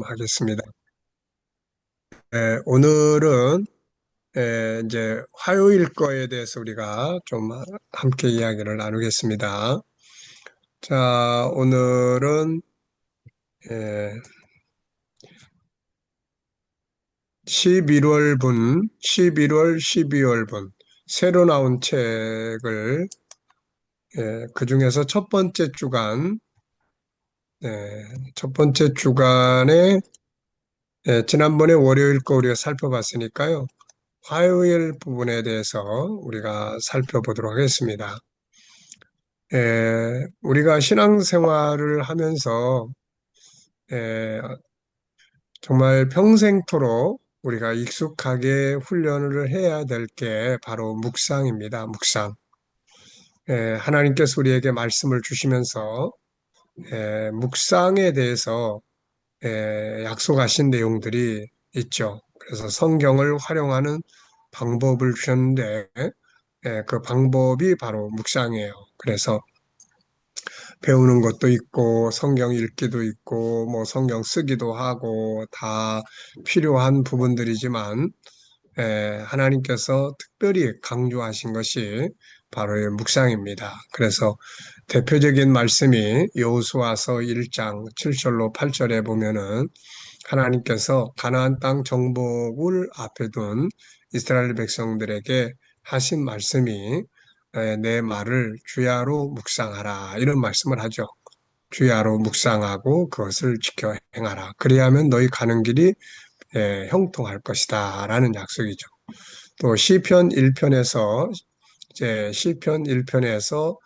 하겠습니다. 오늘은 이제 화요일 거에 대해서 우리가 좀 함께 이야기를 나누겠습니다. 자, 오늘은 11월, 12월 분 새로 나온 책을 그 중에서 첫 번째 주간에 지난번에 월요일 거 우리가 살펴봤으니까요. 화요일 부분에 대해서 우리가 살펴보도록 하겠습니다. 우리가 신앙생활을 하면서 에, 정말 평생토록 우리가 익숙하게 훈련을 해야 될 게 바로 묵상입니다. 묵상. 하나님께서 우리에게 말씀을 주시면서 묵상에 대해서 약속하신 내용들이 있죠. 그래서 성경을 활용하는 방법을 주셨는데 그 방법이 바로 묵상이에요. 그래서 배우는 것도 있고 성경 읽기도 있고 뭐 성경 쓰기도 하고 다 필요한 부분들이지만 하나님께서 특별히 강조하신 것이 바로 이 묵상입니다. 그래서 대표적인 말씀이 여호수아서 1장 7절로 8절에 보면은 하나님께서 가나안 땅 정복을 앞에 둔 이스라엘 백성들에게 하신 말씀이 내 말을 주야로 묵상하라 이런 말씀을 하죠. 주야로 묵상하고 그것을 지켜 행하라. 그리하면 너희 가는 길이 형통할 것이다 라는 약속이죠. 또 시편 1편에서 시편 1편에서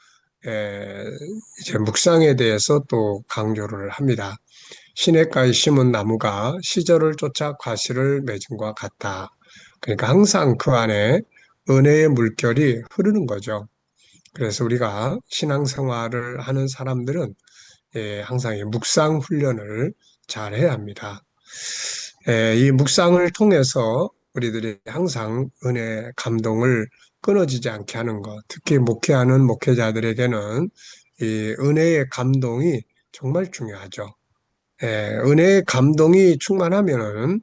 이제 묵상에 대해서 또 강조를 합니다. 시냇가에 심은 나무가 시절을 쫓아 과실을 맺은 것 같다. 그러니까 항상 그 안에 은혜의 물결이 흐르는 거죠. 그래서 우리가 신앙생활을 하는 사람들은 항상 이 묵상 훈련을 잘 해야 합니다. 이 묵상을 통해서 우리들이 항상 은혜, 감동을 끊어지지 않게 하는 것, 특히 목회하는 목회자들에게는 이 은혜의 감동이 정말 중요하죠. 은혜의 감동이 충만하면은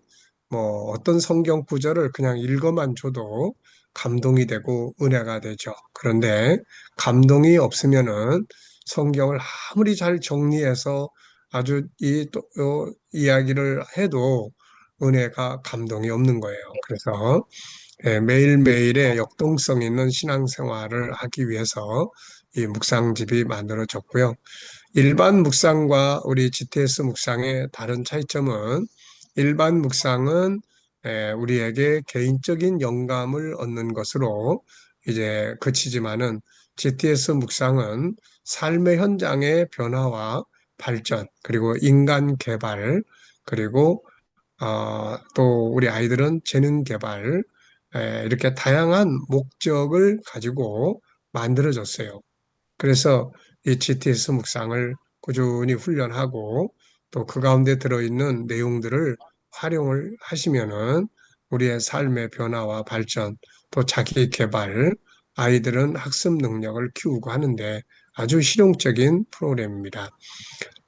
뭐 어떤 성경 구절을 그냥 읽어만 줘도 감동이 되고 은혜가 되죠. 그런데 감동이 없으면은 성경을 아무리 잘 정리해서 아주 이야기를 해도 은혜가 감동이 없는 거예요. 그래서 매일매일의 역동성 있는 신앙생활을 하기 위해서 이 묵상집이 만들어졌고요. 일반 묵상과 우리 GTS 묵상의 다른 차이점은 일반 묵상은 우리에게 개인적인 영감을 얻는 것으로 이제 그치지만은 GTS 묵상은 삶의 현장의 변화와 발전, 그리고 인간 개발, 그리고 또 우리 아이들은 재능 개발, 이렇게 다양한 목적을 가지고 만들어졌어요. 그래서 이 GTS 묵상을 꾸준히 훈련하고 또 그 가운데 들어있는 내용들을 활용을 하시면은 우리의 삶의 변화와 발전, 또 자기 개발, 아이들은 학습 능력을 키우고 하는데 아주 실용적인 프로그램입니다.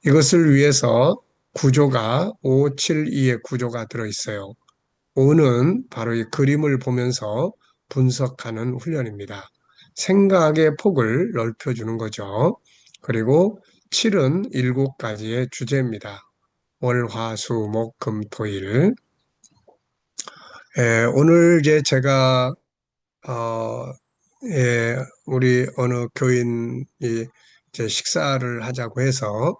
이것을 위해서 구조가 572의 구조가 들어있어요. 5는 바로 이 그림을 보면서 분석하는 훈련입니다. 생각의 폭을 넓혀주는 거죠. 그리고 7은 7가지의 주제입니다. 월, 화, 수, 목, 금, 토, 일. 오늘 이제 제가 어, 우리 어느 교인이 이제 식사를 하자고 해서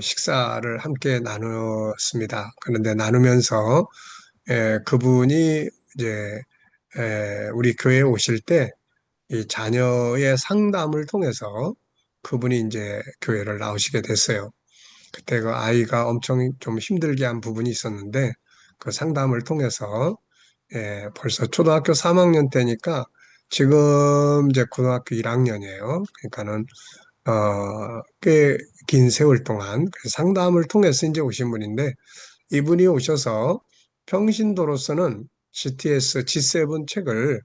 식사를 함께 나눴습니다. 그런데 나누면서 그분이 이제 우리 교회에 오실 때 이 자녀의 상담을 통해서 그분이 이제 교회를 나오시게 됐어요. 그때 그 아이가 엄청 좀 힘들게 한 부분이 있었는데 그 상담을 통해서 벌써 초등학교 3학년 때니까 지금 이제 고등학교 1학년이에요. 그러니까는 꽤 긴 세월 동안 그 상담을 통해서 이제 오신 분인데 이분이 오셔서 평신도로서는 GTS G7 책을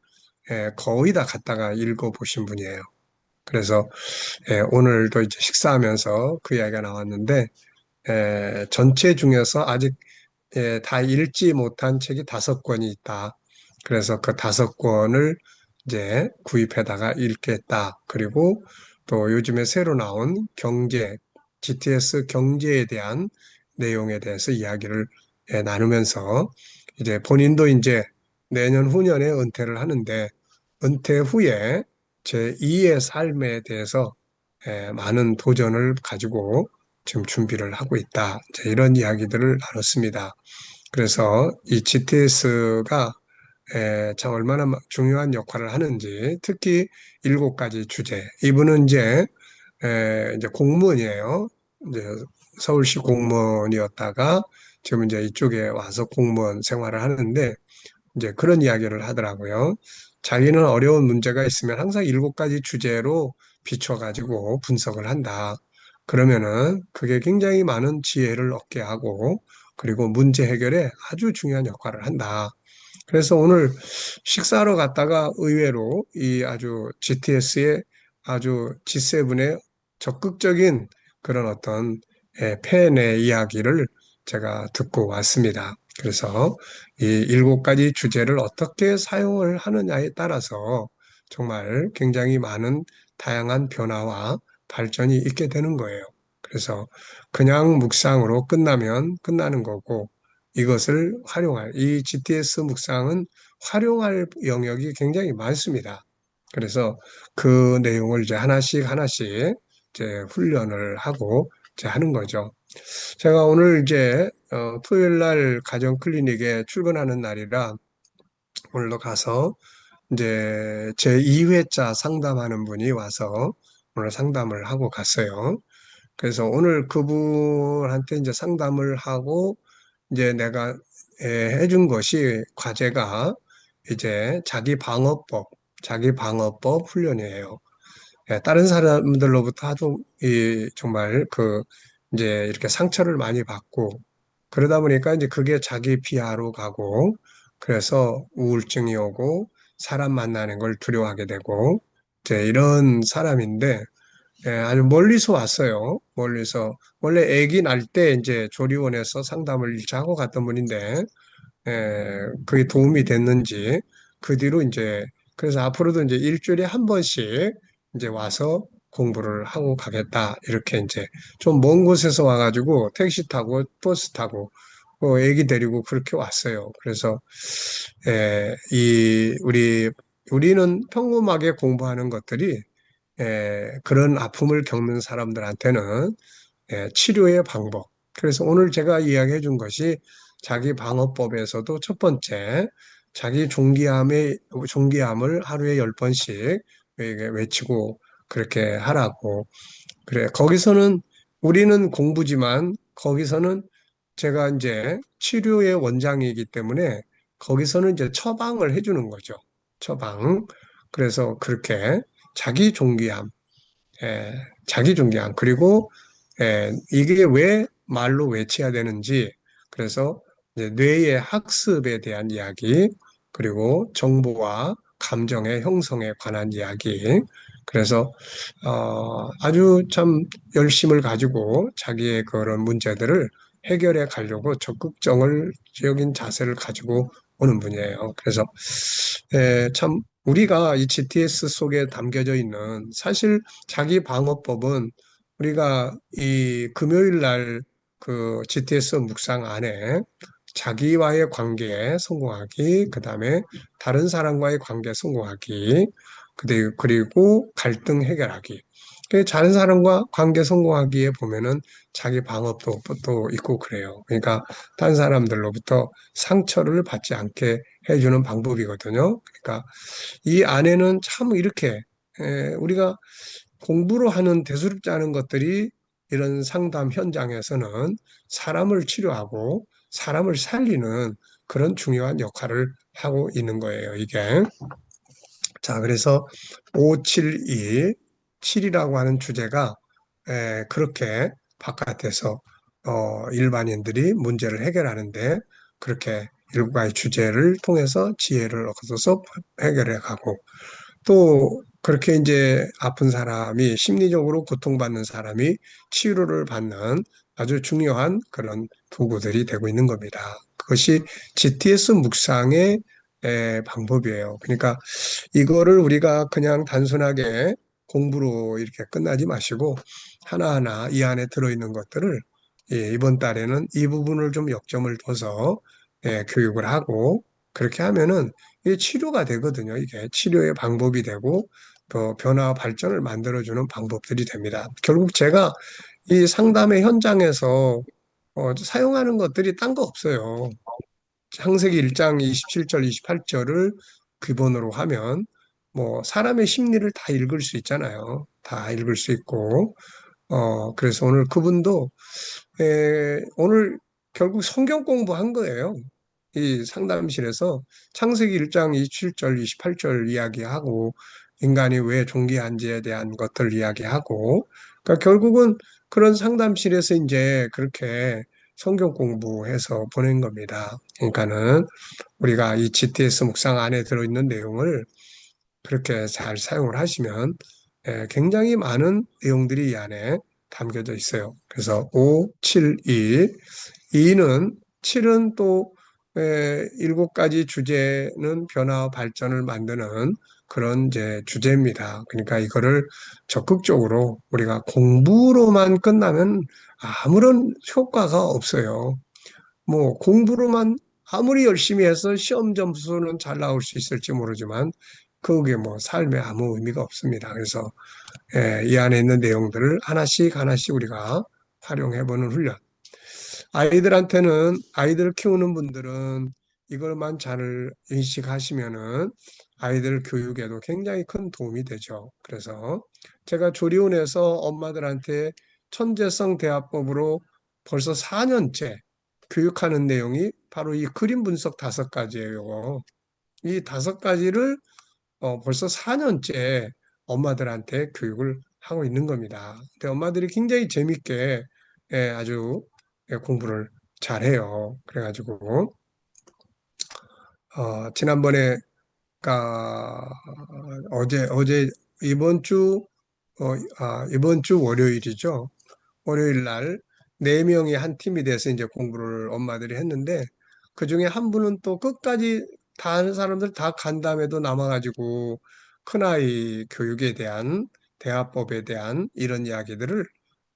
거의 다 갖다가 읽어보신 분이에요. 그래서 오늘도 이제 식사하면서 그 이야기가 나왔는데 전체 중에서 아직 다 읽지 못한 책이 5권이 있다. 그래서 그 5권을 이제 구입해다가 읽겠다. 그리고 또 요즘에 새로 나온 GTS 경제에 대한 내용에 대해서 이야기를 나누면서 이제 본인도 이제 내년 후년에 은퇴를 하는데 은퇴 후에 제2의 삶에 대해서 많은 도전을 가지고 지금 준비를 하고 있다. 이제 이런 이야기들을 나눴습니다. 그래서 이 GTS가 참 얼마나 중요한 역할을 하는지, 특히 7가지 주제. 이분은 이제 공무원이에요. 이제 서울시 공무원이었다가 지금 이제 이쪽에 와서 공무원 생활을 하는데 이제 그런 이야기를 하더라고요. 자기는 어려운 문제가 있으면 항상 7가지 주제로 비춰가지고 분석을 한다. 그러면은 그게 굉장히 많은 지혜를 얻게 하고 그리고 문제 해결에 아주 중요한 역할을 한다. 그래서 오늘 식사하러 갔다가 의외로 이 아주 GTS의 아주 G7의 적극적인 그런 어떤 팬의 이야기를 제가 듣고 왔습니다. 그래서 이 7가지 주제를 어떻게 사용을 하느냐에 따라서 정말 굉장히 많은 다양한 변화와 발전이 있게 되는 거예요. 그래서 그냥 묵상으로 끝나면 끝나는 거고 이 GTS 묵상은 활용할 영역이 굉장히 많습니다. 그래서 그 내용을 이제 하나씩 하나씩 이제 훈련을 하고 이제 하는 거죠. 제가 오늘 이제 토요일 날 가정 클리닉에 출근하는 날이라 오늘도 가서 이제 제 2회차 상담하는 분이 와서 오늘 상담을 하고 갔어요. 그래서 오늘 그분한테 이제 상담을 하고 이제 내가 해준 것이 과제가 이제 자기 방어법 훈련이에요. 다른 사람들로부터 아주 정말 이제 이렇게 상처를 많이 받고 그러다 보니까 이제 그게 자기 비하로 가고 그래서 우울증이 오고 사람 만나는 걸 두려워하게 되고 이제 이런 사람인데 아주 멀리서 왔어요. 멀리서 원래 아기 날 때 이제 조리원에서 상담을 일차 하고 갔던 분인데 그게 도움이 됐는지 그 뒤로 이제 그래서 앞으로도 이제 일주일에 한 번씩 이제 와서 공부를 하고 가겠다 이렇게 이제 좀 먼 곳에서 와가지고 택시 타고 버스 타고 애기 데리고 그렇게 왔어요. 그래서 우리는 평범하게 공부하는 것들이 그런 아픔을 겪는 사람들한테는 치료의 방법. 그래서 오늘 제가 이야기해 준 것이 자기 방어법에서도 첫 번째, 자기 존귀함을 하루에 10번씩 외치고 그렇게 하라고. 그래, 거기서는 우리는 공부지만 거기서는 제가 이제 치료의 원장이기 때문에 거기서는 이제 처방을 해주는 거죠. 처방. 그래서 그렇게 자기 존귀함, 자기 존귀함. 그리고 이게 왜 말로 외쳐야 되는지, 그래서 이제 뇌의 학습에 대한 이야기, 그리고 정보와 감정의 형성에 관한 이야기, 그래서 아주 참 열심을 가지고 자기의 그런 문제들을 해결해 가려고 적극적인 자세를 가지고 오는 분이에요. 그래서 참 우리가 이 GTS 속에 담겨져 있는 사실 자기 방어법은 우리가 이 금요일 날 그 GTS 묵상 안에 자기와의 관계에 성공하기, 그 다음에 다른 사람과의 관계에 성공하기, 그리고 갈등 해결하기. 다른 사람과 관계 성공하기에 보면은 자기 방어법도 또 있고 그래요. 그러니까 다른 사람들로부터 상처를 받지 않게 해주는 방법이거든요. 그러니까 이 안에는 참 이렇게 우리가 공부로 하는 대수롭지 않은 것들이 이런 상담 현장에서는 사람을 치료하고 사람을 살리는 그런 중요한 역할을 하고 있는 거예요, 이게. 자, 그래서 572, 7이라고 하는 주제가 그렇게 바깥에서 일반인들이 문제를 해결하는데 그렇게 7가지 주제를 통해서 지혜를 얻어서 해결해 가고 또 그렇게 이제 아픈 사람이 심리적으로 고통받는 사람이 치료를 받는 아주 중요한 그런 도구들이 되고 있는 겁니다. 그것이 GTS 묵상의 방법이에요. 그러니까 이거를 우리가 그냥 단순하게 공부로 이렇게 끝나지 마시고 하나하나 이 안에 들어있는 것들을 이번 달에는 이 부분을 좀 역점을 둬서 교육을 하고 그렇게 하면은 이게 치료가 되거든요. 이게 치료의 방법이 되고 또 변화와 발전을 만들어주는 방법들이 됩니다. 결국 제가 이 상담의 현장에서 사용하는 것들이 딴 거 없어요. 창세기 1장 27절, 28절을 기본으로 하면 뭐 사람의 심리를 다 읽을 수 있잖아요. 다 읽을 수 있고 그래서 오늘 그분도 오늘 결국 성경 공부한 거예요. 이 상담실에서 창세기 1장 27절, 28절 이야기하고 인간이 왜 존귀한지에 대한 것들 이야기하고 그러니까 결국은 그런 상담실에서 이제 그렇게 성경 공부해서 보낸 겁니다. 그러니까는 우리가 이 GTS 묵상 안에 들어있는 내용을 그렇게 잘 사용을 하시면 굉장히 많은 내용들이 이 안에 담겨져 있어요. 그래서 5, 7, 2, 2는 7은 또 일곱 가지 주제는 변화와 발전을 만드는 그런 이제 주제입니다. 그러니까 이거를 적극적으로 우리가 공부로만 끝나면 아무런 효과가 없어요. 뭐 공부로만 아무리 열심히 해서 시험 점수는 잘 나올 수 있을지 모르지만 그게 뭐 삶에 아무 의미가 없습니다. 그래서 이 안에 있는 내용들을 하나씩 하나씩 우리가 활용해보는 훈련. 아이들 키우는 분들은 이걸만 잘 인식하시면은 아이들 교육에도 굉장히 큰 도움이 되죠. 그래서 제가 조리원에서 엄마들한테 천재성 대화법으로 벌써 4년째 교육하는 내용이 바로 이 그림 분석 5가지예요. 이 5가지를 벌써 4년째 엄마들한테 교육을 하고 있는 겁니다. 근데 엄마들이 굉장히 재밌게 아주 공부를 잘해요. 그래가지고 지난번에 어제 이번 주 이번 주 월요일이죠. 월요일 날 네 명이 한 팀이 돼서 이제 공부를 엄마들이 했는데 그 중에 한 분은 또 끝까지 다른 사람들 다 간담회도 남아가지고 큰아이 교육에 대한 대화법에 대한 이런 이야기들을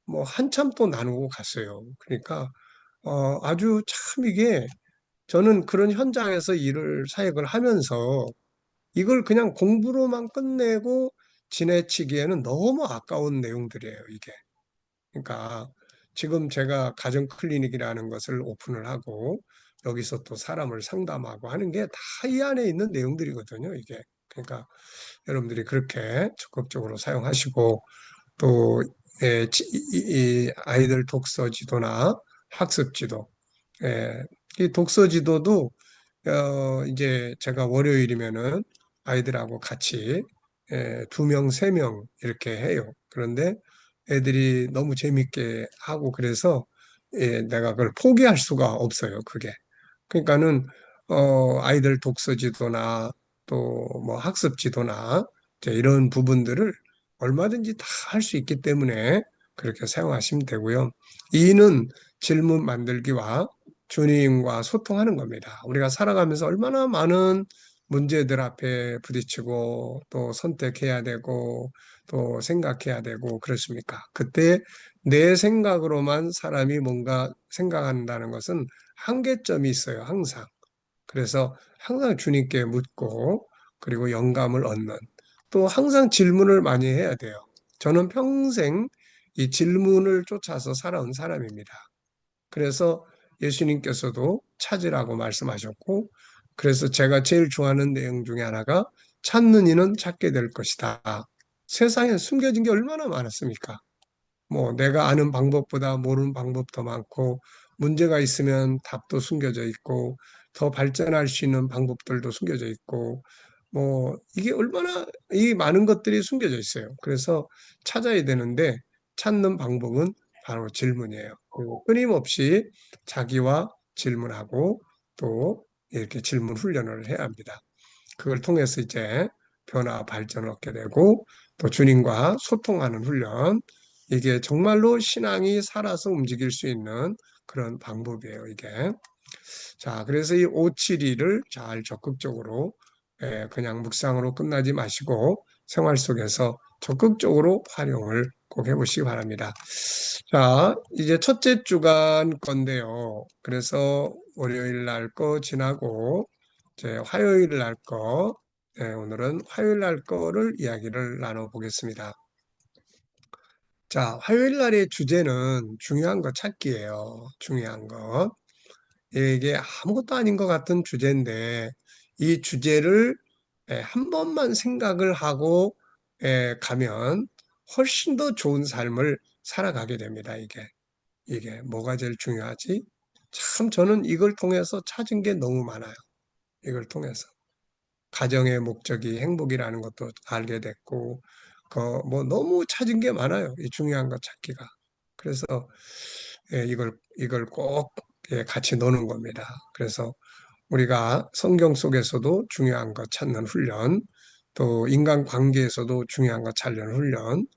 뭐 한참 또 나누고 갔어요. 그러니까 아주 참 이게 저는 그런 현장에서 일을 사역을 하면서 이걸 그냥 공부로만 끝내고 지내치기에는 너무 아까운 내용들이에요, 이게. 그러니까 지금 제가 가정 클리닉이라는 것을 오픈을 하고 여기서 또 사람을 상담하고 하는 게 다 이 안에 있는 내용들이거든요, 이게. 그러니까 여러분들이 그렇게 적극적으로 사용하시고 또 이 아이들 독서 지도나 학습 지도, 이 독서 지도도 이제 제가 월요일이면은 아이들하고 같이 2명, 3명 이렇게 해요. 그런데 애들이 너무 재밌게 하고 그래서 내가 그걸 포기할 수가 없어요. 그게. 그러니까는 아이들 독서 지도나 또 뭐 학습 지도나 이제 이런 부분들을 얼마든지 다 할 수 있기 때문에 그렇게 사용하시면 되고요. 이는 질문 만들기와 주님과 소통하는 겁니다. 우리가 살아가면서 얼마나 많은 문제들 앞에 부딪히고 또 선택해야 되고 또 생각해야 되고 그렇습니까? 그때 내 생각으로만 사람이 뭔가 생각한다는 것은 한계점이 있어요, 항상. 그래서 항상 주님께 묻고 그리고 영감을 얻는 또 항상 질문을 많이 해야 돼요. 저는 평생 이 질문을 쫓아서 살아온 사람입니다. 그래서 예수님께서도 찾으라고 말씀하셨고, 그래서 제가 제일 좋아하는 내용 중에 하나가 찾는 이는 찾게 될 것이다. 세상에 숨겨진 게 얼마나 많았습니까? 뭐 내가 아는 방법보다 모르는 방법 더 많고 문제가 있으면 답도 숨겨져 있고 더 발전할 수 있는 방법들도 숨겨져 있고 뭐 이게 얼마나 이 많은 것들이 숨겨져 있어요. 그래서 찾아야 되는데 찾는 방법은 바로 질문이에요. 그리고 끊임없이 자기와 질문하고 또 이렇게 질문 훈련을 해야 합니다. 그걸 통해서 이제 변화 발전을 얻게 되고 또 주님과 소통하는 훈련 이게 정말로 신앙이 살아서 움직일 수 있는 그런 방법이에요, 이게. 자, 그래서 이 572를 잘 적극적으로 그냥 묵상으로 끝나지 마시고 생활 속에서 적극적으로 활용을 꼭 해보시기 바랍니다. 자, 이제 첫째 주간 건데요. 그래서 월요일 날 거 지나고 이제 화요일 날 거, 오늘은 화요일 날 거를 이야기를 나눠보겠습니다. 자, 화요일 날의 주제는 중요한 거 찾기예요. 중요한 것. 이게 아무것도 아닌 것 같은 주제인데 이 주제를 한 번만 생각을 하고 가면 훨씬 더 좋은 삶을 살아가게 됩니다. 이게 뭐가 제일 중요하지? 참 저는 이걸 통해서 찾은 게 너무 많아요. 이걸 통해서 가정의 목적이 행복이라는 것도 알게 됐고 그 뭐 너무 찾은 게 많아요. 이 중요한 것 찾기가. 그래서 이걸 꼭 같이 노는 겁니다. 그래서 우리가 성경 속에서도 중요한 것 찾는 훈련, 또 인간 관계에서도 중요한 것 찾는 훈련,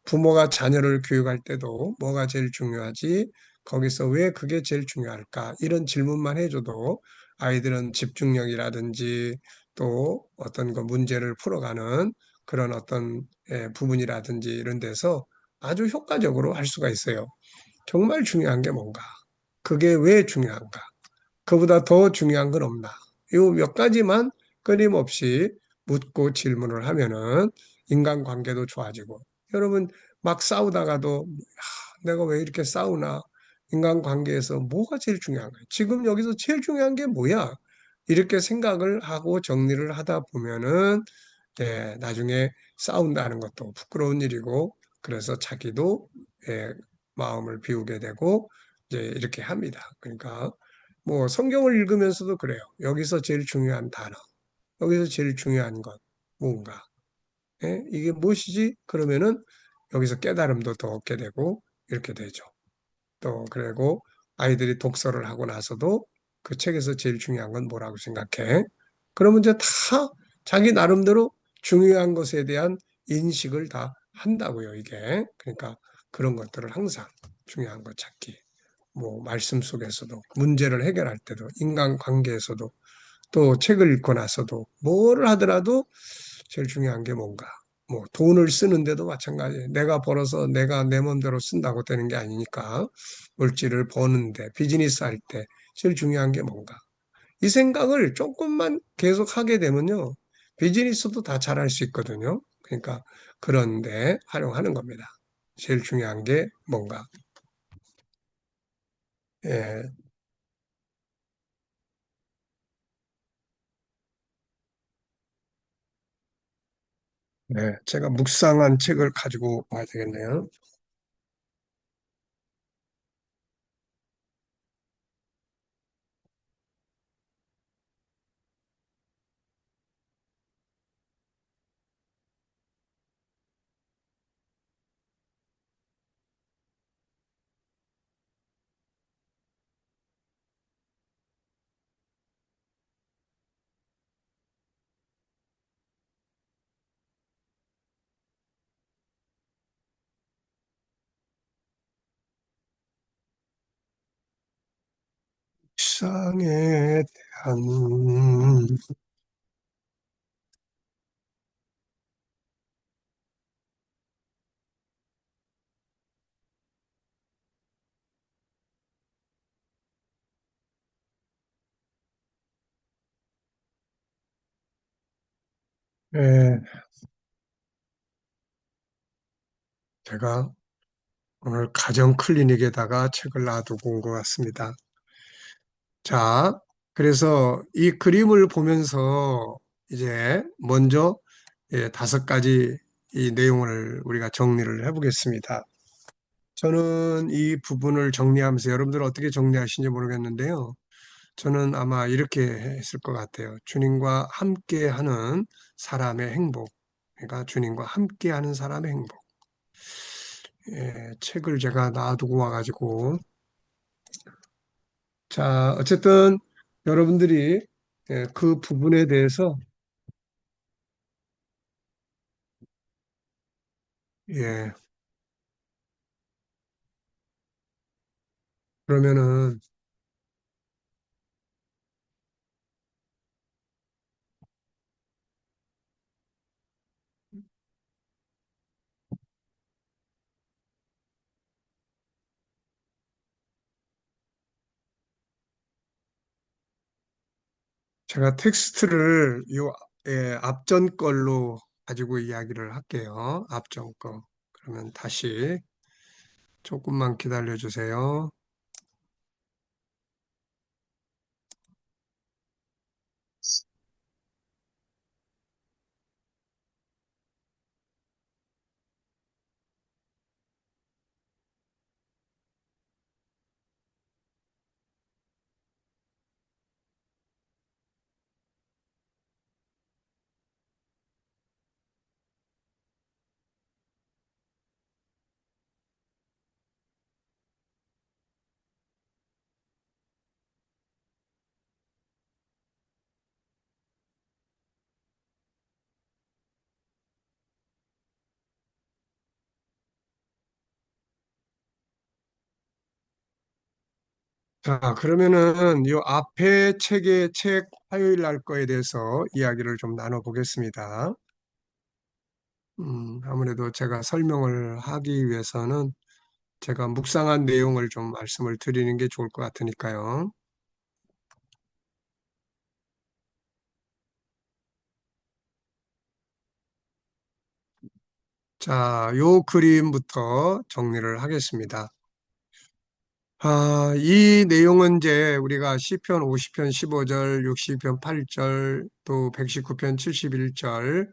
부모가 자녀를 교육할 때도 뭐가 제일 중요하지? 거기서 왜 그게 제일 중요할까? 이런 질문만 해줘도 아이들은 집중력이라든지 또 어떤 그 문제를 풀어가는 그런 어떤 부분이라든지 이런 데서 아주 효과적으로 할 수가 있어요. 정말 중요한 게 뭔가? 그게 왜 중요한가? 그보다 더 중요한 건 없나? 요 몇 가지만 끊임없이 묻고 질문을 하면은 인간관계도 좋아지고 여러분 막 싸우다가도 내가 왜 이렇게 싸우나? 인간관계에서 뭐가 제일 중요한 거야? 지금 여기서 제일 중요한 게 뭐야? 이렇게 생각을 하고 정리를 하다 보면은 나중에 싸운다는 것도 부끄러운 일이고 그래서 자기도 마음을 비우게 되고 이제 이렇게 합니다. 그러니까 뭐 성경을 읽으면서도 그래요. 여기서 제일 중요한 단어, 여기서 제일 중요한 것 뭔가 이게 무엇이지? 그러면은 여기서 깨달음도 더 얻게 되고 이렇게 되죠. 또 그리고 아이들이 독서를 하고 나서도 그 책에서 제일 중요한 건 뭐라고 생각해? 그러면 이제 다 자기 나름대로 중요한 것에 대한 인식을 다 한다고요, 이게. 그러니까 그런 것들을 항상 중요한 것 찾기. 뭐 말씀 속에서도 문제를 해결할 때도 인간 관계에서도 또 책을 읽고 나서도 뭐를 하더라도 제일 중요한 게 뭔가 뭐 돈을 쓰는데도 마찬가지예요. 내가 벌어서 내가 내 마음대로 쓴다고 되는 게 아니니까 물질을 버는데 비즈니스 할 때 제일 중요한 게 뭔가 이 생각을 조금만 계속 하게 되면요 비즈니스도 다 잘할 수 있거든요. 그러니까 그런데 활용하는 겁니다. 제일 중요한 게 뭔가 예, 네, 제가 묵상한 책을 가지고 와야 되겠네요. 묵상에 대한 예, 제가 오늘 가정 클리닉에다가 책을 놔두고 온 것 같습니다. 자, 그래서 이 그림을 보면서 이제 먼저 5가지 이 내용을 우리가 정리를 해보겠습니다. 저는 이 부분을 정리하면서 여러분들 어떻게 정리하시는지 모르겠는데요. 저는 아마 이렇게 했을 것 같아요. 주님과 함께하는 사람의 행복. 그러니까 주님과 함께하는 사람의 행복. 책을 제가 놔두고 와가지고 자, 어쨌든 여러분들이 그 부분에 대해서 예, 그러면은 제가 텍스트를 앞전 걸로 가지고 이야기를 할게요. 앞전 거. 그러면 다시 조금만 기다려 주세요. 자, 그러면은 이 앞에 책의 책 화요일 날 거에 대해서 이야기를 좀 나눠보겠습니다. 아무래도 제가 설명을 하기 위해서는 제가 묵상한 내용을 좀 말씀을 드리는 게 좋을 것 같으니까요. 자, 요 그림부터 정리를 하겠습니다. 이 내용은 이제 우리가 시편 50편 15절, 60편 8절, 또 119편 71절,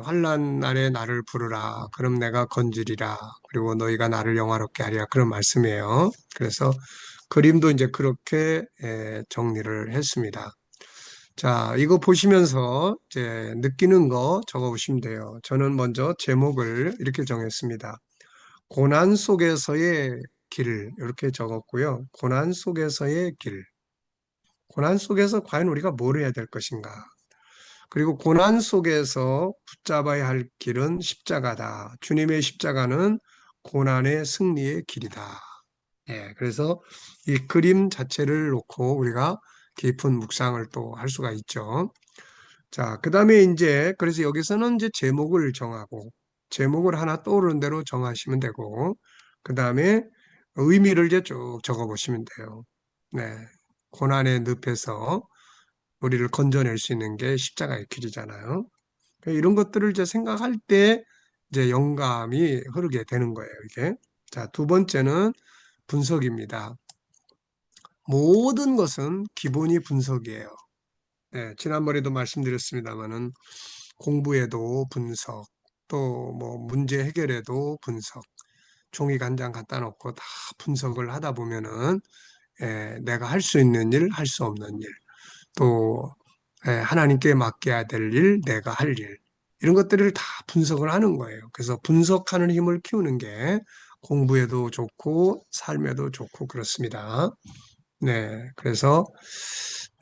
환난 날에 나를 부르라. 그럼 내가 건지리라. 그리고 너희가 나를 영화롭게 하리라. 그런 말씀이에요. 그래서 그림도 이제 그렇게 정리를 했습니다. 자, 이거 보시면서 이제 느끼는 거 적어 보시면 돼요. 저는 먼저 제목을 이렇게 정했습니다. 고난 속에서의 길, 이렇게 적었고요. 고난 속에서의 길. 고난 속에서 과연 우리가 뭘 해야 될 것인가? 그리고 고난 속에서 붙잡아야 할 길은 십자가다. 주님의 십자가는 고난의 승리의 길이다. 그래서 이 그림 자체를 놓고 우리가 깊은 묵상을 또 할 수가 있죠. 자, 그 다음에 이제, 그래서 여기서는 이제 제목을 정하고, 제목을 하나 떠오르는 대로 정하시면 되고, 그 다음에 의미를 이제 쭉 적어 보시면 돼요. 네. 고난의 늪에서 우리를 건져낼 수 있는 게 십자가의 길이잖아요. 이런 것들을 이제 생각할 때 이제 영감이 흐르게 되는 거예요, 이게. 자, 두 번째는 분석입니다. 모든 것은 기본이 분석이에요. 네, 지난번에도 말씀드렸습니다만은 공부에도 분석, 또 뭐 문제 해결에도 분석, 종이 한 장 갖다 놓고 다 분석을 하다 보면은 내가 할 수 있는 일, 할 수 없는 일, 또 하나님께 맡겨야 될 일, 내가 할 일, 이런 것들을 다 분석을 하는 거예요. 그래서 분석하는 힘을 키우는 게 공부에도 좋고 삶에도 좋고 그렇습니다. 네, 그래서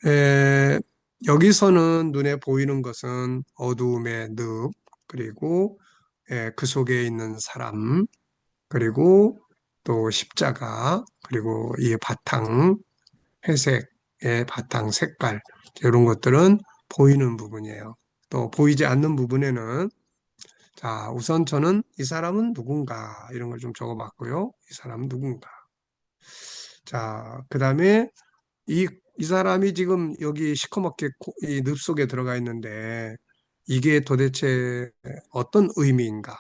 에, 여기서는 눈에 보이는 것은 어두움의 늪, 그리고 그 속에 있는 사람, 그리고 또 십자가, 그리고 이 바탕, 회색의 바탕 색깔, 이런 것들은 보이는 부분이에요. 또 보이지 않는 부분에는 자, 우선 저는 이 사람은 누군가 이런 걸 좀 적어봤고요. 이 사람은 누군가. 자, 그 다음에 이 사람이 지금 여기 시커멓게 이 늪 속에 들어가 있는데 이게 도대체 어떤 의미인가?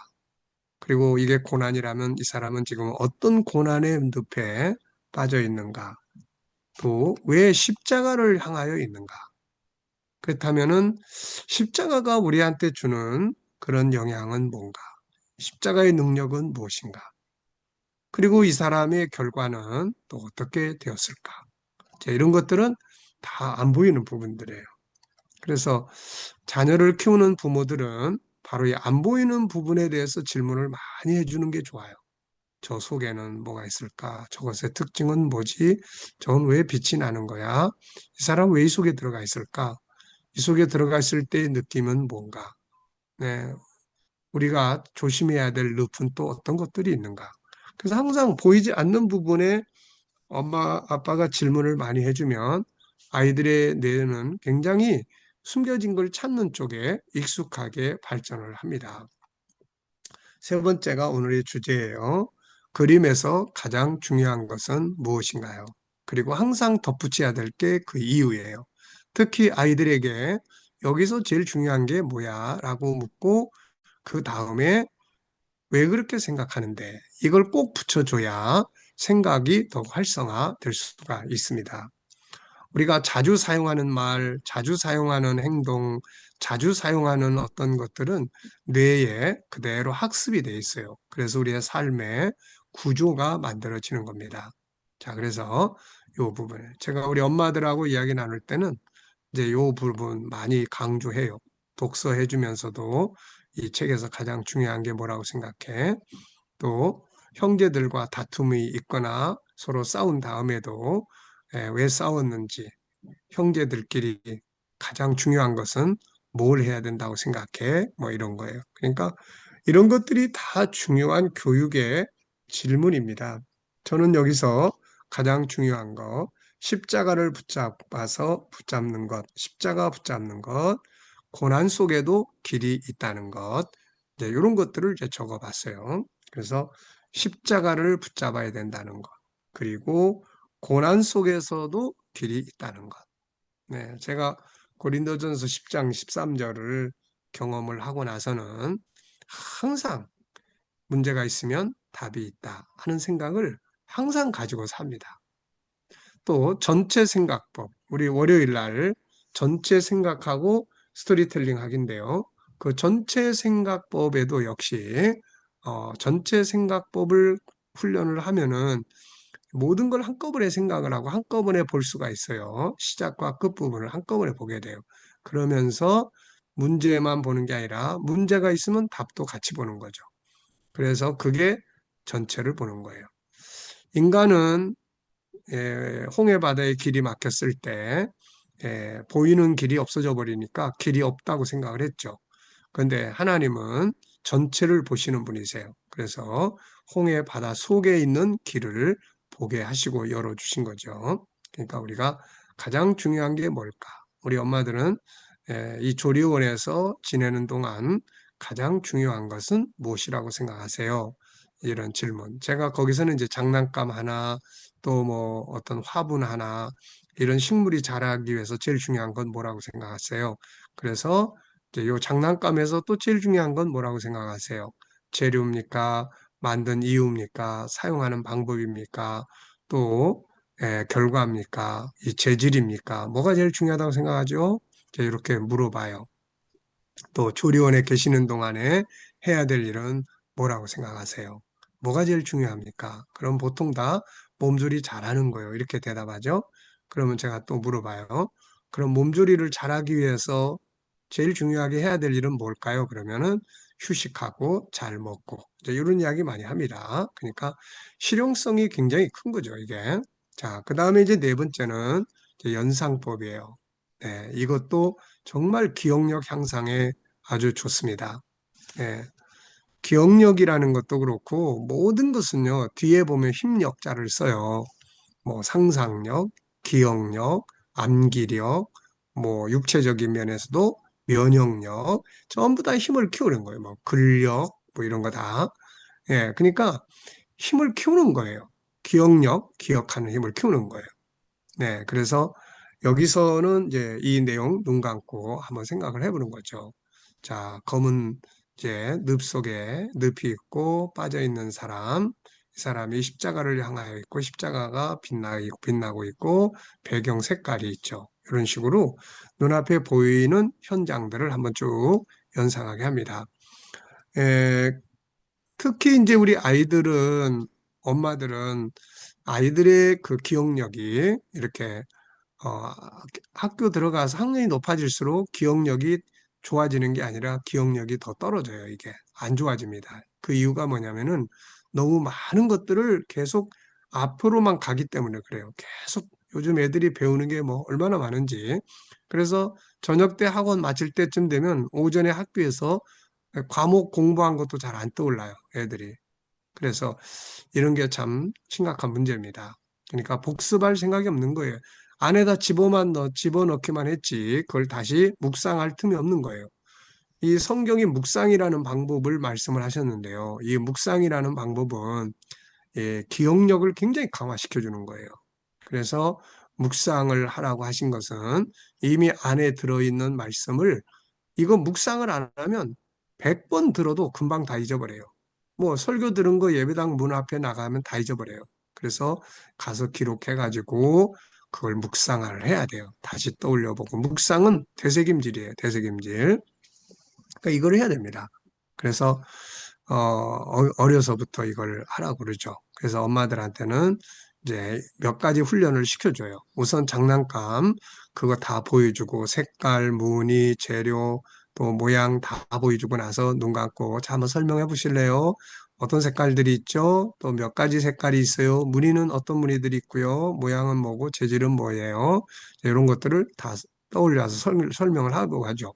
그리고 이게 고난이라면 이 사람은 지금 어떤 고난의 늪에 빠져 있는가? 또 왜 십자가를 향하여 있는가? 그렇다면은 십자가가 우리한테 주는 그런 영향은 뭔가? 십자가의 능력은 무엇인가? 그리고 이 사람의 결과는 또 어떻게 되었을까? 자, 이런 것들은 다 안 보이는 부분들이에요. 그래서 자녀를 키우는 부모들은 바로 이 안 보이는 부분에 대해서 질문을 많이 해주는 게 좋아요. 저 속에는 뭐가 있을까? 저것의 특징은 뭐지? 저건 왜 빛이 나는 거야? 이 사람 왜 이 속에 들어가 있을까? 이 속에 들어가 있을 때의 느낌은 뭔가? 네, 우리가 조심해야 될 늪은 또 어떤 것들이 있는가? 그래서 항상 보이지 않는 부분에 엄마, 아빠가 질문을 많이 해주면 아이들의 뇌는 굉장히 숨겨진 걸 찾는 쪽에 익숙하게 발전을 합니다. 세 번째가 오늘의 주제예요. 그림에서 가장 중요한 것은 무엇인가요? 그리고 항상 덧붙여야 될 게 그 이유예요. 특히 아이들에게 여기서 제일 중요한 게 뭐야? 라고 묻고 그 다음에 왜 그렇게 생각하는데 이걸 꼭 붙여줘야 생각이 더욱 활성화될 수가 있습니다. 우리가 자주 사용하는 말, 자주 사용하는 행동, 자주 사용하는 어떤 것들은 뇌에 그대로 학습이 돼 있어요. 그래서 우리의 삶의 구조가 만들어지는 겁니다. 자, 그래서 이 부분을 제가 우리 엄마들하고 이야기 나눌 때는 이제 이 부분 많이 강조해요. 독서해 주면서도 이 책에서 가장 중요한 게 뭐라고 생각해? 또 형제들과 다툼이 있거나 서로 싸운 다음에도 왜 싸웠는지, 형제들끼리 가장 중요한 것은 뭘 해야 된다고 생각해? 뭐 이런 거예요. 그러니까 이런 것들이 다 중요한 교육의 질문입니다. 저는 여기서 가장 중요한 거, 십자가를 붙잡는 것, 십자가 붙잡는 것, 고난 속에도 길이 있다는 것, 이제 이런 것들을 이제 적어봤어요. 그래서 십자가를 붙잡아야 된다는 것, 그리고 고난 속에서도 길이 있다는 것. 네, 제가 고린도전서 10장 13절을 경험을 하고 나서는 항상 문제가 있으면 답이 있다 하는 생각을 항상 가지고 삽니다. 또 전체 생각법, 우리 월요일 날 전체 생각하고 스토리텔링 하기인데요. 그 전체 생각법에도 역시 전체 생각법을 훈련을 하면은 모든 걸 한꺼번에 생각을 하고 한꺼번에 볼 수가 있어요. 시작과 끝부분을 한꺼번에 보게 돼요. 그러면서 문제만 보는 게 아니라 문제가 있으면 답도 같이 보는 거죠. 그래서 그게 전체를 보는 거예요. 인간은 홍해 바다에 길이 막혔을 때 보이는 길이 없어져 버리니까 길이 없다고 생각을 했죠. 그런데 하나님은 전체를 보시는 분이세요. 그래서 홍해 바다 속에 있는 길을 보게 하시고 열어주신 거죠. 그러니까 우리가 가장 중요한 게 뭘까? 우리 엄마들은 이 조리원에서 지내는 동안 가장 중요한 것은 무엇이라고 생각하세요? 이런 질문. 제가 거기서는 이제 장난감 하나, 또 뭐 어떤 화분 하나, 이런 식물이 자라기 위해서 제일 중요한 건 뭐라고 생각하세요? 그래서 이제 요 장난감에서 또 제일 중요한 건 뭐라고 생각하세요? 재료입니까? 만든 이유입니까? 사용하는 방법입니까? 또 결과입니까? 이 재질입니까? 뭐가 제일 중요하다고 생각하죠? 이제 이렇게 물어봐요. 또 조리원에 계시는 동안에 해야 될 일은 뭐라고 생각하세요? 뭐가 제일 중요합니까? 그럼 보통 다 몸조리 잘하는 거예요. 이렇게 대답하죠. 그러면 제가 또 물어봐요. 그럼 몸조리를 잘하기 위해서 제일 중요하게 해야 될 일은 뭘까요? 그러면은 휴식하고 잘 먹고 이제 이런 이야기 많이 합니다. 그러니까 실용성이 굉장히 큰 거죠, 이게. 자, 그 다음에 이제 네 번째는 이제 연상법이에요. 네, 이것도 정말 기억력 향상에 아주 좋습니다. 예, 기억력이라는 것도 그렇고 모든 것은요 뒤에 보면 힘력자를 써요. 뭐 상상력, 기억력, 암기력, 뭐 육체적인 면에서도 면역력 전부 다 힘을 키우는 거예요. 뭐 근력 뭐 이런 거 다. 예, 그러니까 힘을 키우는 거예요. 기억력, 기억하는 힘을 키우는 거예요. 네, 그래서 여기서는 이제 이 내용 눈 감고 한번 생각을 해보는 거죠. 자, 검은 이제 늪 속에 늪이 있고 빠져 있는 사람, 이 사람이 십자가를 향하여 있고 십자가가 빛나고 있고 배경 색깔이 있죠. 이런 식으로 눈앞에 보이는 현장들을 한번 쭉 연상하게 합니다. 에, 특히 이제 우리 아이들은 엄마들은 아이들의 그 기억력이 이렇게 어, 학교 들어가서 학년이 높아질수록 기억력이 좋아지는 게 아니라 기억력이 더 떨어져요, 이게. 안 좋아집니다. 그 이유가 뭐냐면은 너무 많은 것들을 계속 앞으로만 가기 때문에 그래요. 계속 요즘 애들이 배우는 게 뭐 얼마나 많은지. 그래서 저녁 때 학원 마칠 때쯤 되면 오전에 학교에서 과목 공부한 것도 잘 안 떠올라요, 애들이. 그래서 이런 게 참 심각한 문제입니다. 그러니까 복습할 생각이 없는 거예요. 안에다 집어넣기만 했지 그걸 다시 묵상할 틈이 없는 거예요. 이 성경이 묵상이라는 방법을 말씀을 하셨는데요. 이 묵상이라는 방법은 기억력을 굉장히 강화시켜 주는 거예요. 그래서 묵상을 하라고 하신 것은 이미 안에 들어있는 말씀을 이거 묵상을 안 하면 100번 들어도 금방 다 잊어버려요. 뭐 설교 들은 거 예배당 문 앞에 나가면 다 잊어버려요. 그래서 가서 기록해가지고 그걸 묵상을 해야 돼요. 다시 떠올려보고. 묵상은 되새김질이에요. 되새김질. 그러니까 이걸 해야 됩니다. 그래서 어려서부터 이걸 하라고 그러죠. 그래서 엄마들한테는 이제 몇 가지 훈련을 시켜줘요. 우선 장난감 그거 다 보여주고 색깔, 무늬, 재료 또 모양 다 보여주고 나서 눈 감고 자 한번 설명해 보실래요? 어떤 색깔들이 있죠? 또 몇 가지 색깔이 있어요. 무늬는 어떤 무늬들이 있고요. 모양은 뭐고 재질은 뭐예요? 이런 것들을 다 떠올려서 설명을 하고 하죠.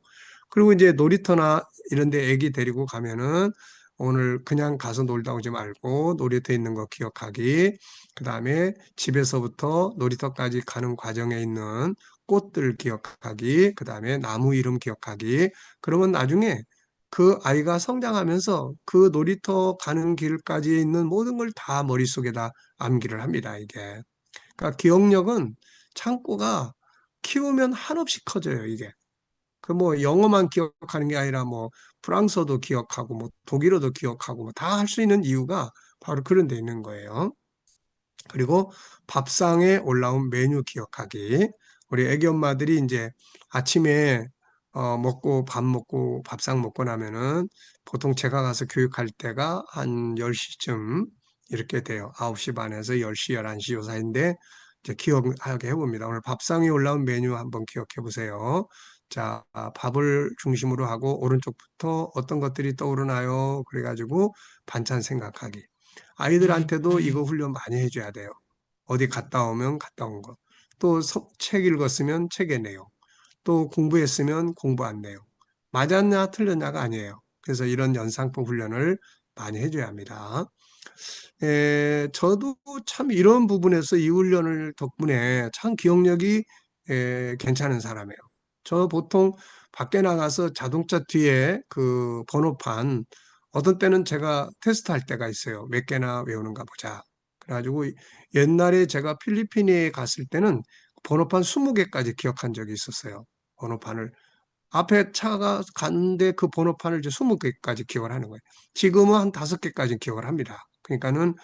그리고 이제 놀이터나 이런 데 애기 데리고 가면은 오늘 그냥 가서 놀다 오지 말고 놀이터에 있는 거 기억하기. 그 다음에 집에서부터 놀이터까지 가는 과정에 있는 꽃들 기억하기. 그 다음에 나무 이름 기억하기. 그러면 나중에 그 아이가 성장하면서 그 놀이터 가는 길까지 있는 모든 걸 다 머릿속에다 암기를 합니다, 이게. 그러니까 기억력은 창고가 키우면 한없이 커져요, 이게. 그 뭐 영어만 기억하는 게 아니라 뭐 프랑스어도 기억하고 뭐 독일어도 기억하고 뭐 다 할 수 있는 이유가 바로 그런 데 있는 거예요. 그리고 밥상에 올라온 메뉴 기억하기. 우리 애기 엄마들이 이제 아침에 먹고 밥 먹고 밥상 먹고 나면은 보통 제가 가서 교육할 때가 한 10시쯤 이렇게 돼요. 9시 반에서 10시, 11시 요 사이인데 이제 기억하게 해봅니다. 오늘 밥상에 올라온 메뉴 한번 기억해 보세요. 자, 밥을 중심으로 하고 오른쪽부터 어떤 것들이 떠오르나요? 그래가지고 반찬 생각하기. 아이들한테도 이거 훈련 많이 해줘야 돼요. 어디 갔다 오면 갔다 온 거. 또 책 읽었으면 책의 내용. 또 공부했으면 공부한 내용. 맞았냐 틀렸냐가 아니에요. 그래서 이런 연상법 훈련을 많이 해줘야 합니다. 저도 참 이런 부분에서 이 훈련을 덕분에 참 기억력이 괜찮은 사람이에요. 저 보통 밖에 나가서 자동차 뒤에 그 번호판 어떤 때는 제가 테스트할 때가 있어요. 몇 개나 외우는가 보자. 그래가지고 옛날에 제가 필리핀에 갔을 때는 번호판 20개까지 기억한 적이 있었어요. 번호판을 앞에 차가 갔는데 그 번호판을 이제 20개까지 기억을 하는 거예요. 지금은 한 5개까지 기억을 합니다. 그러니까는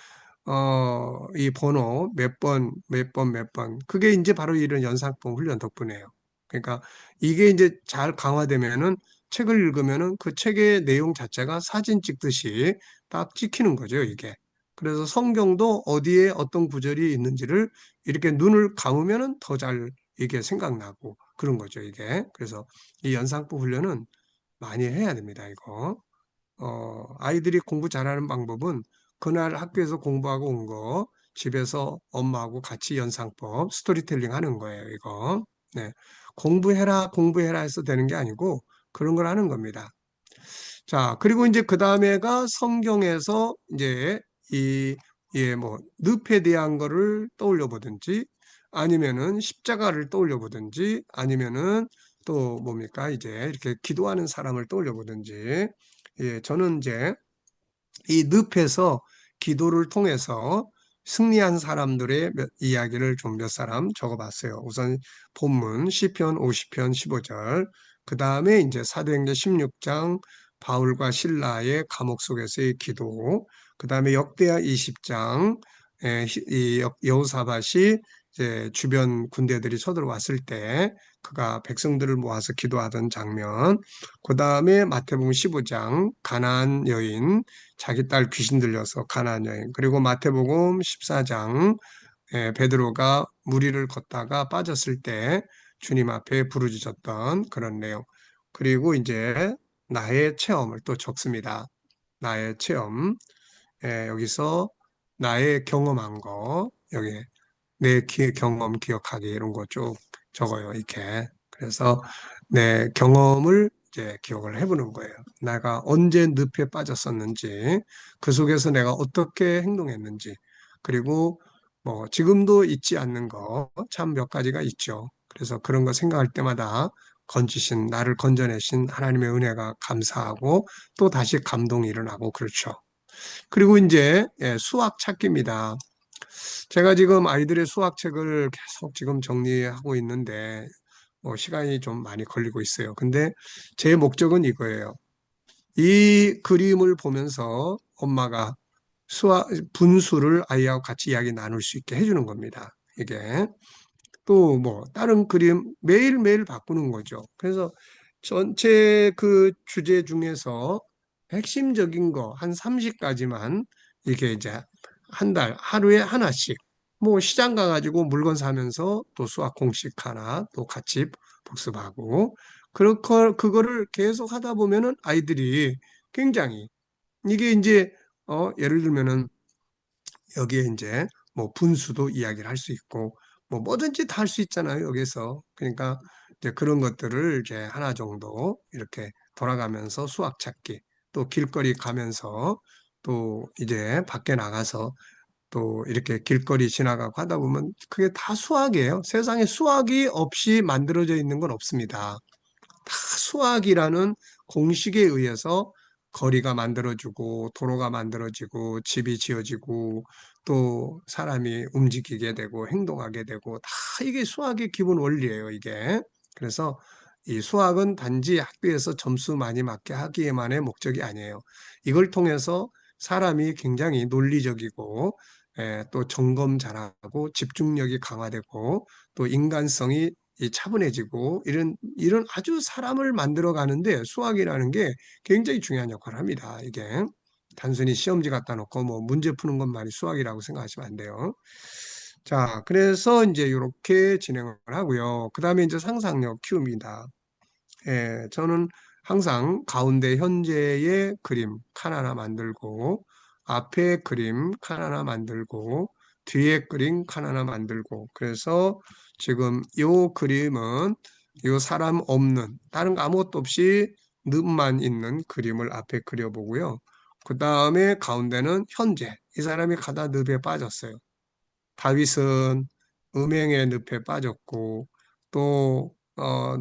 이 번호 몇 번, 몇 번, 몇 번. 그게 이제 바로 이런 연상법 훈련 덕분이에요. 그러니까 이게 이제 잘 강화되면은 책을 읽으면은 그 책의 내용 자체가 사진 찍듯이 딱 찍히는 거죠, 이게. 그래서 성경도 어디에 어떤 구절이 있는지를 이렇게 눈을 감으면은 더 잘 이게 생각나고 그런 거죠, 이게. 그래서 이 연상법 훈련은 많이 해야 됩니다, 이거. 아이들이 공부 잘하는 방법은 그날 학교에서 공부하고 온 거, 집에서 엄마하고 같이 연상법, 스토리텔링 하는 거예요, 이거. 네. 공부해라, 공부해라 해서 되는 게 아니고 그런 걸 하는 겁니다. 자, 그리고 이제 그 다음에가 성경에서 이제 이, 뭐, 늪에 대한 거를 떠올려 보든지 아니면은 십자가를 떠올려 보든지 아니면은 또 뭡니까? 이제 이렇게 기도하는 사람을 떠올려 보든지 저는 이제 이 늪에서 기도를 통해서 승리한 사람들의 이야기를 좀 몇 사람 적어봤어요. 우선 본문 시편 50편 15절, 그 다음에 이제 사도행전 16장 바울과 신라의 감옥 속에서의 기도, 그 다음에 역대하 20장 이 여호사밧이 이제 주변 군대들이 쳐들어왔을 때 그가 백성들을 모아서 기도하던 장면, 그 다음에 마태복음 15장 가나안 여인 자기 딸 귀신 들려서 가나안 여인, 그리고 마태복음 14장 베드로가 무리를 걷다가 빠졌을 때 주님 앞에 부르짖었던 그런 내용. 그리고 이제 나의 체험을 또 적습니다. 나의 체험. 여기서 나의 경험한 거, 여기 내 경험 기억하기 이런 거 쭉 적어요, 이렇게. 그래서 내 경험을 이제 기억을 해보는 거예요. 내가 언제 늪에 빠졌었는지, 그 속에서 내가 어떻게 행동했는지, 그리고 뭐 지금도 잊지 않는 거 참 몇 가지가 있죠. 그래서 그런 거 생각할 때마다 건지신 나를 건져내신 하나님의 은혜가 감사하고 또 다시 감동이 일어나고 그렇죠. 그리고 이제 수학 찾기입니다. 제가 지금 아이들의 수학책을 계속 지금 정리하고 있는데 시간이 좀 많이 걸리고 있어요. 근데 제 목적은 이거예요. 이 그림을 보면서 엄마가 수학 분수를 아이하고 같이 이야기 나눌 수 있게 해주는 겁니다. 이게 또 뭐 다른 그림 매일매일 바꾸는 거죠. 그래서 전체 그 주제 중에서 핵심적인 거 한 30가지만 이게 이제 한 달 하루에 하나씩 뭐 시장 가가지고 물건 사면서 또 수학 공식 하나 또 같이 복습하고 그거를 계속 하다 보면은 아이들이 굉장히 이게 이제 예를 들면은 여기에 이제 뭐 분수도 이야기를 할 수 있고 뭐 뭐든지 다 할 수 있잖아요, 여기서. 그러니까 이제 그런 것들을 이제 하나 정도 이렇게 돌아가면서 수학 찾기, 또 길거리 가면서 또 이제 밖에 나가서 또 이렇게 길거리 지나가고 하다 보면 그게 다 수학이에요. 세상에 수학이 없이 만들어져 있는 건 없습니다. 다 수학이라는 공식에 의해서 거리가 만들어지고 도로가 만들어지고 집이 지어지고 또 사람이 움직이게 되고 행동하게 되고 다 이게 수학의 기본 원리예요, 이게. 그래서 이 수학은 단지 학교에서 점수 많이 맞게 하기에만의 목적이 아니에요. 이걸 통해서 사람이 굉장히 논리적이고 또 점검 잘하고 집중력이 강화되고 또 인간성이 차분해지고 이런 아주 사람을 만들어 가는데 수학이라는 게 굉장히 중요한 역할을 합니다. 이게 단순히 시험지 갖다 놓고 뭐 문제 푸는 것만이 수학이라고 생각하시면 안 돼요. 자, 그래서 이제 이렇게 진행을 하고요. 그 다음에 이제 상상력 키웁니다. 저는 항상 가운데 현재의 그림 칸 하나 만들고 앞에 그림 칸 하나 만들고 뒤에 그림 칸 하나 만들고 그래서 지금 요 그림은 요 사람 없는 다른 거 아무것도 없이 늪만 있는 그림을 앞에 그려보고요. 그 다음에 가운데는 현재 이 사람이 가다 늪에 빠졌어요. 다윗은 음행의 늪에 빠졌고 또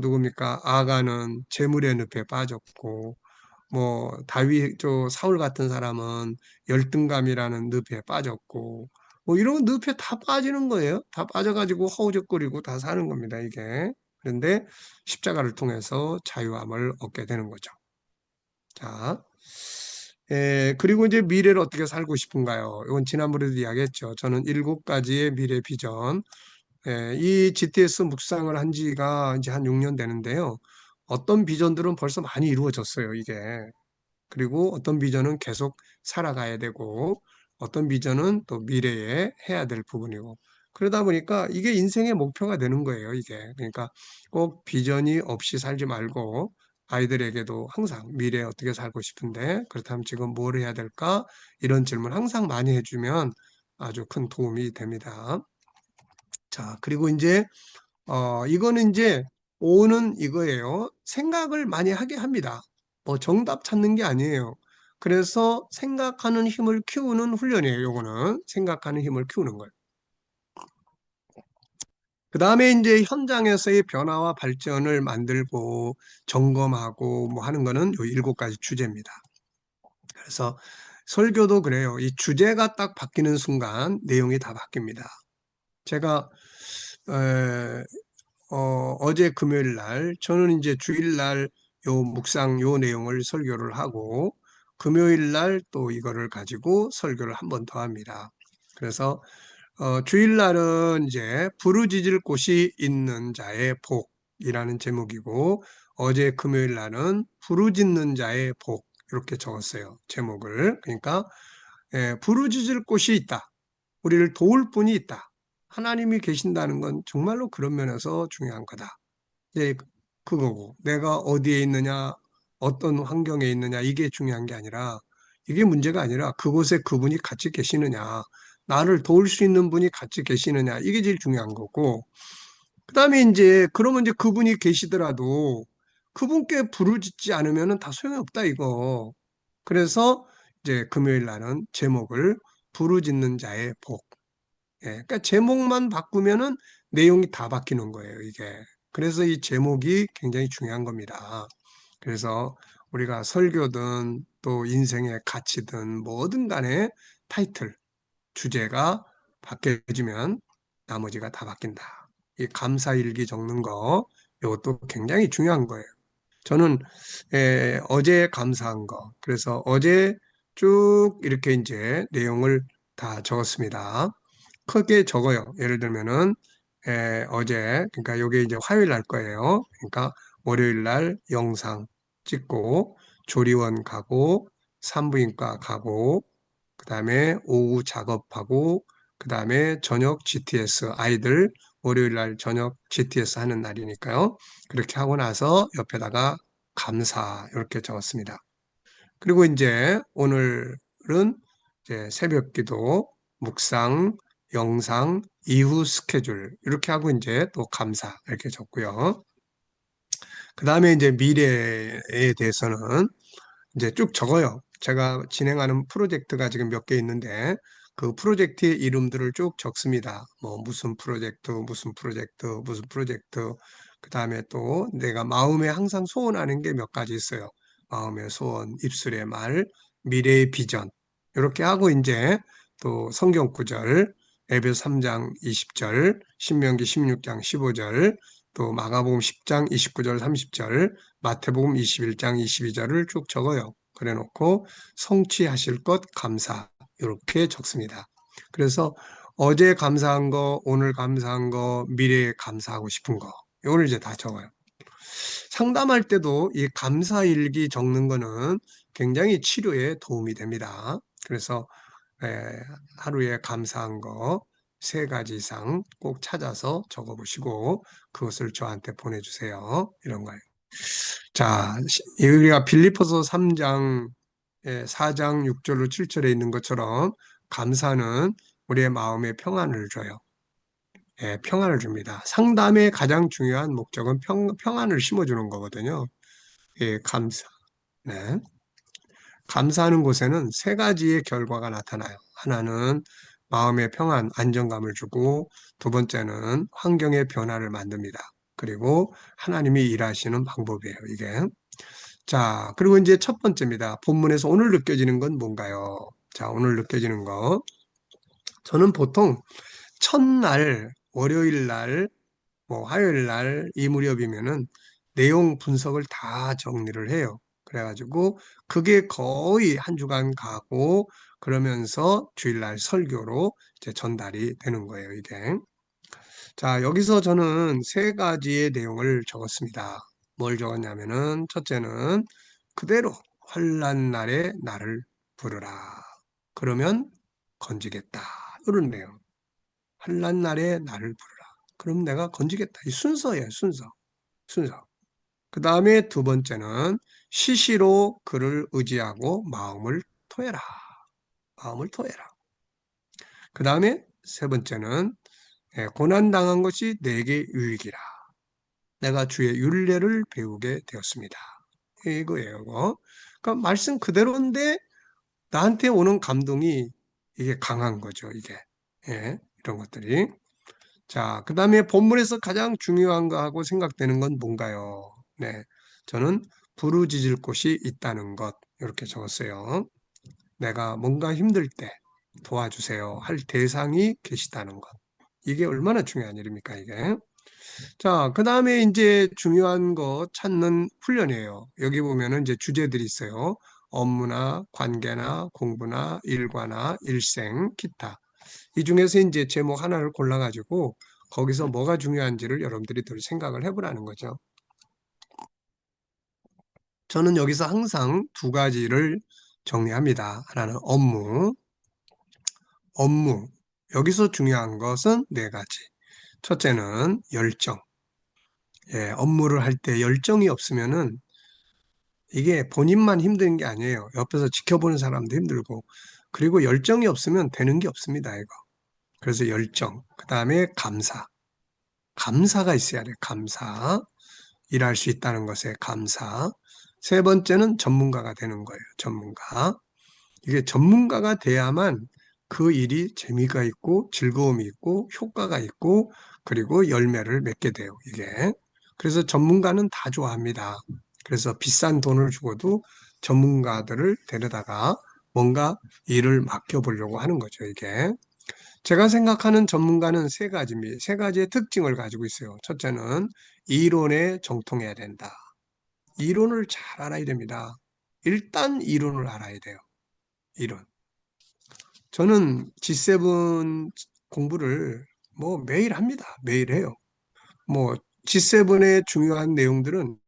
누굽니까? 아가는 재물의 늪에 빠졌고 뭐 다윗 저 사울 같은 사람은 열등감이라는 늪에 빠졌고 뭐 이런 늪에 다 빠지는 거예요. 다 빠져가지고 허우적거리고 다 사는 겁니다, 이게. 그런데 십자가를 통해서 자유함을 얻게 되는 거죠. 자, 그리고 이제 미래를 어떻게 살고 싶은가요? 이건 지난번에도 이야기했죠. 저는 7가지의 미래 비전. 이 GTS 묵상을 한 지가 이제 한 6년 되는데요. 어떤 비전들은 벌써 많이 이루어졌어요, 이게. 그리고 어떤 비전은 계속 살아가야 되고, 어떤 비전은 또 미래에 해야 될 부분이고. 그러다 보니까 이게 인생의 목표가 되는 거예요, 이게. 그러니까 꼭 비전이 없이 살지 말고, 아이들에게도 항상 미래에 어떻게 살고 싶은데, 그렇다면 지금 뭘 해야 될까? 이런 질문 항상 많이 해주면 아주 큰 도움이 됩니다. 자, 그리고 이제 이거는 이제 오는 이거예요. 생각을 많이 하게 합니다. 뭐 정답 찾는 게 아니에요. 그래서 생각하는 힘을 키우는 훈련이에요. 요거는 생각하는 힘을 키우는 거예요. 그 다음에 이제 현장에서의 변화와 발전을 만들고 점검하고 뭐 하는 거는 요 7가지 주제입니다. 그래서 설교도 그래요. 이 주제가 딱 바뀌는 순간 내용이 다 바뀝니다. 제가 어제 금요일 날 저는 이제 주일 날 요 묵상 요 내용을 설교를 하고 금요일 날 또 이거를 가지고 설교를 한 번 더 합니다. 그래서 주일 날은 이제 부르짖을 곳이 있는 자의 복이라는 제목이고 어제 금요일 날은 부르짖는 자의 복 이렇게 적었어요. 제목을. 그러니까 부르짖을 곳이 있다. 우리를 도울 분이 있다. 하나님이 계신다는 건 정말로 그런 면에서 중요한 거다. 이제 그거고 내가 어디에 있느냐 어떤 환경에 있느냐 이게 중요한 게 아니라 이게 문제가 아니라 그곳에 그분이 같이 계시느냐 나를 도울 수 있는 분이 같이 계시느냐 이게 제일 중요한 거고 그다음에 이제 그러면 이제 그분이 계시더라도 그분께 부르짖지 않으면은 다 소용이 없다 이거. 그래서 이제 금요일 날은 제목을 부르짖는 자의 복 예, 그러니까 제목만 바꾸면은 내용이 다 바뀌는 거예요, 이게. 그래서 이 제목이 굉장히 중요한 겁니다. 그래서 우리가 설교든 또 인생의 가치든 뭐든 간에 타이틀, 주제가 바뀌어지면 나머지가 다 바뀐다. 이 감사일기 적는 거, 이것도 굉장히 중요한 거예요. 저는 어제 감사한 거, 그래서 어제 쭉 이렇게 이제 내용을 다 적었습니다. 크게 적어요. 예를 들면은 어제, 그러니까 요게 이제 화요일 날 거예요. 그러니까 월요일 날 영상 찍고 조리원 가고 산부인과 가고 그다음에 오후 작업하고 그다음에 저녁 GTS 아이들 월요일 날 저녁 GTS 하는 날이니까요. 그렇게 하고 나서 옆에다가 감사 이렇게 적었습니다. 그리고 이제 오늘은 이제 새벽 기도, 묵상, 영상, 이후 스케줄 이렇게 하고 이제 또 감사 이렇게 적고요. 그 다음에 이제 미래에 대해서는 이제 쭉 적어요. 제가 진행하는 프로젝트가 지금 몇 개 있는데 그 프로젝트의 이름들을 쭉 적습니다. 뭐 무슨 프로젝트, 무슨 프로젝트, 무슨 프로젝트. 그 다음에 또 내가 마음에 항상 소원하는 게 몇 가지 있어요. 마음의 소원, 입술의 말, 미래의 비전. 이렇게 하고 이제 또 성경 구절, 에베소 3장 20절, 신명기 16장 15절, 또 마가복음 10장 29절 30절, 마태복음 21장 22절을 쭉 적어요. 그래 놓고 성취하실 것 감사 이렇게 적습니다. 그래서 어제 감사한 거, 오늘 감사한 거, 미래에 감사하고 싶은 거 이걸 이제 다 적어요. 상담할 때도 이 감사일기 적는 거는 굉장히 치료에 도움이 됩니다. 그래서 하루에 감사한 거 3가지 이상 꼭 찾아서 적어보시고 그것을 저한테 보내주세요. 이런 거예요. 자, 우리가 빌립보서 3장 4장 6절로 7절에 있는 것처럼 감사는 우리의 마음에 평안을 줘요. 평안을 줍니다. 상담의 가장 중요한 목적은 평안을 심어주는 거거든요. 감사. 네. 감사하는 곳에는 3가지의 결과가 나타나요. 하나는 마음의 평안, 안정감을 주고, 두 번째는 환경의 변화를 만듭니다. 그리고 하나님이 일하시는 방법이에요, 이게. 자, 그리고 이제 첫 번째입니다. 본문에서 오늘 느껴지는 건 뭔가요? 자, 오늘 느껴지는 거. 저는 보통 첫날, 월요일 날, 뭐 화요일 날 이 무렵이면은 내용 분석을 다 정리를 해요. 그래가지고 그게 거의 한 주간 가고 그러면서 주일날 설교로 이제 전달이 되는 거예요, 이게. 자, 여기서 저는 3가지의 내용을 적었습니다. 뭘 적었냐면은 첫째는 그대로 환난 날에 나를 부르라. 그러면 건지겠다. 이런 내용. 환난 날에 나를 부르라. 그럼 내가 건지겠다. 이 순서예요, 순서. 순서. 그 다음에 두 번째는 시시로 그를 의지하고 마음을 토해라. 마음을 토해라. 그 다음에 세 번째는 고난당한 것이 내게 유익이라. 내가 주의 율례를 배우게 되었습니다. 이거예요, 이거. 그러니까 말씀 그대로인데 나한테 오는 감동이 이게 강한 거죠, 이게. 이런 것들이. 자, 그 다음에 본문에서 가장 중요한 거 하고 생각되는 건 뭔가요? 네. 저는 부르짖을 곳이 있다는 것, 이렇게 적었어요. 내가 뭔가 힘들 때 도와주세요 할 대상이 계시다는 것. 이게 얼마나 중요한 일입니까, 이게? 자, 그 다음에 이제 중요한 거 찾는 훈련이에요. 여기 보면은 이제 주제들이 있어요. 업무나 관계나 공부나 일과나 일생, 기타. 이 중에서 이제 제목 하나를 골라가지고 거기서 뭐가 중요한지를 여러분들이 늘 생각을 해보라는 거죠. 저는 여기서 항상 2가지를 정리합니다. 하나는 업무, 업무. 여기서 중요한 것은 4가지. 첫째는 열정. 업무를 할 때 열정이 없으면은 이게 본인만 힘든 게 아니에요. 옆에서 지켜보는 사람도 힘들고. 그리고 열정이 없으면 되는 게 없습니다, 이거. 그래서 열정. 그 다음에 감사. 감사가 있어야 돼요. 감사. 일할 수 있다는 것에 감사. 세 번째는 전문가가 되는 거예요. 전문가. 이게 전문가가 돼야만 그 일이 재미가 있고 즐거움이 있고 효과가 있고 그리고 열매를 맺게 돼요, 이게. 그래서 전문가는 다 좋아합니다. 그래서 비싼 돈을 주고도 전문가들을 데려다가 뭔가 일을 맡겨보려고 하는 거죠, 이게. 제가 생각하는 전문가는 세 가지의 특징을 가지고 있어요. 첫째는 이론에 정통해야 된다. 이론을 잘 알아야 됩니다. 일단 이론을 알아야 돼요. 이론. 저는 G7 공부를 뭐 매일 합니다. 매일 해요. 뭐 G7의 중요한 내용들은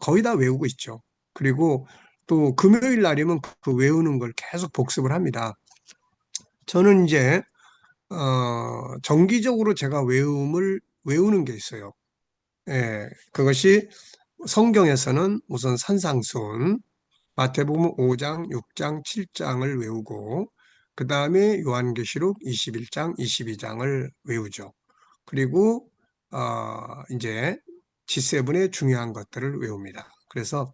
거의 다 외우고 있죠. 그리고 또 금요일 날이면 그 외우는 걸 계속 복습을 합니다. 저는 이제 정기적으로 제가 외우는 게 있어요. 예, 그것이 성경에서는 우선 산상순, 마태복음 5장, 6장, 7장을 외우고 그 다음에 요한계시록 21장, 22장을 외우죠. 그리고 이제 G7의 중요한 것들을 외웁니다. 그래서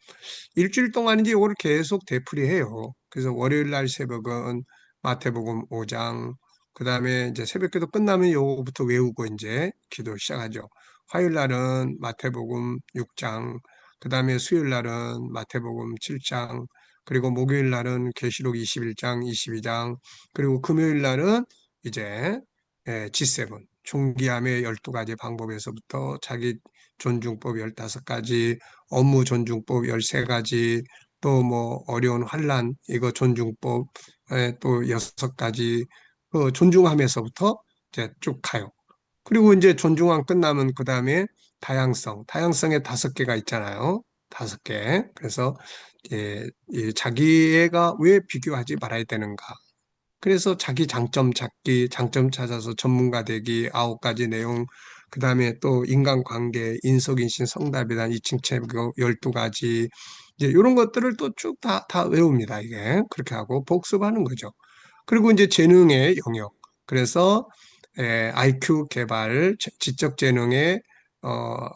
일주일 동안 이제 이걸 계속 되풀이해요. 그래서 월요일 날 새벽은 마태복음 5장, 그 다음에 이제 새벽기도 끝나면 요거부터 외우고 이제 기도 시작하죠. 화요일 날은 마태복음 6장, 그 다음에 수요일 날은 마태복음 7장, 그리고 목요일 날은 계시록 21장, 22장, 그리고 금요일 날은 이제 G7, 총기함의 12가지 방법에서부터 자기 존중법 15가지, 업무 존중법 13가지, 또 뭐 어려운 환란, 이거 존중법 또 6가지, 그 존중함에서부터 이제 쭉 가요. 그리고 이제 존중함 끝나면 그 다음에 다양성에 5개가 있잖아요. 5개. 그래서 이 자기애가 왜 비교하지 말아야 되는가? 그래서 자기 장점 찾기, 장점 찾아서 전문가 되기, 9가지 내용, 그 다음에 또 인간관계, 인속인신, 성답이란 이칭책 12가지, 이제 이런 것들을 또 쭉 다 외웁니다, 이게. 그렇게 하고 복습하는 거죠. 그리고 이제 재능의 영역. 그래서 IQ 개발, 지적 재능의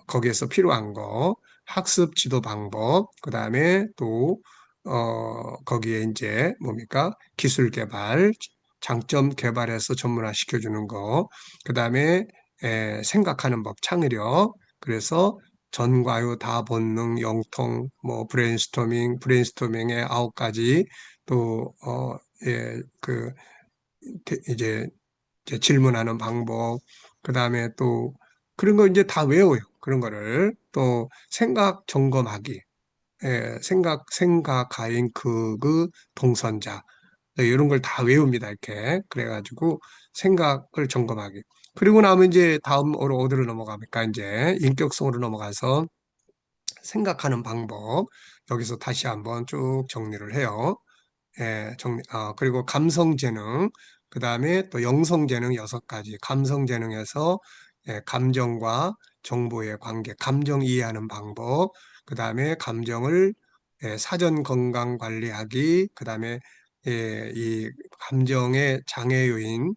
거기에서 필요한 거, 학습 지도 방법, 그 다음에 또 거기에 이제 뭡니까? 기술 개발, 장점 개발해서 전문화 시켜주는 거, 그 다음에 생각하는 법, 창의력, 그래서 전과요, 다본능, 영통, 뭐 브레인스토밍의 9가지, 또 이제 질문하는 방법, 그 다음에 또 그런 거 이제 다 외워요. 그런 거를 또 생각 점검하기, 생각하인 그 동선자, 이런 걸 다 외웁니다. 이렇게. 그래가지고 생각을 점검하기. 그리고 나면 이제 다음으로 어디로 넘어갑니까? 이제 인격성으로 넘어가서 생각하는 방법. 여기서 다시 한번 쭉 정리를 해요. 그리고 감성재능, 그 다음에 또 영성재능 6가지, 감성재능에서 감정과 정보의 관계, 감정 이해하는 방법, 그 다음에 감정을 사전 건강 관리하기, 그 다음에 이 감정의 장애 요인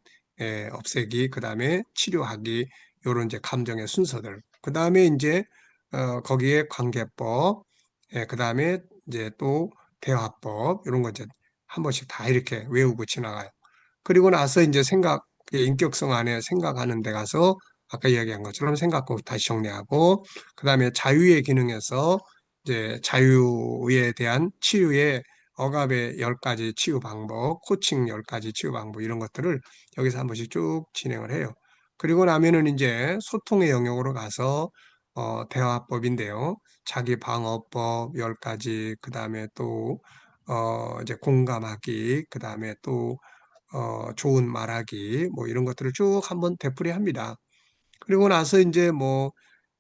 없애기, 그 다음에 치료하기, 요런 이제 감정의 순서들. 그 다음에 이제 거기에 관계법, 그 다음에 이제 또 대화법, 이런 거 이제 한 번씩 다 이렇게 외우고 지나가요. 그리고 나서 이제 인격성 안에 생각하는 데 가서 아까 이야기한 것처럼 생각하고 다시 정리하고, 그 다음에 자유의 기능에서 이제 자유에 대한 치유의 억압의 10가지 치유 방법, 코칭 10가지 치유 방법, 이런 것들을 여기서 한 번씩 쭉 진행을 해요. 그리고 나면은 이제 소통의 영역으로 가서 대화법인데요. 자기 방어법 10가지, 그 다음에 또 이제 공감하기, 그 다음에 또 좋은 말하기, 뭐 이런 것들을 쭉 한번 되풀이합니다. 그리고 나서 이제 뭐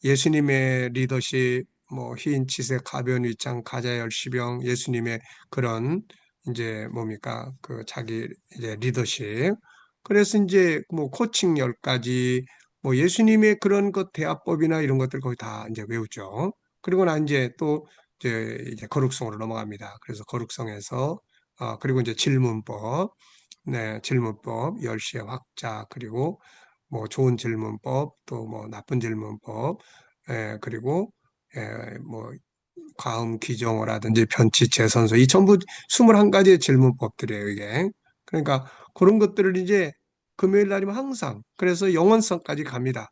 예수님의 리더십, 뭐 흰 치색 가벼운 위장 가자 열시병, 예수님의 그런 이제 뭡니까 그 자기 이제 리더십. 그래서 이제 뭐 코칭 10가지, 뭐 예수님의 그런 것 대화법이나 이런 것들 거의 다 이제 외우죠. 그리고 나 이제 또 이제 거룩성으로 넘어갑니다. 그래서 거룩성에서 그리고 이제 질문법, 네, 질문법 10시의 확자, 그리고 뭐 좋은 질문법, 또 뭐 나쁜 질문법, 그리고 뭐 과음 기정어라든지 변치 재선서, 이 전부 21가지의 질문법들이에요, 이게. 그러니까 그런 것들을 이제 금요일 날이면 항상 그래서 영원성까지 갑니다.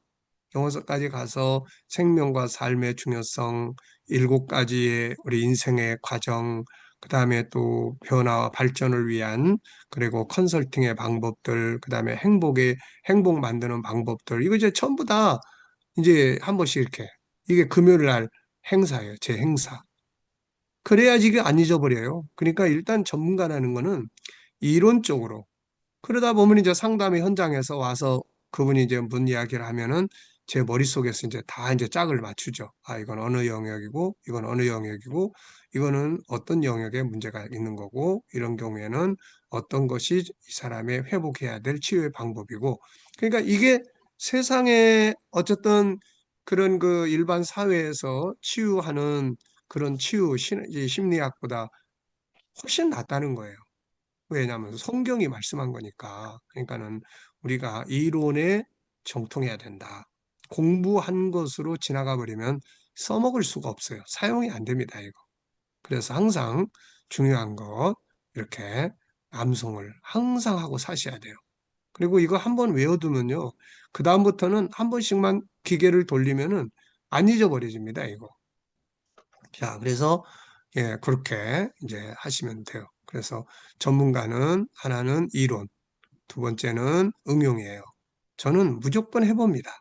영원성까지 가서 생명과 삶의 중요성, 7가지의 우리 인생의 과정, 그 다음에 또 변화와 발전을 위한 그리고 컨설팅의 방법들, 그 다음에 행복 만드는 방법들, 이거 이제 전부 다 이제 한 번씩 이렇게 이게 금요일 날 행사예요. 제 행사. 그래야지 이게 안 잊어버려요. 그러니까 일단 전문가라는 거는 이론적으로 그러다 보면 이제 상담의 현장에서 와서 그분이 이제 무슨 이야기를 하면은 제 머릿속에서 이제 다 이제 짝을 맞추죠. 아, 이건 어느 영역이고, 이건 어느 영역이고, 이거는 어떤 영역에 문제가 있는 거고, 이런 경우에는 어떤 것이 이 사람의 회복해야 될 치유의 방법이고. 그러니까 이게 세상에 어쨌든 그런 그 일반 사회에서 치유하는 그런 이 심리학보다 훨씬 낫다는 거예요. 왜냐하면 성경이 말씀한 거니까. 그러니까는 우리가 이론에 정통해야 된다. 공부한 것으로 지나가 버리면 써먹을 수가 없어요. 사용이 안 됩니다, 이거. 그래서 항상 중요한 것, 이렇게 암송을 항상 하고 사셔야 돼요. 그리고 이거 한번 외워두면요. 그다음부터는 한 번씩만 기계를 돌리면은 안 잊어버려집니다, 이거. 자, 그래서 예, 그렇게 이제 하시면 돼요. 그래서 전문가는 하나는 이론, 두 번째는 응용이에요. 저는 무조건 해봅니다.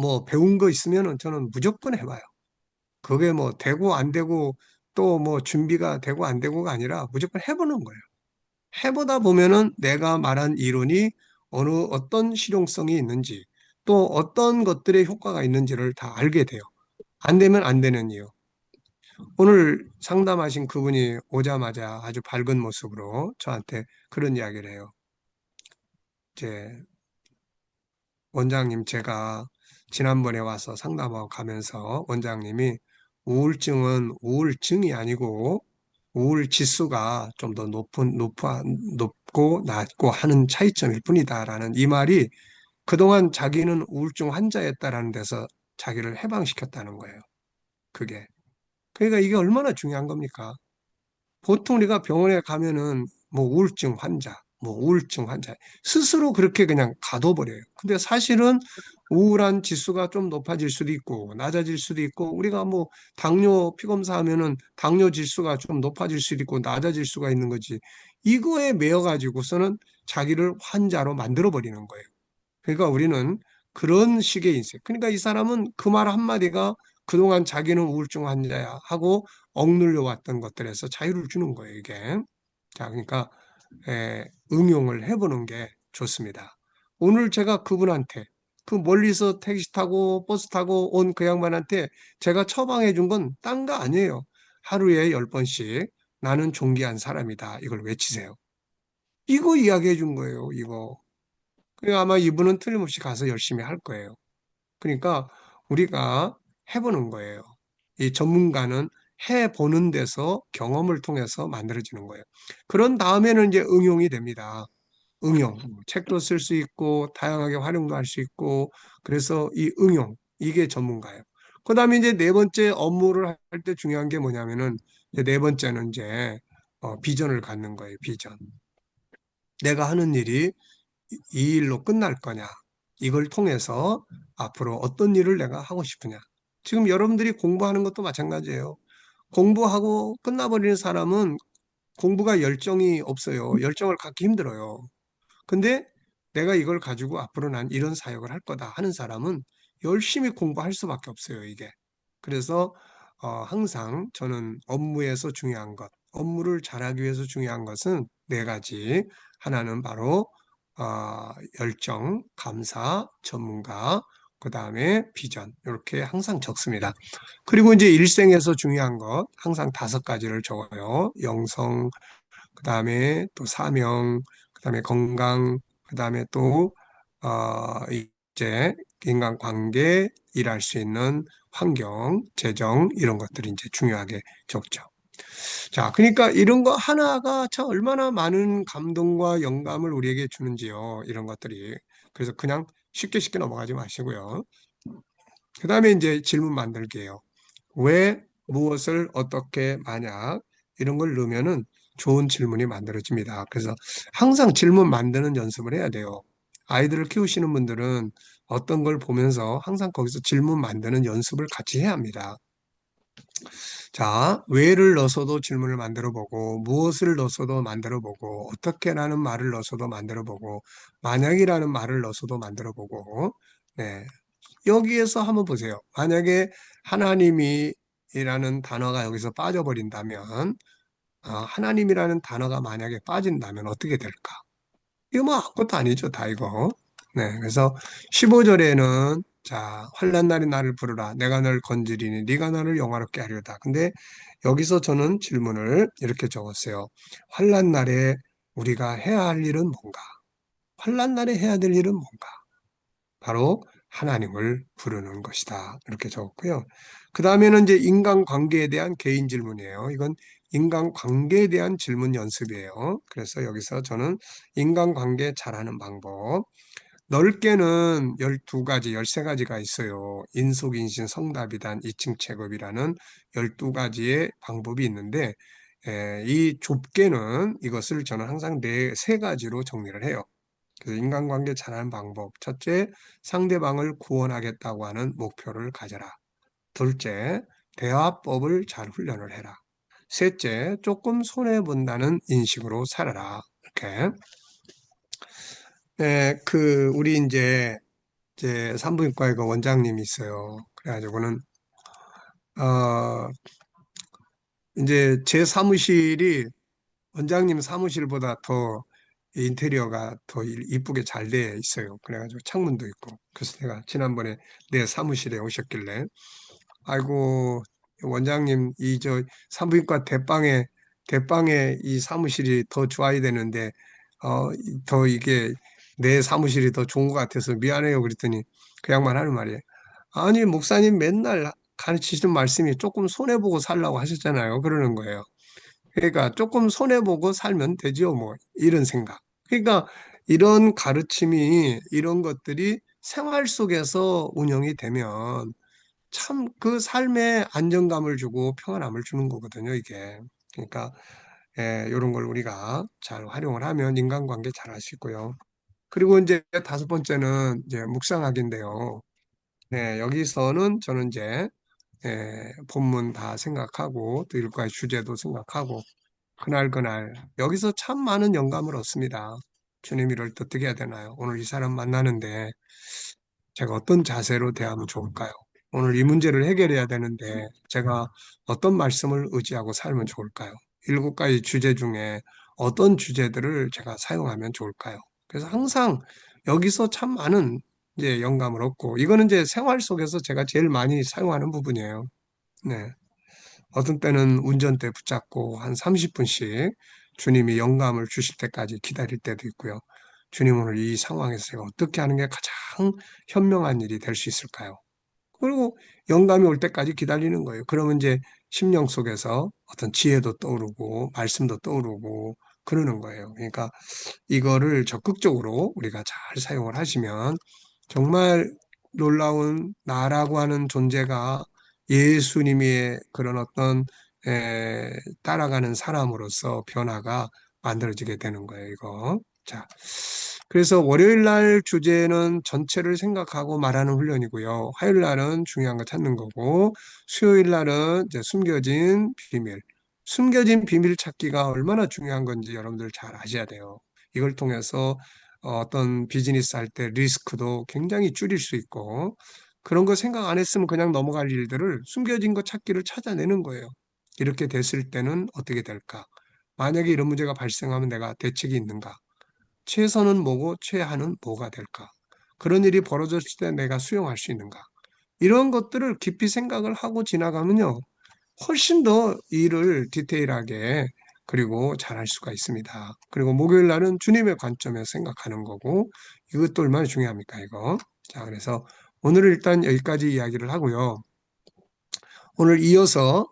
뭐 배운 거 있으면은 저는 무조건 해봐요. 그게 뭐 되고 안 되고 또 뭐 준비가 되고 안 되고가 아니라 무조건 해보는 거예요. 해보다 보면은 내가 말한 이론이 어떤 실용성이 있는지 또 어떤 것들의 효과가 있는지를 다 알게 돼요. 안 되면 안 되는 이유. 오늘 상담하신 그분이 오자마자 아주 밝은 모습으로 저한테 그런 이야기를 해요. 이제 원장님, 제가 지난번에 와서 상담하고 가면서 원장님이 우울증은 우울증이 아니고 우울 지수가 좀 더 높고 낮고 하는 차이점일 뿐이다라는 이 말이 그동안 자기는 우울증 환자였다라는 데서 자기를 해방시켰다는 거예요. 그게. 그러니까 이게 얼마나 중요한 겁니까? 보통 우리가 병원에 가면은 뭐 우울증 환자 스스로 그렇게 그냥 가둬버려요. 근데 사실은 우울한 지수가 좀 높아질 수도 있고 낮아질 수도 있고 우리가 뭐 당뇨 피검사 하면은 당뇨 지수가 좀 높아질 수도 있고 낮아질 수가 있는 거지. 이거에 매여 가지고서는 자기를 환자로 만들어 버리는 거예요. 그러니까 우리는 그런 식의 인생. 그러니까 이 사람은 그 말 한마디가 그동안 자기는 우울증 환자야 하고 억눌려 왔던 것들에서 자유를 주는 거예요, 이게. 자, 그러니까 응용을 해보는 게 좋습니다. 오늘 제가 그분한테 그 멀리서 택시 타고 버스 타고 온 그 양반한테 제가 처방해 준 건 딴 거 아니에요. 하루에 10번씩 나는 존귀한 사람이다. 이걸 외치세요. 이거 이야기해 준 거예요, 이거. 그리고 아마 이분은 틀림없이 가서 열심히 할 거예요. 그러니까 우리가 해보는 거예요. 이 전문가는 해보는 데서 경험을 통해서 만들어지는 거예요. 그런 다음에는 이제 응용이 됩니다. 응용. 책도 쓸 수 있고, 다양하게 활용도 할 수 있고, 그래서 이 응용, 이게 전문가예요. 그 다음에 이제 네 번째 업무를 할 때 중요한 게 뭐냐면은, 이제 네 번째는 이제, 비전을 갖는 거예요, 비전. 내가 하는 일이 이 일로 끝날 거냐. 이걸 통해서 앞으로 어떤 일을 내가 하고 싶으냐. 지금 여러분들이 공부하는 것도 마찬가지예요. 공부하고 끝나버리는 사람은 공부가 열정이 없어요. 열정을 갖기 힘들어요. 근데 내가 이걸 가지고 앞으로 난 이런 사역을 할 거다 하는 사람은 열심히 공부할 수밖에 없어요, 이게. 그래서 항상 저는 업무에서 중요한 것, 업무를 잘하기 위해서 중요한 것은 네 가지. 하나는 바로 열정, 감사, 전문가, 그 다음에 비전 이렇게 항상 적습니다. 그리고 이제 일생에서 중요한 것 항상 5가지를 적어요. 영성, 그 다음에 또 사명, 그 다음에 건강, 그 다음에 또, 이제 인간관계, 일할 수 있는 환경, 재정, 이런 것들이 이제 중요하게 적죠. 자, 그러니까 이런 거 하나가 참 얼마나 많은 감동과 영감을 우리에게 주는지요. 이런 것들이. 그래서 그냥 쉽게 쉽게 넘어가지 마시고요. 그 다음에 이제 질문 만들기예요. 왜, 무엇을, 어떻게, 만약 이런 걸 넣으면은 좋은 질문이 만들어집니다. 그래서 항상 질문 만드는 연습을 해야 돼요. 아이들을 키우시는 분들은 어떤 걸 보면서 항상 거기서 질문 만드는 연습을 같이 해야 합니다. 자, 왜를 넣어서도 질문을 만들어 보고, 무엇을 넣어서도 만들어 보고, 어떻게라는 말을 넣어서도 만들어 보고, 만약이라는 말을 넣어서도 만들어 보고, 네. 여기에서 한번 보세요. 만약에 하나님이라는 단어가 여기서 빠져버린다면, 하나님이라는 단어가 만약에 빠진다면 어떻게 될까? 이거 뭐 아무것도 아니죠, 다 이거. 네, 그래서 15절에는 자, 환난 날에 나를 부르라. 내가 널 건지리니 네가 나를 영화롭게 하리로다. 근데 여기서 저는 질문을 이렇게 적었어요. 환난 날에 우리가 해야 할 일은 뭔가? 환난 날에 해야 될 일은 뭔가? 바로 하나님을 부르는 것이다. 이렇게 적었고요. 그 다음에는 이제 인간관계에 대한 개인 질문이에요. 이건 인간관계에 대한 질문 연습이에요. 그래서 여기서 저는 인간관계 잘하는 방법. 넓게는 12가지, 13가지가 있어요. 인속인신, 성답이단, 이층체급이라는 12가지의 방법이 있는데, 이 좁게는 이것을 저는 항상 세 가지로 정리를 해요. 그래서 인간관계 잘하는 방법. 첫째, 상대방을 구원하겠다고 하는 목표를 가져라. 둘째, 대화법을 잘 훈련을 해라. 셋째, 조금 손해본다는 인식으로 살아라. 이렇게. 우리 이제 산부인과에 그 원장님이 있어요. 그래가지고는, 어, 이제 제 사무실이 원장님 사무실보다 더 인테리어가 더 이쁘게 잘 돼 있어요. 그래가지고 창문도 있고. 그래서 내가 지난번에 내 사무실에 오셨길래, 아이고, 원장님, 산부인과 대방에 이 사무실이 더 좋아야 되는데, 더 이게 내 사무실이 더 좋은 것 같아서 미안해요. 그랬더니 그 양반 하는 말이에요. 아니, 목사님 맨날 가르치시는 말씀이 조금 손해보고 살라고 하셨잖아요. 그러는 거예요. 그러니까 조금 손해보고 살면 되지요, 뭐. 이런 생각. 그러니까 이런 가르침이, 이런 것들이 생활 속에서 운영이 되면 참 그 삶에 안정감을 주고 평안함을 주는 거거든요, 이게. 그러니까, 이런 걸 우리가 잘 활용을 하면 인간관계 잘 할 수 있고요. 그리고 이제 다섯 번째는 이제 묵상학인데요. 네, 여기서는 저는 이제, 본문 다 생각하고, 또 일과의 주제도 생각하고, 그날 여기서 참 많은 영감을 얻습니다. 주님 이럴 때 어떻게 해야 되나요? 오늘 이 사람 만나는데 제가 어떤 자세로 대하면 좋을까요? 오늘 이 문제를 해결해야 되는데 제가 어떤 말씀을 의지하고 살면 좋을까요? 7가지 주제 중에 어떤 주제들을 제가 사용하면 좋을까요? 그래서 항상 여기서 참 많은 이제 영감을 얻고 이거는 이제 생활 속에서 제가 제일 많이 사용하는 부분이에요. 네. 어떤 때는 운전대 붙잡고 한 30분씩 주님이 영감을 주실 때까지 기다릴 때도 있고요. 주님 오늘 이 상황에서 제가 어떻게 하는 게 가장 현명한 일이 될 수 있을까요? 그리고 영감이 올 때까지 기다리는 거예요. 그러면 이제 심령 속에서 어떤 지혜도 떠오르고 말씀도 떠오르고 그러는 거예요. 그러니까 이거를 적극적으로 우리가 잘 사용을 하시면 정말 놀라운 나라고 하는 존재가 예수님의 그런 어떤 따라가는 사람으로서 변화가 만들어지게 되는 거예요, 이거. 자, 그래서 월요일 날 주제는 전체를 생각하고 말하는 훈련이고요. 화요일 날은 중요한 거 찾는 거고, 수요일 날은 이제 숨겨진 비밀. 숨겨진 비밀 찾기가 얼마나 중요한 건지 여러분들 잘 아셔야 돼요. 이걸 통해서 어떤 비즈니스 할 때 리스크도 굉장히 줄일 수 있고, 그런 거 생각 안 했으면 그냥 넘어갈 일들을 숨겨진 거 찾기를 찾아내는 거예요. 이렇게 됐을 때는 어떻게 될까? 만약에 이런 문제가 발생하면 내가 대책이 있는가? 최선은 뭐고 최하는 뭐가 될까? 그런 일이 벌어졌을 때 내가 수용할 수 있는가? 이런 것들을 깊이 생각을 하고 지나가면요. 훨씬 더 일을 디테일하게 그리고 잘할 수가 있습니다. 그리고 목요일 날은 주님의 관점에서 생각하는 거고 이것도 얼마나 중요합니까, 이거? 자, 그래서 오늘은 일단 여기까지 이야기를 하고요. 오늘 이어서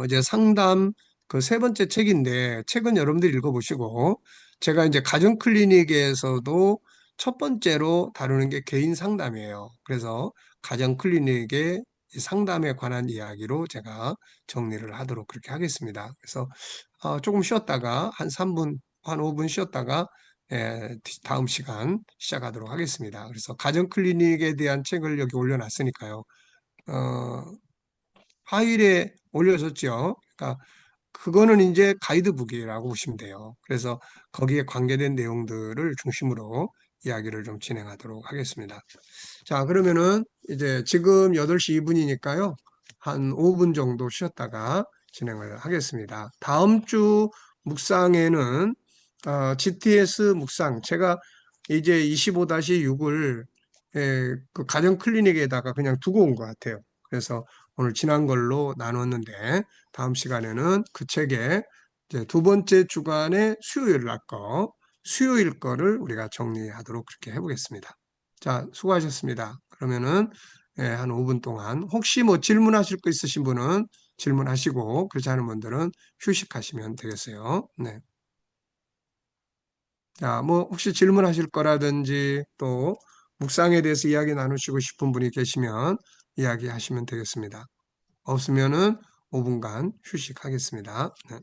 이제 상담 그 세 번째 책인데 책은 여러분들이 읽어보시고 제가 이제 가정 클리닉에서도 첫 번째로 다루는 게 개인 상담이에요. 그래서 가정 클리닉의 이 상담에 관한 이야기로 제가 정리를 하도록 그렇게 하겠습니다. 그래서 조금 쉬었다가 한 3분, 한 5분 쉬었다가 다음 시간 시작하도록 하겠습니다. 그래서 가정 클리닉에 대한 책을 여기 올려놨으니까요. 어, 파일에 올려졌죠. 그러니까 그거는 이제 가이드북이라고 보시면 돼요. 그래서 거기에 관계된 내용들을 중심으로 이야기를 좀 진행하도록 하겠습니다. 자, 그러면은 이제 지금 8시 2분이니까요. 한 5분 정도 쉬었다가 진행을 하겠습니다. 다음 주 묵상에는 GTS 묵상 제가 이제 25-6을 그 가정 클리닉에다가 그냥 두고 온 것 같아요. 그래서 오늘 지난 걸로 나눴는데 다음 시간에는 그 책의 이제 두 번째 주간의 수요일 날 거, 수요일 거를 우리가 정리하도록 그렇게 해보겠습니다. 자, 수고하셨습니다. 그러면은 한 5분 동안 혹시 뭐 질문하실 거 있으신 분은 질문하시고 그렇지 않은 분들은 휴식하시면 되겠어요. 네. 자, 뭐 혹시 질문하실 거라든지 또 묵상에 대해서 이야기 나누시고 싶은 분이 계시면 이야기하시면 되겠습니다. 없으면은 5분간 휴식하겠습니다. 네.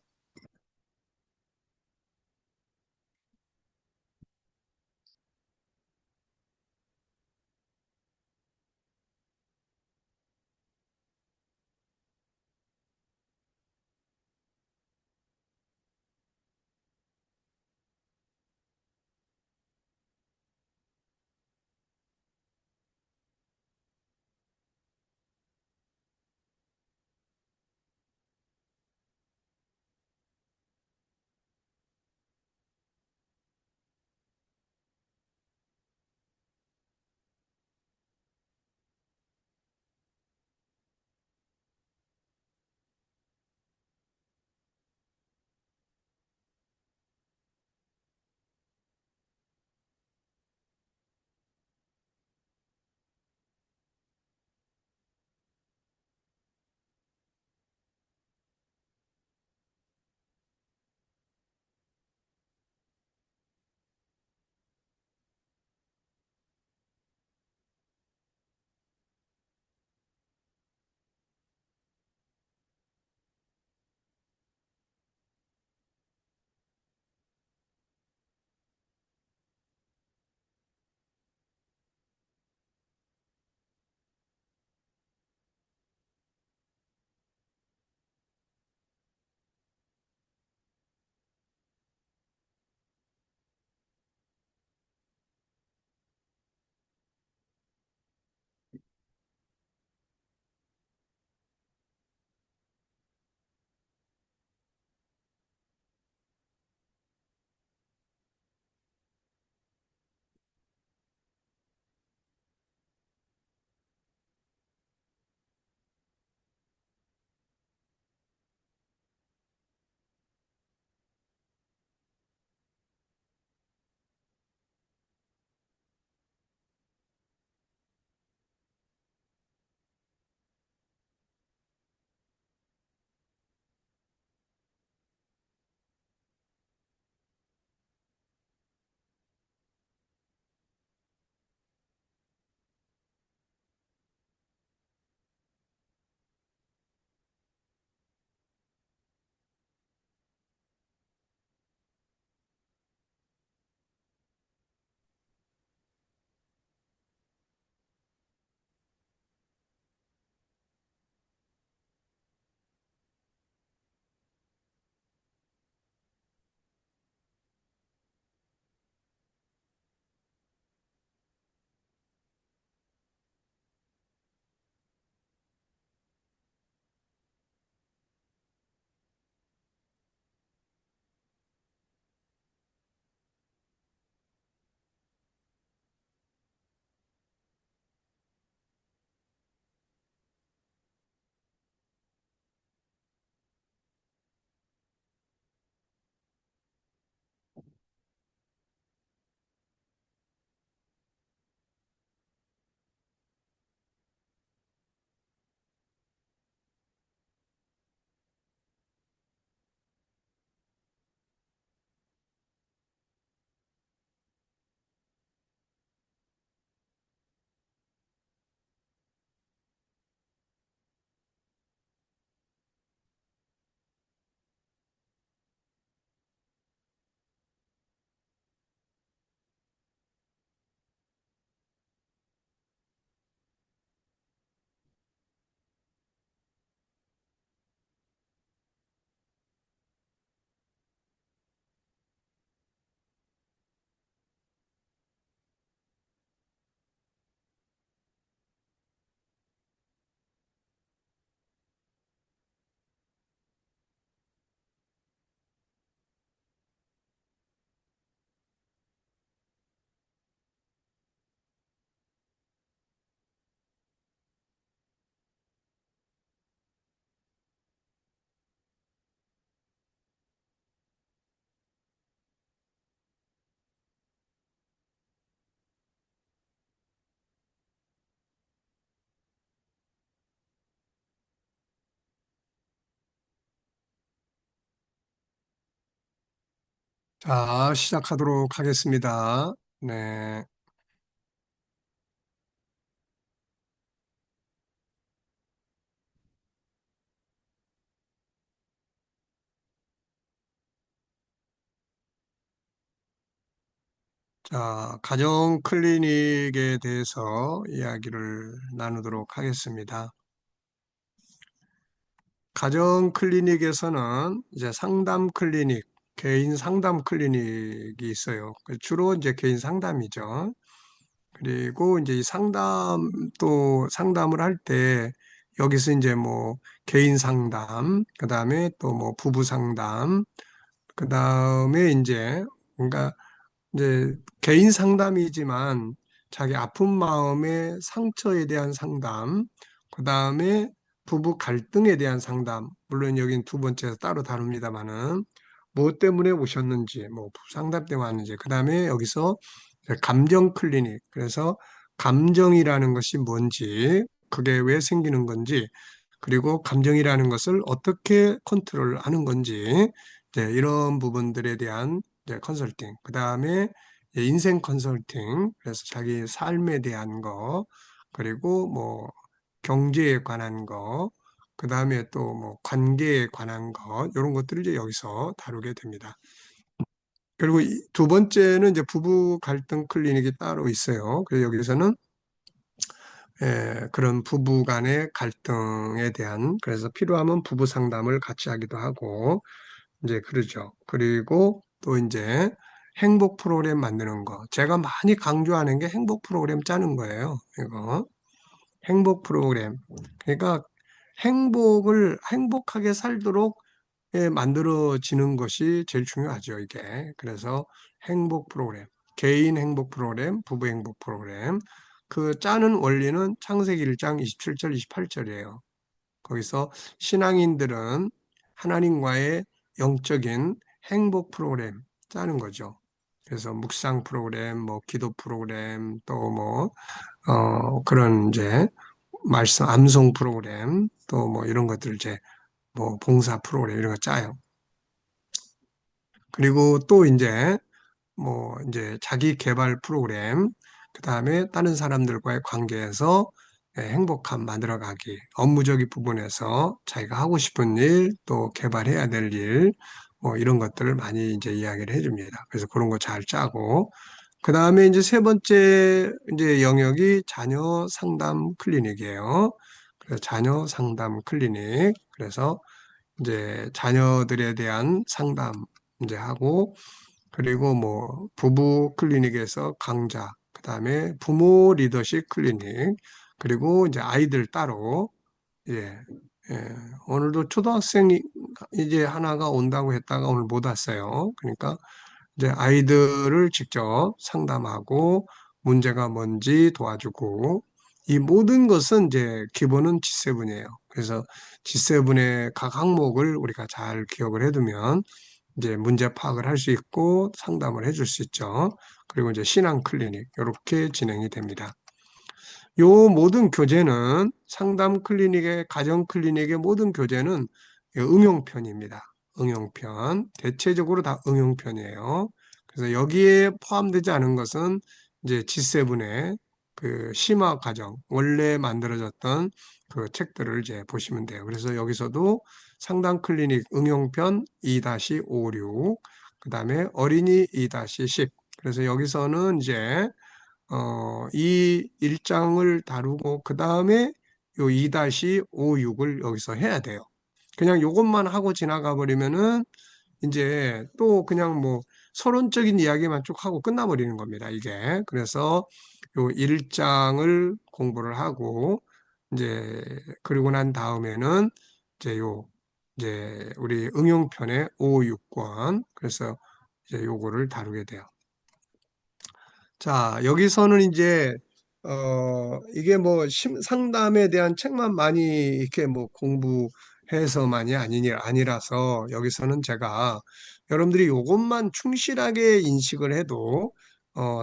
자, 시작하도록 하겠습니다. 네. 자, 가정 클리닉에 대해서 이야기를 나누도록 하겠습니다. 가정 클리닉에서는 이제 상담 클리닉, 개인 상담 클리닉이 있어요. 주로 이제 개인 상담이죠. 그리고 이제 이 상담도 상담을 할 때 여기서 이제 뭐 개인 상담, 그다음에 또 뭐 부부 상담, 그다음에 이제 뭔가 이제 개인 상담이지만 자기 아픈 마음의 상처에 대한 상담, 그 다음에 부부 갈등에 대한 상담, 물론 여긴 두 번째에서 따로 다룹니다만은 무엇 때문에 오셨는지, 뭐 상담 때문에 왔는지, 그 다음에 여기서 감정 클리닉, 그래서 감정이라는 것이 뭔지, 그게 왜 생기는 건지, 그리고 감정이라는 것을 어떻게 컨트롤하는 건지, 이제 이런 부분들에 대한 이제 컨설팅, 그 다음에 인생 컨설팅, 그래서 자기 삶에 대한 거, 그리고 뭐 경제에 관한 거, 그 다음에 또 뭐 관계에 관한 거, 이런 것들을 이제 여기서 다루게 됩니다. 그리고 두 번째는 이제 부부 갈등 클리닉이 따로 있어요. 그래서 여기서는 그런 부부 간의 갈등에 대한, 그래서 필요하면 부부 상담을 같이 하기도 하고, 이제 그러죠. 그리고 또 이제 행복 프로그램 만드는 거. 제가 많이 강조하는 게 행복 프로그램 짜는 거예요. 이거. 행복 프로그램. 그러니까 행복하게 살도록 만들어지는 것이 제일 중요하죠, 이게. 그래서 행복 프로그램. 개인 행복 프로그램, 부부 행복 프로그램. 그 짜는 원리는 창세기 1장 27절, 28절이에요. 거기서 신앙인들은 하나님과의 영적인 행복 프로그램 짜는 거죠. 그래서 묵상 프로그램, 뭐 기도 프로그램, 또 뭐, 그런 이제 말씀 암송 프로그램, 또 뭐 이런 것들 이제 뭐 봉사 프로그램 이런 거 짜요. 그리고 또 이제 뭐 이제 자기 개발 프로그램, 그 다음에 다른 사람들과의 관계에서 행복함 만들어가기, 업무적인 부분에서 자기가 하고 싶은 일, 또 개발해야 될 일, 뭐 이런 것들을 많이 이제 이야기를 해줍니다. 그래서 그런 거 잘 짜고, 그 다음에 이제 세 번째 이제 영역이 자녀 상담 클리닉이에요. 그래서 자녀 상담 클리닉. 그래서 이제 자녀들에 대한 상담 이제 하고, 그리고 뭐 부부 클리닉에서 강좌, 그다음에 부모 리더십 클리닉, 그리고 이제 아이들 따로 예, 예. 오늘도 초등학생이 이제 하나가 온다고 했다가 오늘 못 왔어요. 그러니까 이제 아이들을 직접 상담하고 문제가 뭔지 도와주고 이 모든 것은 이제 기본은 G7이에요. 그래서 G7의 각 항목을 우리가 잘 기억을 해두면 이제 문제 파악을 할 수 있고 상담을 해줄 수 있죠. 그리고 이제 신앙 클리닉 이렇게 진행이 됩니다. 요 모든 교재는 상담 클리닉의 가정 클리닉의 모든 교재는 응용편입니다. 응용편. 대체적으로 다 응용편이에요. 그래서 여기에 포함되지 않은 것은 이제 G7의 그 심화 과정, 원래 만들어졌던 그 책들을 이제 보시면 돼요. 그래서 여기서도 상담 클리닉 응용편 2-56, 그 다음에 어린이 2-10. 그래서 여기서는 이제 이 일장을 다루고 그 다음에 요 2-56을 여기서 해야 돼요. 그냥 요것만 하고 지나가 버리면은 이제 또 그냥 뭐 서론적인 이야기만 쭉 하고 끝나버리는 겁니다, 이게. 그래서 요 1장을 공부를 하고 이제 그리고 난 다음에는 이제 이제 우리 응용편의 5, 6권 그래서 이제 요거를 다루게 돼요. 자, 여기서는 이제, 이게 뭐 상담에 대한 책만 많이 이렇게 뭐 공부해서만이 아니라서 여기서는 제가 여러분들이 이것만 충실하게 인식을 해도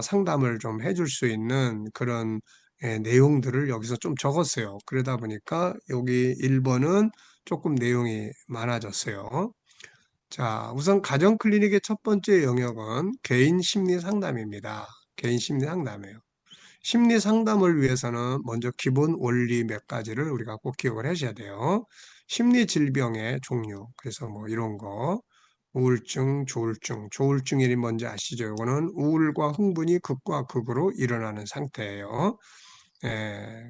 상담을 좀 해줄 수 있는 그런 내용들을 여기서 좀 적었어요. 그러다 보니까 여기 1번은 조금 내용이 많아졌어요. 자, 우선 가정 클리닉의 첫 번째 영역은 개인 심리 상담입니다. 개인 심리 상담이에요. 심리 상담을 위해서는 먼저 기본 원리 몇 가지를 우리가 꼭 기억을 하셔야 돼요. 심리 질병의 종류. 그래서 뭐 이런 거. 우울증, 조울증. 조울증이 뭔지 아시죠? 이거는 우울과 흥분이 극과 극으로 일어나는 상태예요.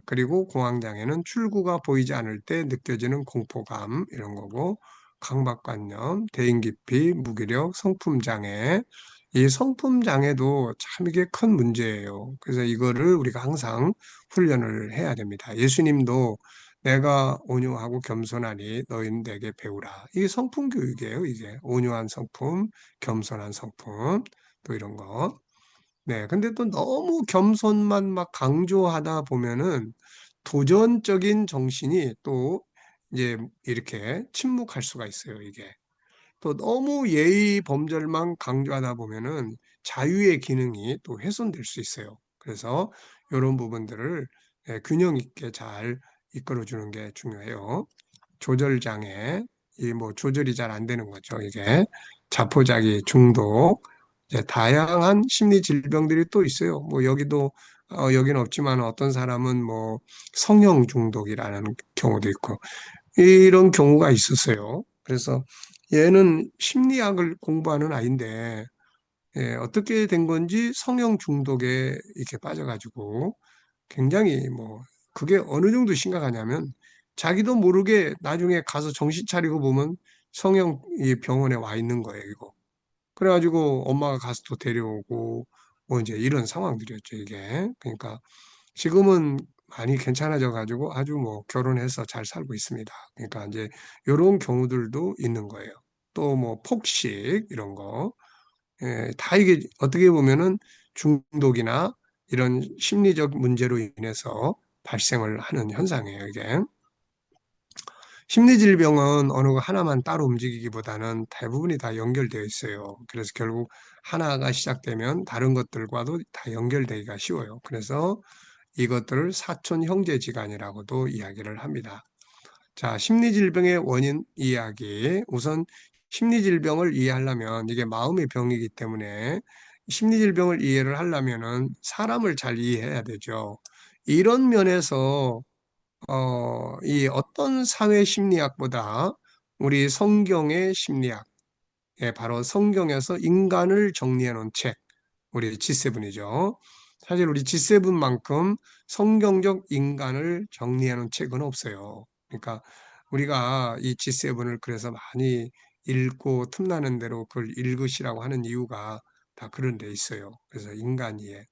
그리고 공황장애는 출구가 보이지 않을 때 느껴지는 공포감, 이런 거고, 강박관념, 대인기피, 무기력, 성품장애. 이 성품장애도 참 이게 큰 문제예요. 그래서 이거를 우리가 항상 훈련을 해야 됩니다. 예수님도 내가 온유하고 겸손하니 너희는 내게 배우라. 이게 성품 교육이에요, 이게. 온유한 성품, 겸손한 성품, 또 이런 거. 네, 근데 또 너무 겸손만 막 강조하다 보면은 도전적인 정신이 또 이제 이렇게 침묵할 수가 있어요, 이게. 또 너무 예의 범절만 강조하다 보면은 자유의 기능이 또 훼손될 수 있어요. 그래서 이런 부분들을 균형 있게 잘 이끌어 주는 게 중요해요. 조절 장애, 이 뭐 조절이 잘 안 되는 거죠, 이게. 자포자기 중독, 이제 다양한 심리 질병들이 또 있어요. 뭐 여기도 여기는 없지만 어떤 사람은 뭐 성형 중독이라는 경우도 있고 이런 경우가 있었어요. 그래서 얘는 심리학을 공부하는 아이인데 어떻게 된 건지 성형 중독에 이렇게 빠져가지고 굉장히 뭐 그게 어느 정도 심각하냐면 자기도 모르게 나중에 가서 정신 차리고 보면 성형 이 병원에 와 있는 거예요, 이거. 그래가지고 엄마가 가서 또 데려오고 뭐 이제 이런 상황들이었죠, 이게. 그러니까 지금은 많이 괜찮아져 가지고 아주 뭐 결혼해서 잘 살고 있습니다. 그러니까 이제 이런 경우들도 있는 거예요. 또 뭐 폭식 이런 거. 다 이게 어떻게 보면은 중독이나 이런 심리적 문제로 인해서 발생을 하는 현상이에요, 이게. 심리질병은 어느 거 하나만 따로 움직이기보다는 대부분이 다 연결되어 있어요. 그래서 결국 하나가 시작되면 다른 것들과도 다 연결되기가 쉬워요. 그래서 이것들을 사촌 형제지간이라고도 이야기를 합니다. 자, 심리질병의 원인 이야기. 우선 심리질병을 이해하려면 이게 마음의 병이기 때문에 심리질병을 이해를 하려면은 사람을 잘 이해해야 되죠. 이런 면에서 이 어떤 사회 심리학보다 우리 성경의 심리학, 바로 성경에서 인간을 정리해 놓은 책, 우리 G7이죠. 사실 우리 G7만큼 성경적 인간을 정리해 놓은 책은 없어요. 그러니까 우리가 이 G7을 그래서 많이 읽고 틈나는 대로 그걸 읽으시라고 하는 이유가 다 그런 데 있어요. 그래서 인간이에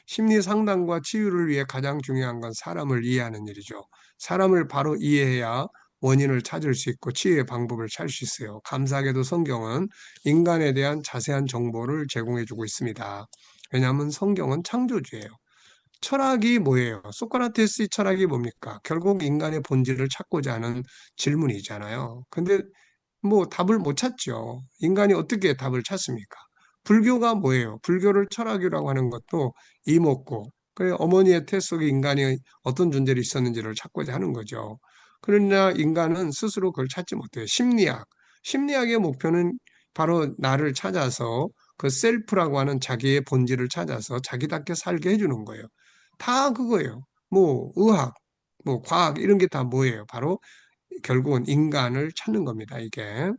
심리 상담과 치유를 위해 가장 중요한 건 사람을 이해하는 일이죠. 사람을 바로 이해해야 원인을 찾을 수 있고 치유의 방법을 찾을 수 있어요. 감사하게도 성경은 인간에 대한 자세한 정보를 제공해 주고 있습니다. 왜냐하면 성경은 창조주예요. 철학이 뭐예요? 소크라테스의 철학이 뭡니까? 결국 인간의 본질을 찾고자 하는 질문이잖아요. 근데 뭐 답을 못 찾죠. 인간이 어떻게 답을 찾습니까? 불교가 뭐예요? 불교를 철학이라고 하는 것도 이목고, 그래 어머니의 태 속에 인간이 어떤 존재로 있었는지를 찾고자 하는 거죠. 그러나 인간은 스스로 그걸 찾지 못해요. 심리학. 심리학의 목표는 바로 나를 찾아서 그 셀프라고 하는 자기의 본질을 찾아서 자기답게 살게 해주는 거예요. 다 그거예요. 뭐 의학, 뭐 과학 이런 게 다 뭐예요? 바로 결국은 인간을 찾는 겁니다, 이게.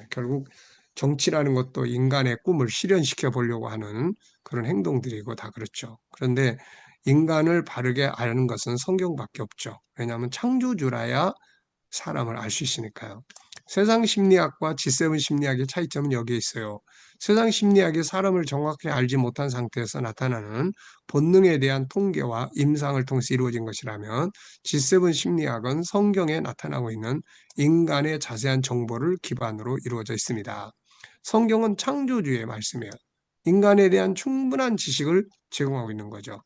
결국 정치라는 것도 인간의 꿈을 실현시켜 보려고 하는 그런 행동들이고 다 그렇죠. 그런데 인간을 바르게 아는 것은 성경밖에 없죠. 왜냐하면 창조주라야 사람을 알 수 있으니까요. 세상 심리학과 G7 심리학의 차이점은 여기에 있어요. 세상 심리학이 사람을 정확히 알지 못한 상태에서 나타나는 본능에 대한 통계와 임상을 통해서 이루어진 것이라면 G7 심리학은 성경에 나타나고 있는 인간의 자세한 정보를 기반으로 이루어져 있습니다. 성경은 창조주의 말씀이에요. 인간에 대한 충분한 지식을 제공하고 있는 거죠.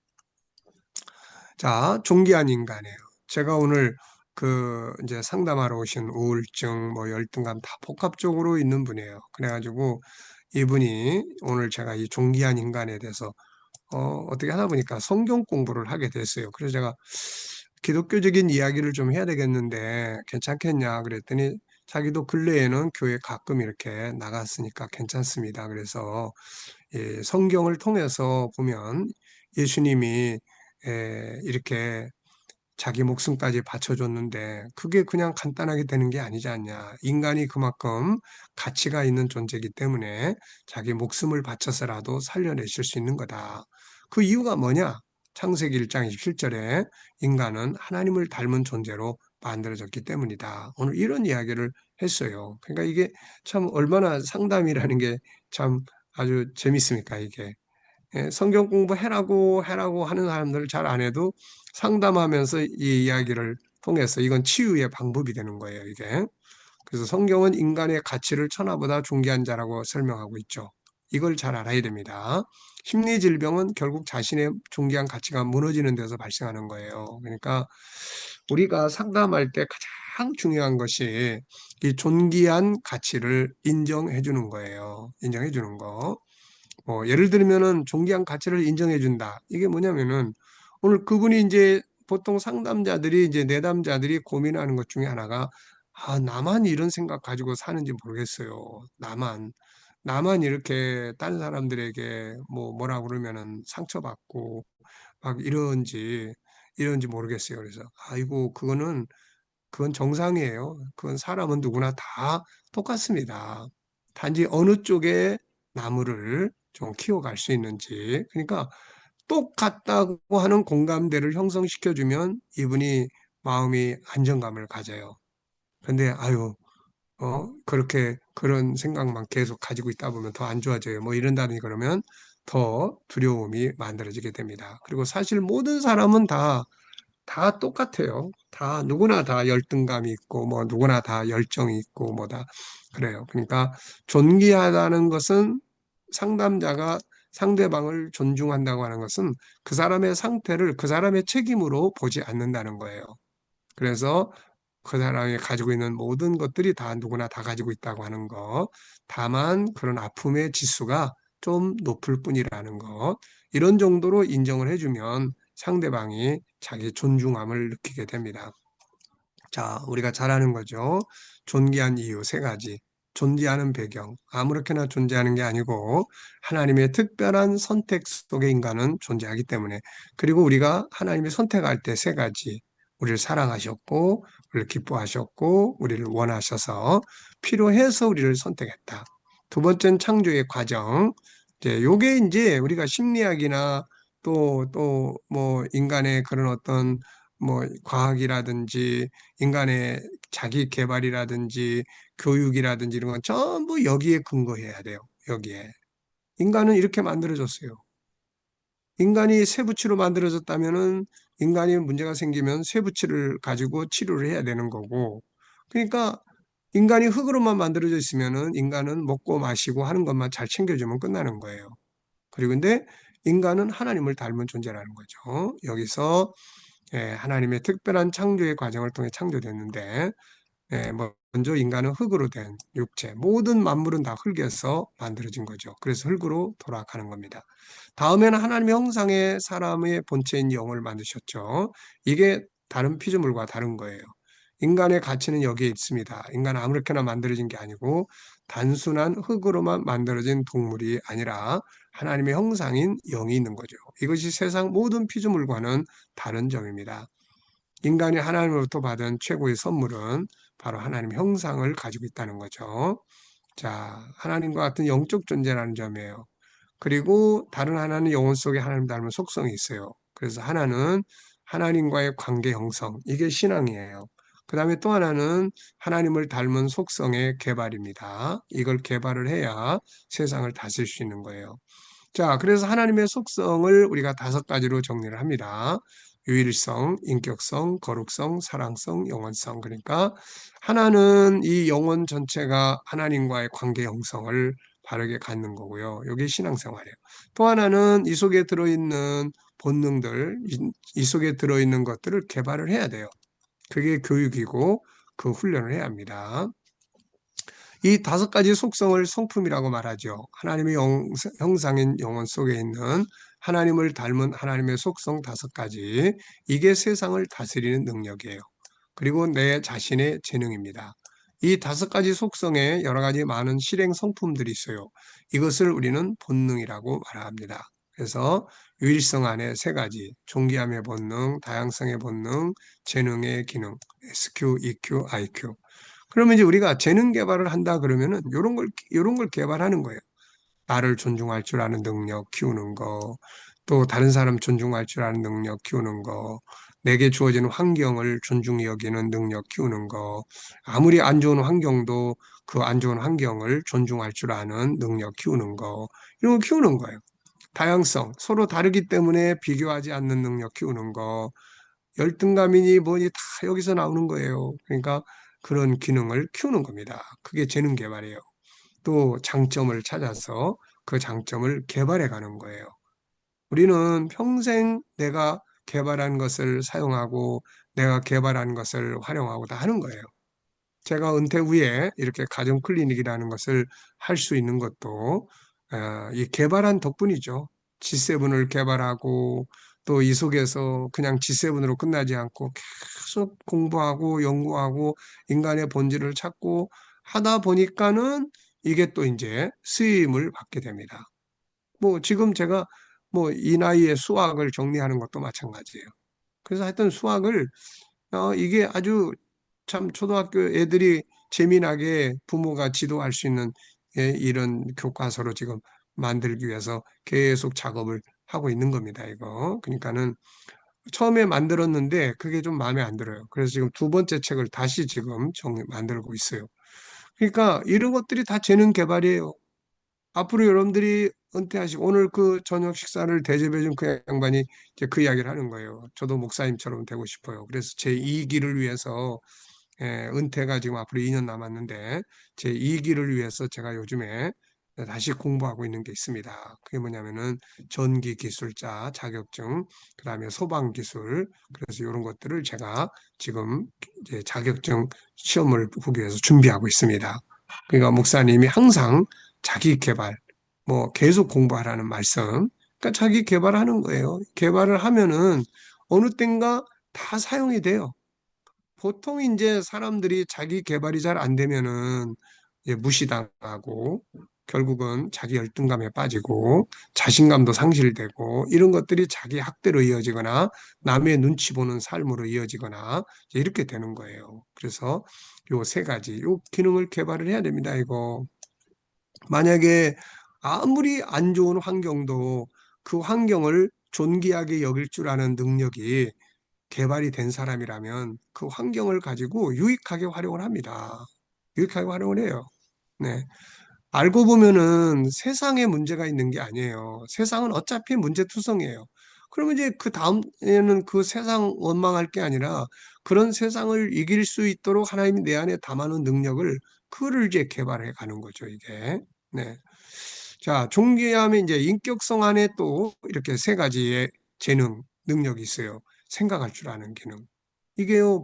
자, 존귀한 인간이에요. 제가 오늘 그 이제 상담하러 오신 우울증, 뭐 열등감 다 복합적으로 있는 분이에요. 그래가지고 이분이 오늘 제가 이 존귀한 인간에 대해서 어떻게 하다 보니까 성경 공부를 하게 됐어요. 그래서 제가 기독교적인 이야기를 좀 해야 되겠는데 괜찮겠냐 그랬더니 자기도 근래에는 교회 가끔 이렇게 나갔으니까 괜찮습니다. 그래서 성경을 통해서 보면 예수님이 이렇게 자기 목숨까지 바쳐줬는데 그게 그냥 간단하게 되는 게 아니지 않냐. 인간이 그만큼 가치가 있는 존재이기 때문에 자기 목숨을 바쳐서라도 살려내실 수 있는 거다. 그 이유가 뭐냐? 창세기 1장 27절에 인간은 하나님을 닮은 존재로 만들어졌기 때문이다. 오늘 이런 이야기를 했어요. 그러니까 이게 참 얼마나 상담이라는 게 참 아주 재밌습니까, 이게. 성경 공부해라고 해라고 하는 사람들 잘 안 해도 상담하면서 이 이야기를 통해서 이건 치유의 방법이 되는 거예요, 이게. 그래서 성경은 인간의 가치를 천하보다 존귀한 자라고 설명하고 있죠. 이걸 잘 알아야 됩니다. 심리 질병은 결국 자신의 존귀한 가치가 무너지는 데서 발생하는 거예요. 그러니까 우리가 상담할 때 가장 중요한 것이 이 존귀한 가치를 인정해 주는 거예요. 인정해 주는 거. 예를 들면은 존귀한 가치를 인정해 준다. 이게 뭐냐면은 오늘 그분이 이제 보통 상담자들이 이제 내담자들이 고민하는 것 중에 하나가 나만 이런 생각 가지고 사는지 모르겠어요. 나만 이렇게 다른 사람들에게 뭐라 그러면은 상처받고 막 이런지 모르겠어요. 그래서 아이고 그건 정상이에요. 그건 사람은 누구나 다 똑같습니다. 단지 어느 쪽에 나무를 좀 키워갈 수 있는지. 그러니까 똑같다고 하는 공감대를 형성시켜주면 이분이 마음이 안정감을 가져요. 근데 그렇게 그런 생각만 계속 가지고 있다 보면 더 안 좋아져요. 뭐 이런다니 그러면 더 두려움이 만들어지게 됩니다. 그리고 사실 모든 사람은 다 똑같아요. 누구나 다 열등감이 있고, 누구나 다 열정이 있고, 다 그래요. 그러니까 존귀하다는 것은 상담자가 상대방을 존중한다고 하는 것은 그 사람의 상태를 그 사람의 책임으로 보지 않는다는 거예요. 그래서 그 사람이 가지고 있는 모든 것들이 다 누구나 다 가지고 있다고 하는 것. 다만 그런 아픔의 지수가 좀 높을 뿐이라는 것. 이런 정도로 인정을 해주면 상대방이 자기 존중함을 느끼게 됩니다. 자, 우리가 잘 아는 거죠. 존귀한 이유 세 가지. 존재하는 배경. 아무렇게나 존재하는 게 아니고 하나님의 특별한 선택 속에 인간은 존재하기 때문에. 그리고 우리가 하나님이 선택할 때 세 가지. 우리를 사랑하셨고, 우리를 기뻐하셨고, 우리를 원하셔서 필요해서 우리를 선택했다. 두 번째는 창조의 과정. 요게 이제 우리가 심리학이나 인간의 그런 어떤 과학이라든지 인간의 자기 개발이라든지 교육이라든지 이런 건 전부 여기에 근거해야 돼요. 여기에. 인간은 이렇게 만들어졌어요. 인간이 쇠붙이로 만들어졌다면은 인간이 문제가 생기면 쇠붙이를 가지고 치료를 해야 되는 거고. 그러니까 인간이 흙으로만 만들어져 있으면은 인간은 먹고 마시고 하는 것만 잘 챙겨주면 끝나는 거예요. 그리고 근데 인간은 하나님을 닮은 존재라는 거죠. 여기서 하나님의 특별한 창조의 과정을 통해 창조됐는데 먼저 인간은 흙으로 된 육체, 모든 만물은 다 흙에서 만들어진 거죠. 그래서 흙으로 돌아가는 겁니다. 다음에는 하나님의 형상의 사람의 본체인 영을 만드셨죠. 이게 다른 피조물과 다른 거예요. 인간의 가치는 여기에 있습니다. 인간은 아무렇게나 만들어진 게 아니고 단순한 흙으로만 만들어진 동물이 아니라 하나님의 형상인 영이 있는 거죠. 이것이 세상 모든 피조물과는 다른 점입니다. 인간이 하나님으로부터 받은 최고의 선물은 바로 하나님 형상을 가지고 있다는 거죠. 자, 하나님과 같은 영적 존재라는 점이에요. 그리고 다른 하나는 영혼 속에 하나님 닮은 속성이 있어요. 그래서 하나는 하나님과의 관계 형성, 이게 신앙이에요. 그 다음에 또 하나는 하나님을 닮은 속성의 개발입니다. 이걸 개발을 해야 세상을 다스릴 수 있는 거예요. 자, 그래서 하나님의 속성을 우리가 다섯 가지로 정리를 합니다. 유일성, 인격성, 거룩성, 사랑성, 영원성. 그러니까 하나는 이 영혼 전체가 하나님과의 관계 형성을 바르게 갖는 거고요. 이게 신앙생활이에요. 또 하나는 이 속에 들어있는 본능들, 이 속에 들어있는 것들을 개발을 해야 돼요. 그게 교육이고 그 훈련을 해야 합니다. 이 다섯 가지 속성을 성품이라고 말하죠. 하나님의 형상인 영혼 속에 있는 하나님을 닮은 하나님의 속성 다섯 가지. 이게 세상을 다스리는 능력이에요. 그리고 내 자신의 재능입니다. 이 다섯 가지 속성에 여러 가지 많은 실행 성품들이 있어요. 이것을 우리는 본능이라고 말합니다. 그래서 유일성 안에 세 가지, 존귀함의 본능, 다양성의 본능, 재능의 기능, SQ, EQ, IQ. 그러면 이제 우리가 재능 개발을 한다 그러면은 이런 걸 개발하는 거예요. 나를 존중할 줄 아는 능력 키우는 거, 또 다른 사람 존중할 줄 아는 능력 키우는 거, 내게 주어지는 환경을 존중히 여기는 능력 키우는 거, 아무리 안 좋은 환경도 그 안 좋은 환경을 존중할 줄 아는 능력 키우는 거, 이런 거 키우는 거예요. 다양성, 서로 다르기 때문에 비교하지 않는 능력 키우는 거, 열등감이니 뭐니 다 여기서 나오는 거예요. 그러니까 그런 기능을 키우는 겁니다. 그게 재능 개발이에요. 또 장점을 찾아서 그 장점을 개발해 가는 거예요. 우리는 평생 내가 개발한 것을 사용하고 내가 개발한 것을 활용하고 다 하는 거예요. 제가 은퇴 후에 이렇게 가정 클리닉이라는 것을 할 수 있는 것도 이 개발한 덕분이죠. G7을 개발하고 또 이 속에서 그냥 G7으로 끝나지 않고 계속 공부하고 연구하고 인간의 본질을 찾고 하다 보니까는 이게 또 이제 수임을 받게 됩니다. 뭐 지금 제가 뭐 이 나이에 수학을 정리하는 것도 마찬가지예요. 그래서 하여튼 수학을 이게 아주 참 초등학교 애들이 재미나게 부모가 지도할 수 있는 이런 교과서로 지금 만들기 위해서 계속 작업을 하고 있는 겁니다, 이거. 그러니까는 처음에 만들었는데 그게 좀 마음에 안 들어요. 그래서 지금 두 번째 책을 다시 지금 만들고 있어요. 그러니까 이런 것들이 다 재능 개발이에요. 앞으로 여러분들이 은퇴하시고 오늘 그 저녁 식사를 대접해준 그 양반이 이제 그 이야기를 하는 거예요. 저도 목사님처럼 되고 싶어요. 그래서 제 2기를 위해서 은퇴가 지금 앞으로 2년 남았는데 제 2기를 위해서 제가 요즘에 다시 공부하고 있는 게 있습니다. 그게 뭐냐면은 전기 기술자 자격증, 그다음에 소방 기술, 그래서 이런 것들을 제가 지금 이제 자격증 시험을 보기 위해서 준비하고 있습니다. 그러니까 목사님이 항상 자기 개발, 뭐 계속 공부하라는 말씀, 그러니까 자기 개발하는 거예요. 개발을 하면은 어느 땐가 다 사용이 돼요. 보통 이제 사람들이 자기 개발이 잘 안 되면은 이제 무시당하고 결국은 자기 열등감에 빠지고 자신감도 상실되고 이런 것들이 자기 학대로 이어지거나 남의 눈치 보는 삶으로 이어지거나 이제 이렇게 되는 거예요. 그래서 요 세 가지, 요 기능을 개발을 해야 됩니다, 이거. 만약에 아무리 안 좋은 환경도 그 환경을 존귀하게 여길 줄 아는 능력이 개발이 된 사람이라면 그 환경을 가지고 유익하게 활용을 합니다. 유익하게 활용을 해요. 네. 알고 보면은 세상에 문제가 있는 게 아니에요. 세상은 어차피 문제투성이에요. 그러면 이제 그 다음에는 그 세상 원망할 게 아니라 그런 세상을 이길 수 있도록 하나님이 내 안에 담아놓은 능력을 그거를 이제 개발해 가는 거죠, 이게. 네. 자, 존귀함의 이제 인격성 안에 또 이렇게 세 가지의 재능, 능력이 있어요. 생각할 줄 아는 기능. 이게요,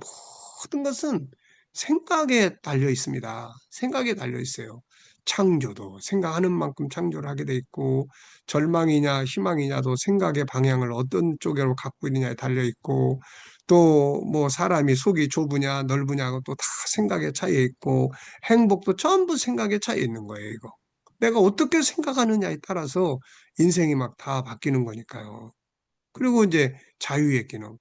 모든 것은 생각에 달려 있습니다. 생각에 달려 있어요. 창조도 생각하는 만큼 창조를 하게 돼 있고, 절망이냐 희망이냐도 생각의 방향을 어떤 쪽으로 갖고 있느냐에 달려 있고, 또 뭐 사람이 속이 좁으냐 넓으냐고 또 다 생각에 차이에 있고, 행복도 전부 생각에 차이에 있는 거예요, 이거. 내가 어떻게 생각하느냐에 따라서 인생이 막 다 바뀌는 거니까요. 그리고 이제 자유의 기능.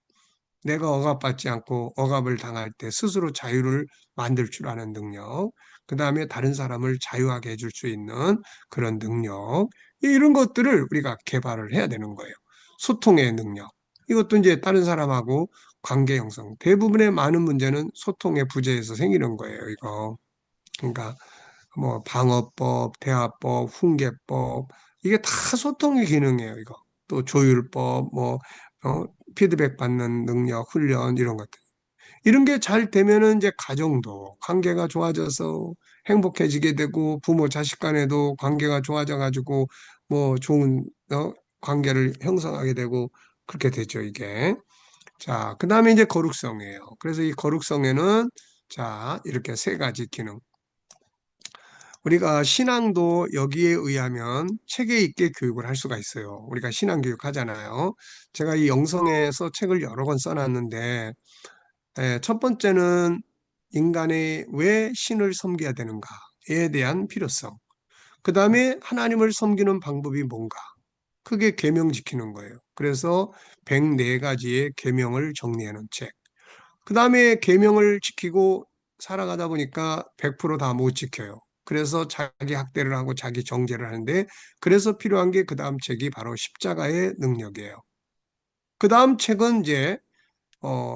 내가 억압받지 않고 억압을 당할 때 스스로 자유를 만들 줄 아는 능력, 그 다음에 다른 사람을 자유하게 해줄 수 있는 그런 능력, 이런 것들을 우리가 개발을 해야 되는 거예요. 소통의 능력. 이것도 이제 다른 사람하고 관계 형성. 대부분의 많은 문제는 소통의 부재에서 생기는 거예요, 이거. 그러니까 뭐 방어법, 대화법, 훈계법, 이게 다 소통의 기능이에요, 이거. 또 조율법, 뭐 피드백 받는 능력, 훈련 이런 것들. 이런 게 잘 되면은 이제 가정도 관계가 좋아져서 행복해지게 되고 부모 자식 간에도 관계가 좋아져 가지고 뭐 좋은 관계를 형성하게 되고 그렇게 되죠, 이게. 자, 그다음에 이제 거룩성이에요. 그래서 이 거룩성에는 자, 이렇게 세 가지 기능. 우리가 신앙도 여기에 의하면 체계 있게 교육을 할 수가 있어요. 우리가 신앙 교육 하잖아요. 제가 이 영성에서 책을 여러 권 써놨는데, 첫 번째는 인간의 왜 신을 섬겨야 되는가에 대한 필요성. 그 다음에 하나님을 섬기는 방법이 뭔가. 그게 계명 지키는 거예요. 그래서 104가지의 계명을 정리해 놓은 책. 그 다음에 계명을 지키고 살아가다 보니까 100%다 못 지켜요. 그래서 자기 학대를 하고 자기 정죄를 하는데, 그래서 필요한 게 그 다음 책이 바로 십자가의 능력이에요. 그 다음 책은 이제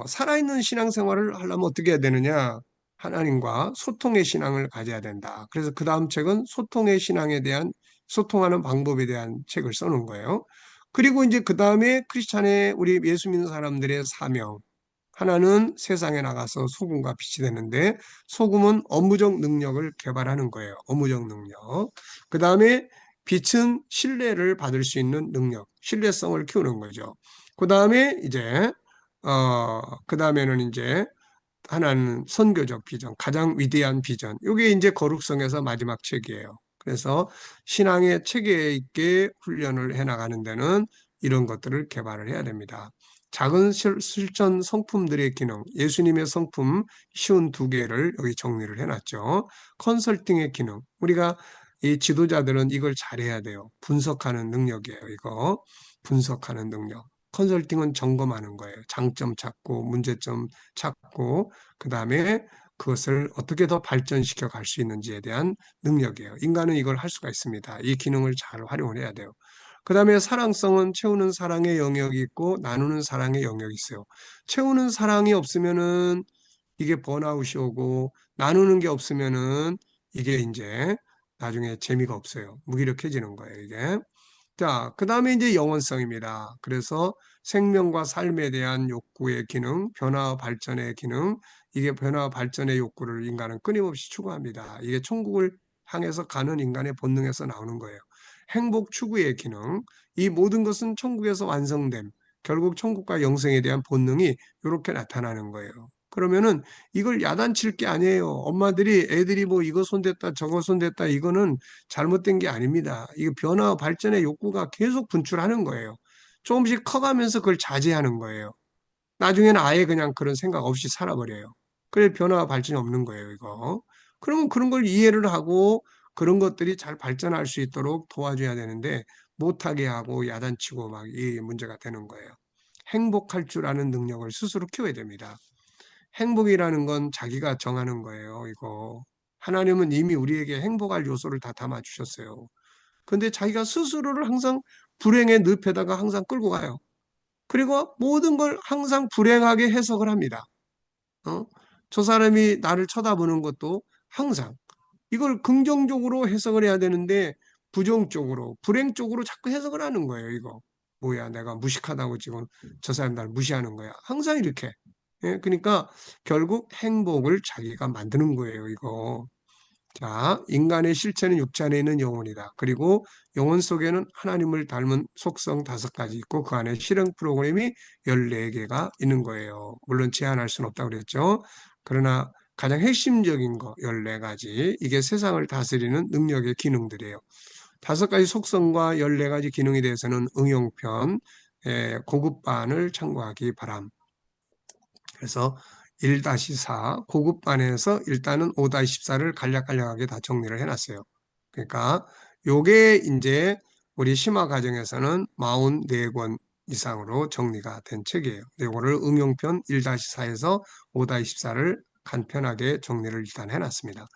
살아있는 신앙생활을 하려면 어떻게 해야 되느냐? 하나님과 소통의 신앙을 가져야 된다. 그래서 그 다음 책은 소통의 신앙에 대한, 소통하는 방법에 대한 책을 써놓은 거예요. 그리고 이제 그 다음에 크리스찬의 우리 예수 믿는 사람들의 사명. 하나는 세상에 나가서 소금과 빛이 되는데, 소금은 업무적 능력을 개발하는 거예요. 업무적 능력. 그 다음에 빛은 신뢰를 받을 수 있는 능력, 신뢰성을 키우는 거죠. 그 다음에 이제 그 다음에는 이제 하나는 선교적 비전, 가장 위대한 비전. 이게 이제 거룩성에서 마지막 책이에요. 그래서 신앙의 체계 있게 훈련을 해 나가는 데는 이런 것들을 개발을 해야 됩니다. 작은 실천 성품들의 기능, 예수님의 성품 쉬운 두 개를 여기 정리를 해놨죠. 컨설팅의 기능, 우리가 이 지도자들은 이걸 잘해야 돼요. 분석하는 능력이에요. 이거 분석하는 능력. 컨설팅은 점검하는 거예요. 장점 찾고 문제점 찾고 그 다음에 그것을 어떻게 더 발전시켜 갈 수 있는지에 대한 능력이에요. 인간은 이걸 할 수가 있습니다. 이 기능을 잘 활용을 해야 돼요. 그 다음에 사랑성은 채우는 사랑의 영역이 있고 나누는 사랑의 영역이 있어요. 채우는 사랑이 없으면은 이게 번아웃이 오고, 나누는 게 없으면은 이게 이제 나중에 재미가 없어요. 무기력해지는 거예요, 이게. 자, 그 다음에 이제 영원성입니다. 그래서 생명과 삶에 대한 욕구의 기능, 변화 발전의 기능, 이게 변화 발전의 욕구를 인간은 끊임없이 추구합니다. 이게 천국을 향해서 가는 인간의 본능에서 나오는 거예요. 행복 추구의 기능, 이 모든 것은 천국에서 완성됨, 결국 천국과 영생에 대한 본능이 이렇게 나타나는 거예요. 그러면은 이걸 야단칠 게 아니에요. 엄마들이 애들이 뭐 이거 손댔다 저거 손댔다, 이거는 잘못된 게 아닙니다. 이거 변화 발전의 욕구가 계속 분출하는 거예요. 조금씩 커가면서 그걸 자제하는 거예요. 나중에는 아예 그냥 그런 생각 없이 살아버려요. 그래 변화 발전이 없는 거예요, 이거. 그러면 그런 걸 이해를 하고 그런 것들이 잘 발전할 수 있도록 도와줘야 되는데, 못하게 하고 야단치고 막 이 문제가 되는 거예요. 행복할 줄 아는 능력을 스스로 키워야 됩니다. 행복이라는 건 자기가 정하는 거예요, 이거. 하나님은 이미 우리에게 행복할 요소를 다 담아주셨어요. 근데 자기가 스스로를 항상 불행의 늪에다가 항상 끌고 가요. 그리고 모든 걸 항상 불행하게 해석을 합니다. 어? 저 사람이 나를 쳐다보는 것도 항상 이걸 긍정적으로 해석을 해야 되는데 부정적으로, 불행적으로 자꾸 해석을 하는 거예요, 이거. 뭐야, 내가 무식하다고 지금 저 사람 날 무시하는 거야. 항상 이렇게. 예, 그러니까 결국 행복을 자기가 만드는 거예요, 이거. 자, 인간의 실체는 육체 안에 있는 영혼이다. 그리고 영혼 속에는 하나님을 닮은 속성 5가지 있고 그 안에 실행 프로그램이 14개가 있는 거예요. 물론 제한할 수는 없다고 그랬죠. 그러나 가장 핵심적인 거 14가지, 이게 세상을 다스리는 능력의 기능들이에요. 5가지 속성과 14가지 기능에 대해서는 응용편 고급반을 참고하기 바람. 그래서 1-4 고급반에서 일단은 5-14를 간략간략하게 다 정리를 해놨어요. 그러니까 요게 이제 우리 심화 과정에서는 44권 이상으로 정리가 된 책이에요. 요거를 응용편 1-4에서 5-14를 간편하게 정리를 일단 해놨습니다.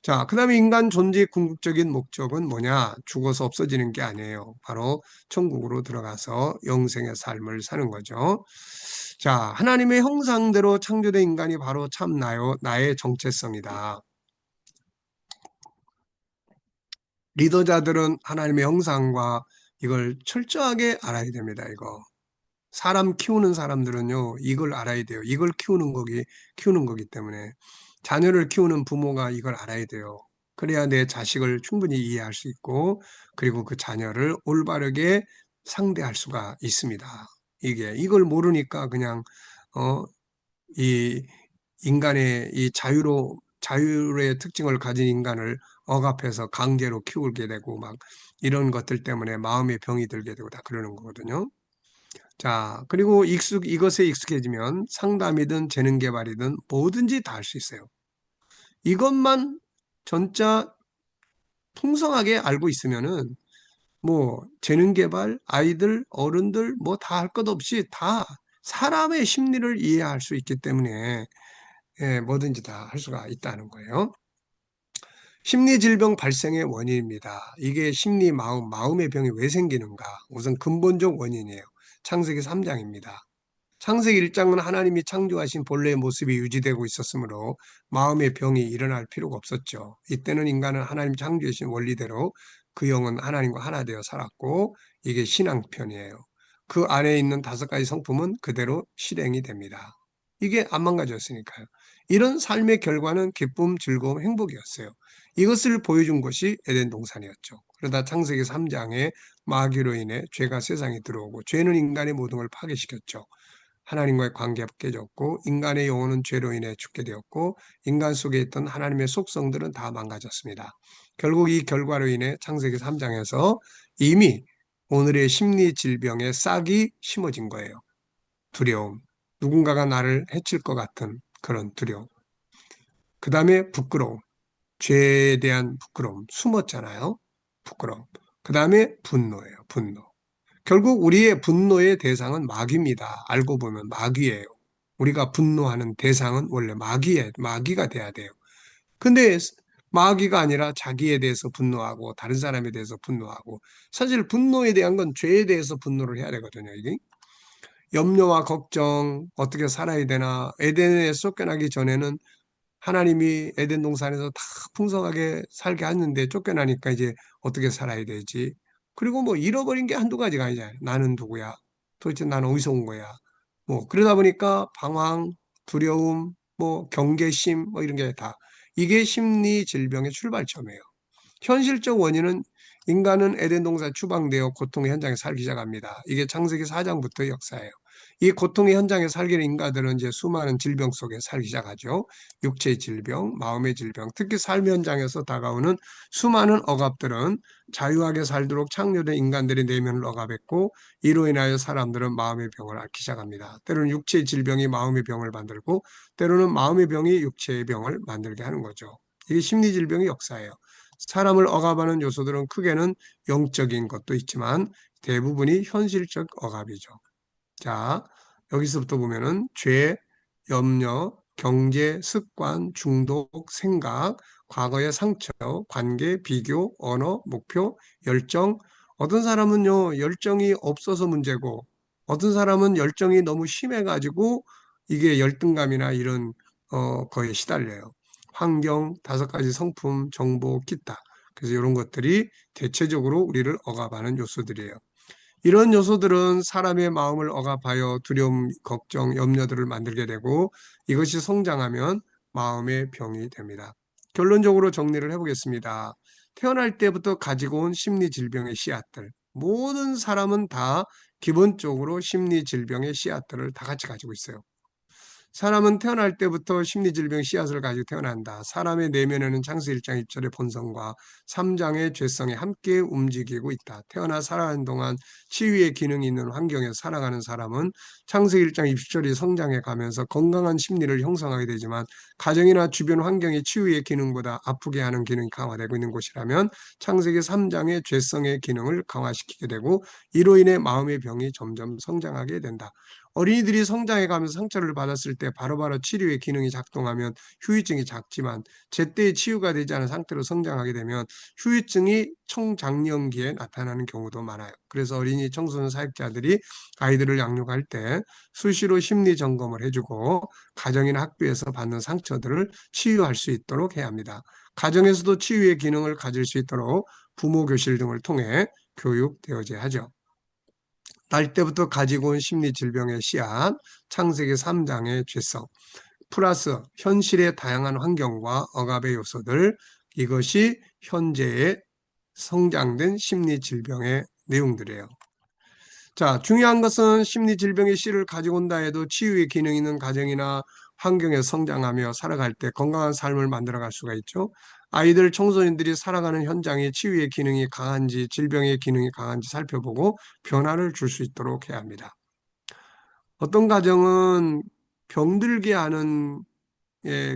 자, 그 다음에 인간 존재의 궁극적인 목적은 뭐냐? 죽어서 없어지는 게 아니에요. 바로 천국으로 들어가서 영생의 삶을 사는 거죠. 자, 하나님의 형상대로 창조된 인간이 바로 참 나의 정체성이다. 리더자들은 하나님의 형상과 이걸 철저하게 알아야 됩니다, 이거. 사람 키우는 사람들은요, 이걸 알아야 돼요. 이걸 키우는 거기 때문에. 자녀를 키우는 부모가 이걸 알아야 돼요. 그래야 내 자식을 충분히 이해할 수 있고, 그리고 그 자녀를 올바르게 상대할 수가 있습니다. 이걸 모르니까 그냥, 어, 이 인간의 이 자유의 특징을 가진 인간을 억압해서 강제로 키우게 되고 막 이런 것들 때문에 마음의 병이 들게 되고 다 그러는 거거든요. 자, 그리고 이것에 익숙해지면 상담이든 재능 개발이든 뭐든지 다 할 수 있어요. 이것만 전자 풍성하게 알고 있으면은 뭐 재능 개발, 아이들, 어른들 뭐 다 할 것 없이 다 사람의 심리를 이해할 수 있기 때문에 뭐든지 다 할 수가 있다는 거예요. 심리질병 발생의 원인입니다. 이게 심리, 마음의 병이 왜 생기는가? 우선 근본적 원인이에요. 창세기 3장입니다. 창세기 1장은 하나님이 창조하신 본래의 모습이 유지되고 있었으므로 마음의 병이 일어날 필요가 없었죠. 이때는 인간은 하나님 창조하신 원리대로 그 영은 하나님과 하나 되어 살았고, 이게 신앙편이에요. 그 안에 있는 5가지 성품은 그대로 실행이 됩니다. 이게 안 망가졌으니까요. 이런 삶의 결과는 기쁨, 즐거움, 행복이었어요. 이것을 보여준 것이 에덴 동산이었죠. 그러다 창세기 3장에 마귀로 인해 죄가 세상에 들어오고, 죄는 인간의 모든 걸 파괴시켰죠. 하나님과의 관계가 깨졌고, 인간의 영혼은 죄로 인해 죽게 되었고, 인간 속에 있던 하나님의 속성들은 다 망가졌습니다. 결국 이 결과로 인해 창세기 3장에서 이미 오늘의 심리 질병의 싹이 심어진 거예요. 두려움. 누군가가 나를 해칠 것 같은 그런 두려움. 그 다음에 부끄러움. 죄에 대한 부끄러움. 숨었잖아요. 부끄러움. 그 다음에 분노예요. 분노. 결국 우리의 분노의 대상은 마귀입니다. 알고 보면 마귀예요. 우리가 분노하는 대상은 원래 마귀가 돼야 돼요. 근데 마귀가 아니라 자기에 대해서 분노하고 다른 사람에 대해서 분노하고, 사실 분노에 대한 건 죄에 대해서 분노를 해야 되거든요. 이게 염려와 걱정, 어떻게 살아야 되나. 에덴에 쫓겨나기 전에는 하나님이 에덴 동산에서 다 풍성하게 살게 했는데 쫓겨나니까 이제 어떻게 살아야 되지? 그리고 뭐 잃어버린 게 한두 가지가 아니잖아요. 나는 누구야? 도대체 나는 어디서 온 거야? 뭐 그러다 보니까 방황, 두려움, 뭐 경계심 뭐 이런 게 다, 이게 심리 질병의 출발점이에요. 현실적 원인은, 인간은 에덴 동산 추방되어 고통의 현장에 살기 시작합니다. 이게 창세기 4장부터의 역사예요. 이 고통의 현장에 살기는 인간들은 이제 수많은 질병 속에 살기 시작하죠. 육체의 질병, 마음의 질병, 특히 삶 현장에서 다가오는 수많은 억압들은 자유하게 살도록 창조된 인간들의 내면을 억압했고, 이로 인하여 사람들은 마음의 병을 앓기 시작합니다. 때로는 육체의 질병이 마음의 병을 만들고, 때로는 마음의 병이 육체의 병을 만들게 하는 거죠. 이게 심리질병의 역사예요. 사람을 억압하는 요소들은 크게는 영적인 것도 있지만 대부분이 현실적 억압이죠. 자, 여기서부터 보면은 죄, 염려, 경제, 습관, 중독, 생각, 과거의 상처, 관계, 비교, 언어, 목표, 열정. 어떤 사람은요, 열정이 없어서 문제고, 어떤 사람은 열정이 너무 심해가지고 이게 열등감이나 이런 거에 시달려요. 환경, 5가지 성품, 정보, 기타. 그래서 이런 것들이 대체적으로 우리를 억압하는 요소들이에요. 이런 요소들은 사람의 마음을 억압하여 두려움, 걱정, 염려들을 만들게 되고, 이것이 성장하면 마음의 병이 됩니다. 결론적으로 정리를 해보겠습니다. 태어날 때부터 가지고 온 심리 질병의 씨앗들. 모든 사람은 다 기본적으로 심리 질병의 씨앗들을 다 같이 가지고 있어요. 사람은 태어날 때부터 심리질병 씨앗을 가지고 태어난다. 사람의 내면에는 창세기 1장 1절의 본성과 3장의 죄성이 함께 움직이고 있다. 태어나 살아가는 동안 치유의 기능이 있는 환경에서 살아가는 사람은 창세기 1장 20절이 성장해 가면서 건강한 심리를 형성하게 되지만, 가정이나 주변 환경이 치유의 기능보다 아프게 하는 기능이 강화되고 있는 곳이라면 창세기 3장의 죄성의 기능을 강화시키게 되고, 이로 인해 마음의 병이 점점 성장하게 된다. 어린이들이 성장해 가면서 상처를 받았을 때 바로바로 치료의 기능이 작동하면 후유증이 작지만, 제때 치유가 되지 않은 상태로 성장하게 되면 후유증이 청장년기에 나타나는 경우도 많아요. 그래서 어린이 청소년 사역자들이 아이들을 양육할 때 수시로 심리 점검을 해주고, 가정이나 학교에서 받는 상처들을 치유할 수 있도록 해야 합니다. 가정에서도 치유의 기능을 가질 수 있도록 부모 교실 등을 통해 교육되어져야 하죠. 날 때부터 가지고 온 심리 질병의 씨앗, 창세기 3장의 죄성, 플러스 현실의 다양한 환경과 억압의 요소들, 이것이 현재의 성장된 심리 질병의 내용들이에요. 자, 중요한 것은 심리 질병의 씨를 가지고 온다 해도 치유의 기능 있는 가정이나 환경에서 성장하며 살아갈 때 건강한 삶을 만들어갈 수가 있죠. 아이들, 청소년들이 살아가는 현장에 치유의 기능이 강한지 질병의 기능이 강한지 살펴보고 변화를 줄 수 있도록 해야 합니다. 어떤 가정은 병들게 하는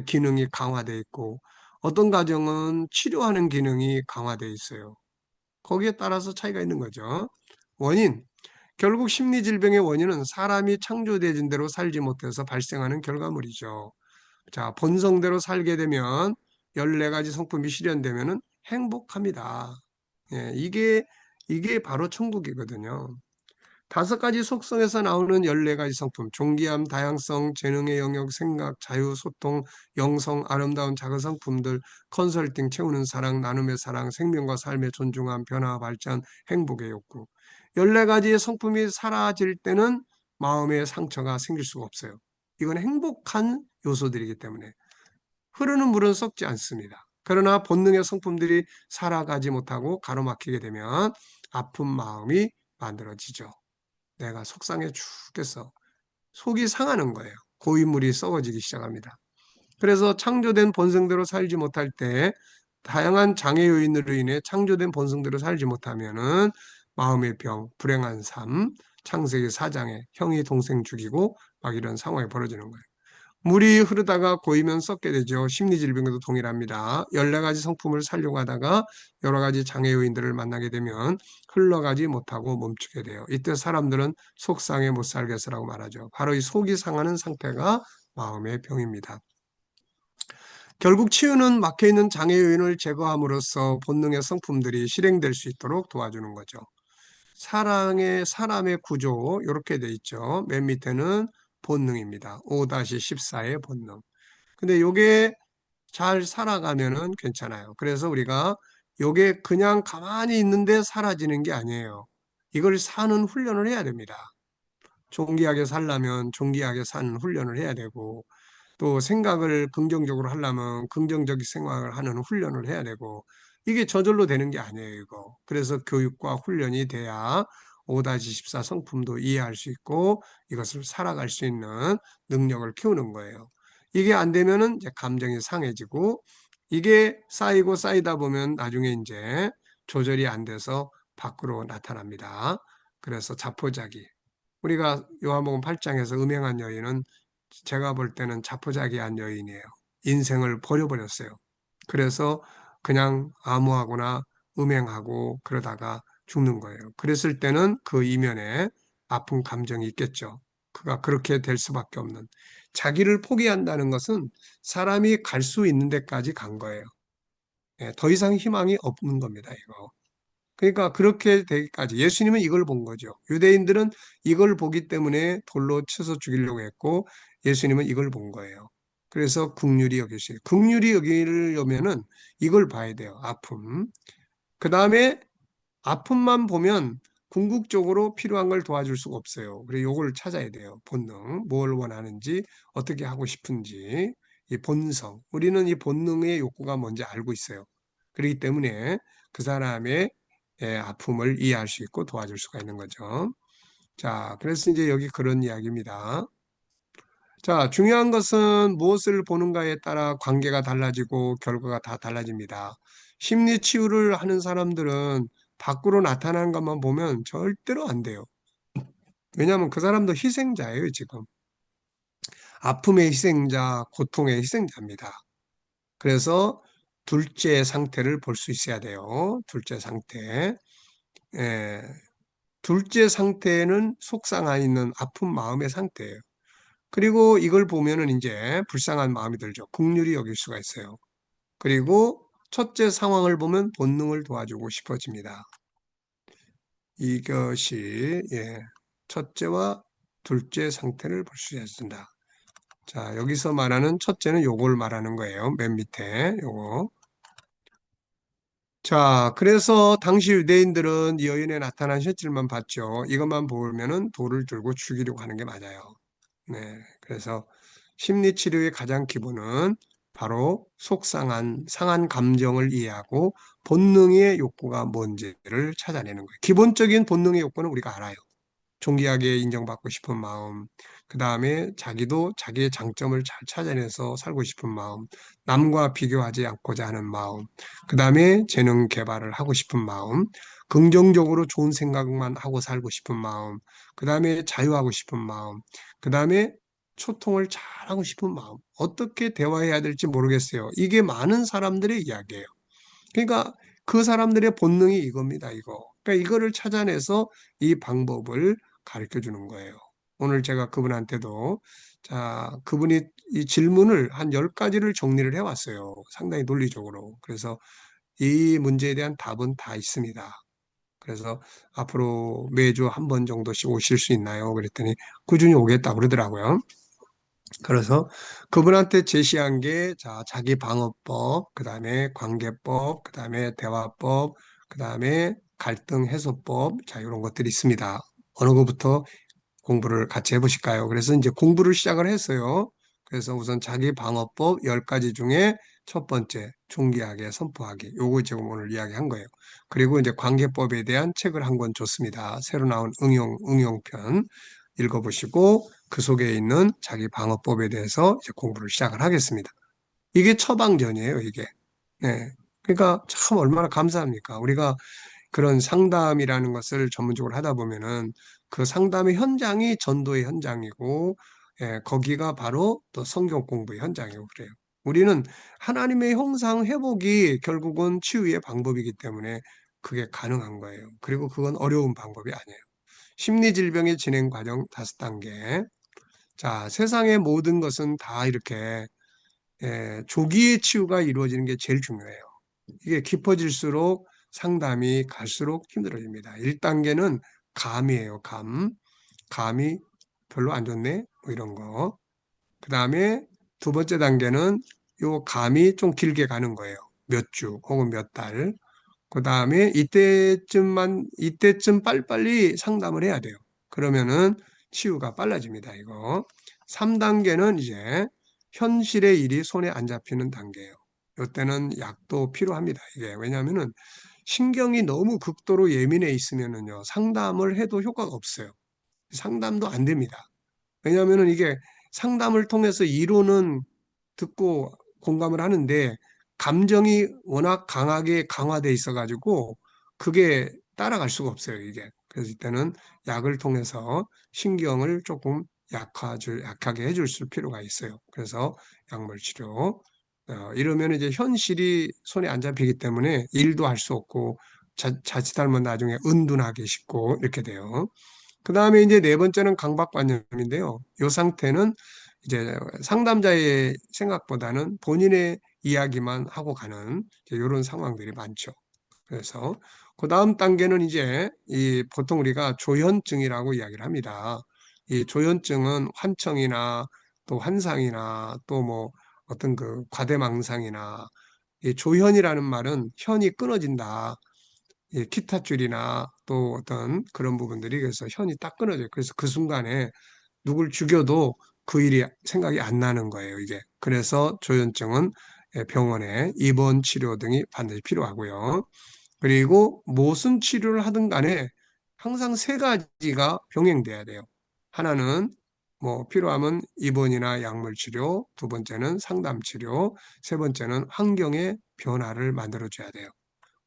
기능이 강화되어 있고 어떤 가정은 치료하는 기능이 강화되어 있어요. 거기에 따라서 차이가 있는 거죠. 원인, 결국 심리 질병의 원인은 사람이 창조되어진 대로 살지 못해서 발생하는 결과물이죠. 자, 본성대로 살게 되면 14가지 성품이 실현되면 행복합니다. 예, 이게 바로 천국이거든요. 5가지 속성에서 나오는 14가지 성품, 존귀함, 다양성, 재능의 영역, 생각, 자유, 소통, 영성, 아름다운 작은 성품들, 컨설팅, 채우는 사랑, 나눔의 사랑, 생명과 삶의 존중함, 변화, 발전, 행복의 욕구. 14가지의 성품이 사라질 때는 마음의 상처가 생길 수가 없어요. 이건 행복한 요소들이기 때문에. 흐르는 물은 썩지 않습니다. 그러나 본능의 성품들이 살아가지 못하고 가로막히게 되면 아픈 마음이 만들어지죠. 내가 속상해 죽겠어. 속이 상하는 거예요. 고인물이 썩어지기 시작합니다. 그래서 창조된 본성대로 살지 못할 때 다양한 장애 요인으로 인해 창조된 본성대로 살지 못하면은 마음의 병, 불행한 삶, 창세기 4장에 형이 동생 죽이고 막 이런 상황이 벌어지는 거예요. 물이 흐르다가 고이면 썩게 되죠. 심리질병에도 동일합니다. 14가지 성품을 살려고 하다가 여러 가지 장애 요인들을 만나게 되면 흘러가지 못하고 멈추게 돼요. 이때 사람들은 속상해 못 살겠어라고 말하죠. 바로 이 속이 상하는 상태가 마음의 병입니다. 결국 치유는 막혀있는 장애 요인을 제거함으로써 본능의 성품들이 실행될 수 있도록 도와주는 거죠. 사람의 구조 이렇게 돼 있죠. 맨 밑에는 본능입니다. 5-14의 본능. 근데 요게 잘 살아가면은 괜찮아요. 그래서 우리가 요게 그냥 가만히 있는데 사라지는 게 아니에요. 이걸 사는 훈련을 해야 됩니다. 존귀하게 살려면 존귀하게 사는 훈련을 해야 되고 또 생각을 긍정적으로 하려면 긍정적 생각을 하는 훈련을 해야 되고 이게 저절로 되는 게 아니에요, 이거. 그래서 교육과 훈련이 돼야 5-14 성품도 이해할 수 있고 이것을 살아갈 수 있는 능력을 키우는 거예요. 이게 안 되면은 이제 감정이 상해지고 이게 쌓이고 쌓이다 보면 나중에 이제 조절이 안 돼서 밖으로 나타납니다. 그래서 자포자기. 우리가 요한복음 8장에서 음행한 여인은 제가 볼 때는 자포자기한 여인이에요. 인생을 버려버렸어요. 그래서 그냥 암호하거나 음행하고 그러다가 죽는 거예요. 그랬을 때는 그 이면에 아픈 감정이 있겠죠. 그가 그렇게 될 수밖에 없는. 자기를 포기한다는 것은 사람이 갈 수 있는 데까지 간 거예요. 예, 더 이상 희망이 없는 겁니다, 이거. 그러니까 그렇게 되기까지 예수님은 이걸 본 거죠. 유대인들은 이걸 보기 때문에 돌로 쳐서 죽이려고 했고 예수님은 이걸 본 거예요. 그래서 긍휼히 여기시요. 긍휼히 여기려면은 이걸 봐야 돼요. 아픔. 그 다음에 아픔만 보면 궁극적으로 필요한 걸 도와줄 수가 없어요. 그래서 이걸 찾아야 돼요. 본능. 뭘 원하는지, 어떻게 하고 싶은지, 이 본성. 우리는 이 본능의 욕구가 뭔지 알고 있어요. 그렇기 때문에 그 사람의 아픔을 이해할 수 있고 도와줄 수가 있는 거죠. 자, 그래서 이제 여기 그런 이야기입니다. 자, 중요한 것은 무엇을 보는가에 따라 관계가 달라지고 결과가 다 달라집니다. 심리 치유를 하는 사람들은 밖으로 나타나는 것만 보면 절대로 안 돼요. 왜냐하면 그 사람도 희생자예요, 지금. 아픔의 희생자, 고통의 희생자입니다. 그래서 둘째 상태를 볼 수 있어야 돼요. 둘째 상태. 예, 둘째 상태는 속상해 있는 아픈 마음의 상태예요. 그리고 이걸 보면은 이제 불쌍한 마음이 들죠. 긍휼히 여길 수가 있어요. 그리고 첫째 상황을 보면 본능을 도와주고 싶어집니다. 이것이 첫째와 둘째 상태를 볼 수 있습니다. 자, 여기서 말하는 첫째는 요걸 말하는 거예요. 맨 밑에 요거. 자, 그래서 당시 유대인들은 이 여인의 나타난 현실만 봤죠. 이것만 보면은 돌을 들고 죽이려고 하는 게 맞아요. 네, 그래서 심리치료의 가장 기본은 바로 속상한, 상한 감정을 이해하고 본능의 욕구가 뭔지를 찾아내는 거예요. 기본적인 본능의 욕구는 우리가 알아요. 존귀하게 인정받고 싶은 마음, 그 다음에 자기도 자기의 장점을 잘 찾아내서 살고 싶은 마음, 남과 비교하지 않고자 하는 마음, 그 다음에 재능 개발을 하고 싶은 마음, 긍정적으로 좋은 생각만 하고 살고 싶은 마음, 그 다음에 자유하고 싶은 마음, 그 다음에 소통을 잘하고 싶은 마음, 어떻게 대화해야 될지 모르겠어요. 이게 많은 사람들의 이야기예요. 그러니까 그 사람들의 본능이 이겁니다, 이거. 그러니까 이거를 찾아내서 이 방법을 가르쳐 주는 거예요. 오늘 제가 그분한테도, 자, 그분이 이 질문을 한 10가지를 정리를 해왔어요. 상당히 논리적으로. 그래서 이 문제에 대한 답은 다 있습니다. 그래서 앞으로 매주 한 번 정도씩 오실 수 있나요? 그랬더니 꾸준히 오겠다 그러더라고요. 그래서 그분한테 제시한 게, 자, 자기 방어법, 그 다음에 관계법, 그 다음에 대화법, 그 다음에 갈등 해소법, 자, 이런 것들이 있습니다. 어느 것부터 공부를 같이 해보실까요? 그래서 이제 공부를 시작을 했어요. 그래서 우선 자기 방어법 10가지 중에 첫 번째, 존귀하게 선포하기. 요거 지금 오늘 이야기한 거예요. 그리고 이제 관계법에 대한 책을 한 권 줬습니다. 새로 나온 응용편 읽어보시고 그 속에 있는 자기 방어법에 대해서 이제 공부를 시작을 하겠습니다. 이게 처방전이에요, 이게. 네. 그러니까 참 얼마나 감사합니까? 우리가 그런 상담이라는 것을 전문적으로 하다 보면은 그 상담의 현장이 전도의 현장이고, 예, 거기가 바로 또 성경 공부의 현장이고 그래요. 우리는 하나님의 형상 회복이 결국은 치유의 방법이기 때문에 그게 가능한 거예요. 그리고 그건 어려운 방법이 아니에요. 심리질병의 진행 과정 5단계. 자, 세상의 모든 것은 다 이렇게 조기의 치유가 이루어지는 게 제일 중요해요. 이게 깊어질수록 상담이 갈수록 힘들어집니다. 1단계는 감이에요, 감. 감이 별로 안 좋네? 뭐 이런 거. 그 다음에 두 번째 단계는 요 감이 좀 길게 가는 거예요. 몇 주 혹은 몇 달. 그 다음에 이때쯤 빨리빨리 상담을 해야 돼요. 그러면은 치유가 빨라집니다, 이거. 3단계는 이제 현실의 일이 손에 안 잡히는 단계예요. 이때는 약도 필요합니다, 이게. 왜냐하면은 신경이 너무 극도로 예민해 있으면은요, 상담을 해도 효과가 없어요. 상담도 안 됩니다. 왜냐하면은 이게 상담을 통해서 이론은 듣고 공감을 하는데 감정이 워낙 강하게 강화돼 있어가지고 그게 따라갈 수가 없어요, 이게. 그래서 이때는 약을 통해서 신경을 조금 약하게 해줄 필요가 있어요. 그래서 약물 치료. 이러면 이제 현실이 손에 안 잡히기 때문에 일도 할 수 없고 자칫하면 나중에 은둔하기 쉽고 이렇게 돼요. 그 다음에 이제 네 번째는 강박관념인데요. 이 상태는 이제 상담자의 생각보다는 본인의 이야기만 하고 가는 이런 상황들이 많죠. 그래서 그 다음 단계는 이제 이 보통 우리가 조현증이라고 이야기를 합니다. 이 조현증은 환청이나 또 환상이나 또 뭐 어떤 그 과대망상이나 이 조현이라는 말은 현이 끊어진다. 예, 기타 줄이나 또 어떤 그런 부분들이 그래서 현이 딱 끊어져요. 그래서 그 순간에 누굴 죽여도 그 일이 생각이 안 나는 거예요, 이게. 그래서 조현증은 병원에 입원 치료 등이 반드시 필요하고요. 그리고 무슨 치료를 하든 간에 항상 세 가지가 병행돼야 돼요. 하나는 뭐 필요하면 입원이나 약물 치료, 두 번째는 상담 치료, 세 번째는 환경의 변화를 만들어 줘야 돼요.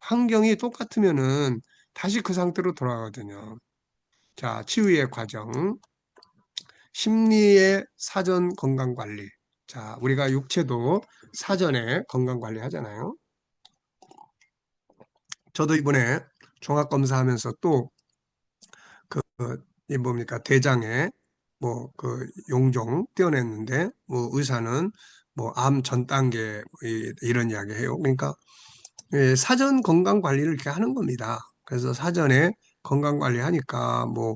환경이 똑같으면은 다시 그 상태로 돌아가거든요. 자, 치유의 과정, 심리의 사전 건강 관리. 자, 우리가 육체도 사전에 건강 관리 하잖아요. 저도 이번에 종합 검사하면서 또 이 뭡니까 대장에 뭐 그 용종 떼어냈는데 뭐 의사는 뭐 암 전 단계 이런 이야기 해요. 그러니까 사전 건강 관리를 이렇게 하는 겁니다. 그래서 사전에 건강 관리하니까 뭐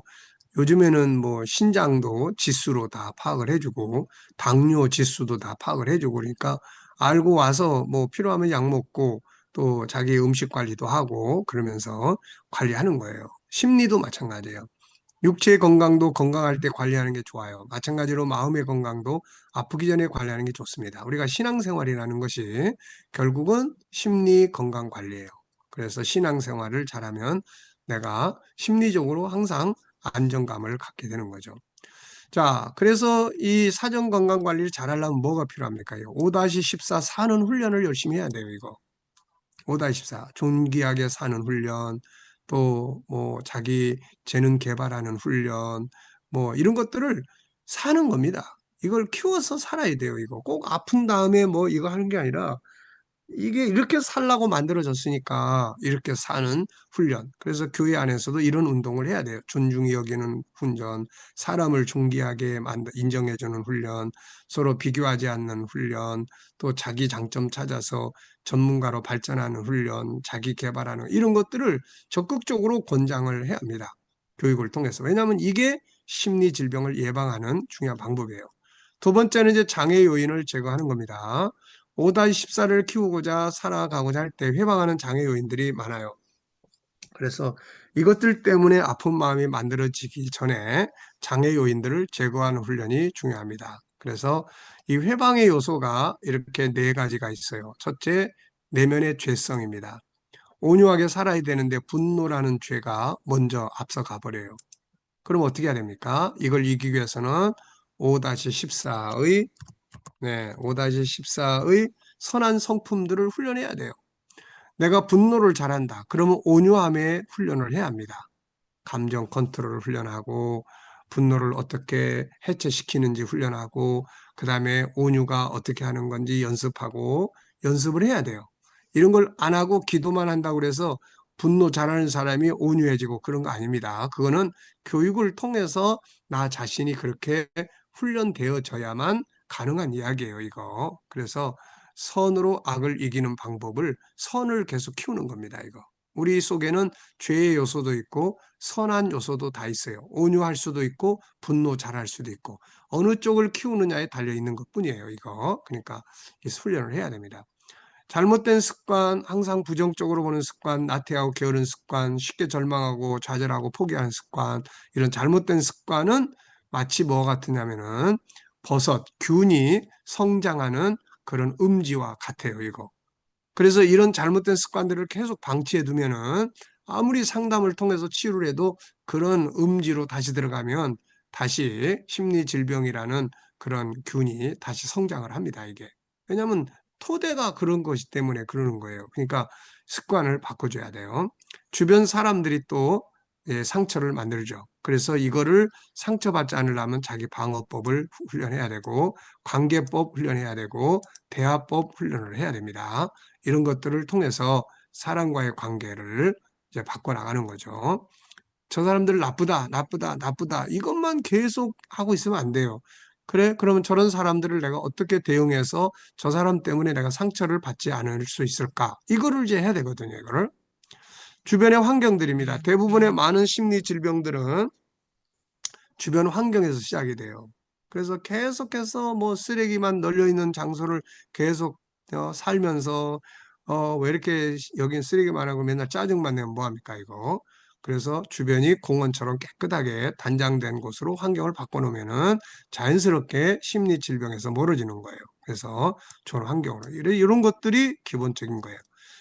요즘에는 뭐 신장도 지수로 다 파악을 해주고 당뇨 지수도 다 파악을 해주고 그러니까 알고 와서 뭐 필요하면 약 먹고 또 자기 음식 관리도 하고 그러면서 관리하는 거예요. 심리도 마찬가지예요. 육체의 건강도 건강할 때 관리하는 게 좋아요. 마찬가지로 마음의 건강도 아프기 전에 관리하는 게 좋습니다. 우리가 신앙생활이라는 것이 결국은 심리 건강 관리예요. 그래서 신앙생활을 잘하면 내가 심리적으로 항상 안정감을 갖게 되는 거죠. 자, 그래서 이 사전 건강 관리를 잘하려면 뭐가 필요합니까? 5-14 사는 훈련을 열심히 해야 돼요, 이거. 5-14 존귀하게 사는 훈련, 또 뭐 자기 재능 개발하는 훈련, 뭐 이런 것들을 사는 겁니다. 이걸 키워서 살아야 돼요. 이거 꼭 아픈 다음에 뭐 이거 하는 게 아니라 이게 이렇게 살라고 만들어졌으니까 이렇게 사는 훈련. 그래서 교회 안에서도 이런 운동을 해야 돼요. 존중히 여기는 훈련, 사람을 존귀하게 인정해주는 훈련, 서로 비교하지 않는 훈련, 또 자기 장점 찾아서 전문가로 발전하는 훈련, 자기 개발하는 이런 것들을 적극적으로 권장을 해야 합니다. 교육을 통해서. 왜냐하면 이게 심리 질병을 예방하는 중요한 방법이에요. 두 번째는 이제 장애 요인을 제거하는 겁니다. 5-14를 키우고자 살아가고자 할 때 회방하는 장애 요인들이 많아요. 그래서 이것들 때문에 아픈 마음이 만들어지기 전에 장애 요인들을 제거하는 훈련이 중요합니다. 그래서 이 회방의 요소가 이렇게 네 가지가 있어요. 첫째, 내면의 죄성입니다. 온유하게 살아야 되는데 분노라는 죄가 먼저 앞서 가버려요. 그럼 어떻게 해야 됩니까? 이걸 이기기 위해서는 5-14의 5-14의 선한 성품들을 훈련해야 돼요. 내가 분노를 잘한다. 그러면 온유함의 훈련을 해야 합니다. 감정 컨트롤을 훈련하고 분노를 어떻게 해체시키는지 훈련하고 그다음에 온유가 어떻게 하는 건지 연습하고 연습을 해야 돼요. 이런 걸 안 하고 기도만 한다고 그래서 분노 잘하는 사람이 온유해지고 그런 거 아닙니다. 그거는 교육을 통해서 나 자신이 그렇게 훈련되어져야만 가능한 이야기예요, 이거. 그래서 선으로 악을 이기는 방법을 선을 계속 키우는 겁니다, 이거. 우리 속에는 죄의 요소도 있고 선한 요소도 다 있어요. 온유할 수도 있고 분노 잘할 수도 있고 어느 쪽을 키우느냐에 달려 있는 것뿐이에요. 이거 그러니까 이 훈련을 해야 됩니다. 잘못된 습관, 항상 부정적으로 보는 습관, 나태하고 게으른 습관, 쉽게 절망하고 좌절하고 포기하는 습관, 이런 잘못된 습관은 마치 뭐 같으냐면은 버섯, 균이 성장하는 그런 음지와 같아요. 이거. 그래서 이런 잘못된 습관들을 계속 방치해 두면은 아무리 상담을 통해서 치유를 해도 그런 음지로 다시 들어가면 다시 심리질병이라는 그런 균이 다시 성장을 합니다, 이게. 왜냐하면 토대가 그런 것이 때문에 그러는 거예요. 그러니까 습관을 바꿔줘야 돼요. 주변 사람들이 또 상처를 만들죠. 그래서 이거를 상처받지 않으려면 자기 방어법을 훈련해야 되고 관계법 훈련해야 되고 대화법 훈련을 해야 됩니다. 이런 것들을 통해서 사람과의 관계를 이제 바꿔나가는 거죠. 저 사람들 나쁘다, 나쁘다, 나쁘다. 이것만 계속 하고 있으면 안 돼요. 그래? 그러면 저런 사람들을 내가 어떻게 대응해서 저 사람 때문에 내가 상처를 받지 않을 수 있을까? 이거를 이제 해야 되거든요, 이거를. 주변의 환경들입니다. 대부분의 많은 심리 질병들은 주변 환경에서 시작이 돼요. 그래서 계속해서 뭐 쓰레기만 널려 있는 장소를 계속 살면서 왜 이렇게 여긴 쓰레기만 하고 맨날 짜증만 내면 뭐합니까 이거. 그래서 주변이 공원처럼 깨끗하게 단장된 곳으로 환경을 바꿔놓으면은 자연스럽게 심리 질병에서 멀어지는 거예요. 그래서 좋은 환경으로 이런 것들이 기본적인 거예요.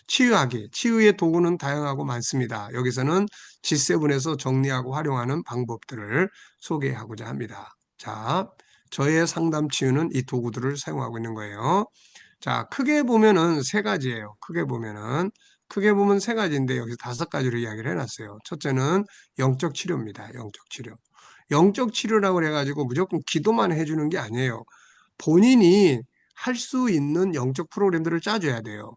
치유하기, 치유의 도구는 다양하고 많습니다. 여기서는 G7에서 정리하고 활용하는 방법들을 소개하고자 합니다. 자, 저의 상담 치유는 이 도구들을 사용하고 있는 거예요. 자, 크게 보면은 세 가지예요. 크게 보면 세 가지인데 여기서 다섯 가지로 이야기를 해놨어요. 첫째는 영적 치료입니다. 영적 치료. 영적 치료라고 해가지고 무조건 기도만 해주는 게 아니에요. 본인이 할 수 있는 영적 프로그램들을 짜줘야 돼요.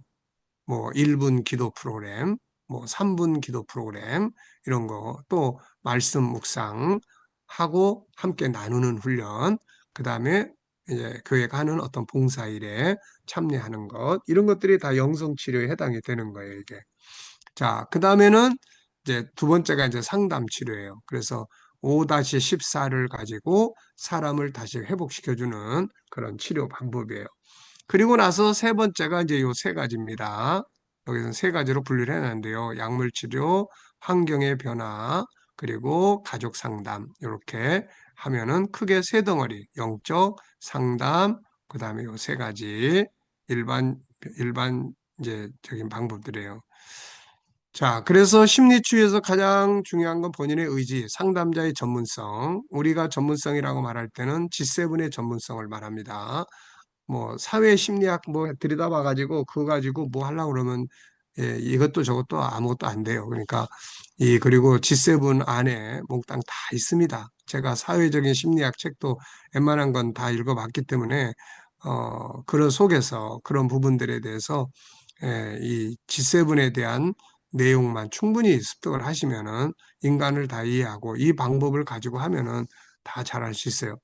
뭐 1분 기도 프로그램, 뭐 3분 기도 프로그램 이런 거, 또 말씀 묵상 하고 함께 나누는 훈련, 그다음에 이제 교회가 하는 어떤 봉사일에 참여하는 것, 이런 것들이 다 영성 치료에 해당이 되는 거예요, 이게. 자, 그다음에는 이제 두 번째가 이제 상담 치료예요. 그래서 5-14를 가지고 사람을 다시 회복시켜주는 그런 치료 방법이에요. 그리고 나서 세 번째가 이제 요 세 가지입니다. 여기서 세 가지로 분류를 해놨는데요. 약물 치료, 환경의 변화, 그리고 가족 상담. 이렇게 하면은 크게 세 덩어리. 영적, 상담, 그 다음에 요 세 가지 일반 이제 적인 방법들이에요. 자, 그래서 심리치유에서 가장 중요한 건 본인의 의지, 상담자의 전문성. 우리가 전문성이라고 말할 때는 G7의 전문성을 말합니다. 뭐 사회 심리학 뭐 들여다봐 가지고 그거 가지고 뭐 하려고 그러면 예, 이것도 저것도 아무것도 안 돼요. 그러니까 그리고 G7 안에 몽땅 다 있습니다. 제가 사회적인 심리학 책도 웬만한 건 다 읽어봤기 때문에 그런 속에서 그런 부분들에 대해서 이 G7에 대한 내용만 충분히 습득을 하시면은 인간을 다 이해하고 이 방법을 가지고 하면은 다 잘할 수 있어요.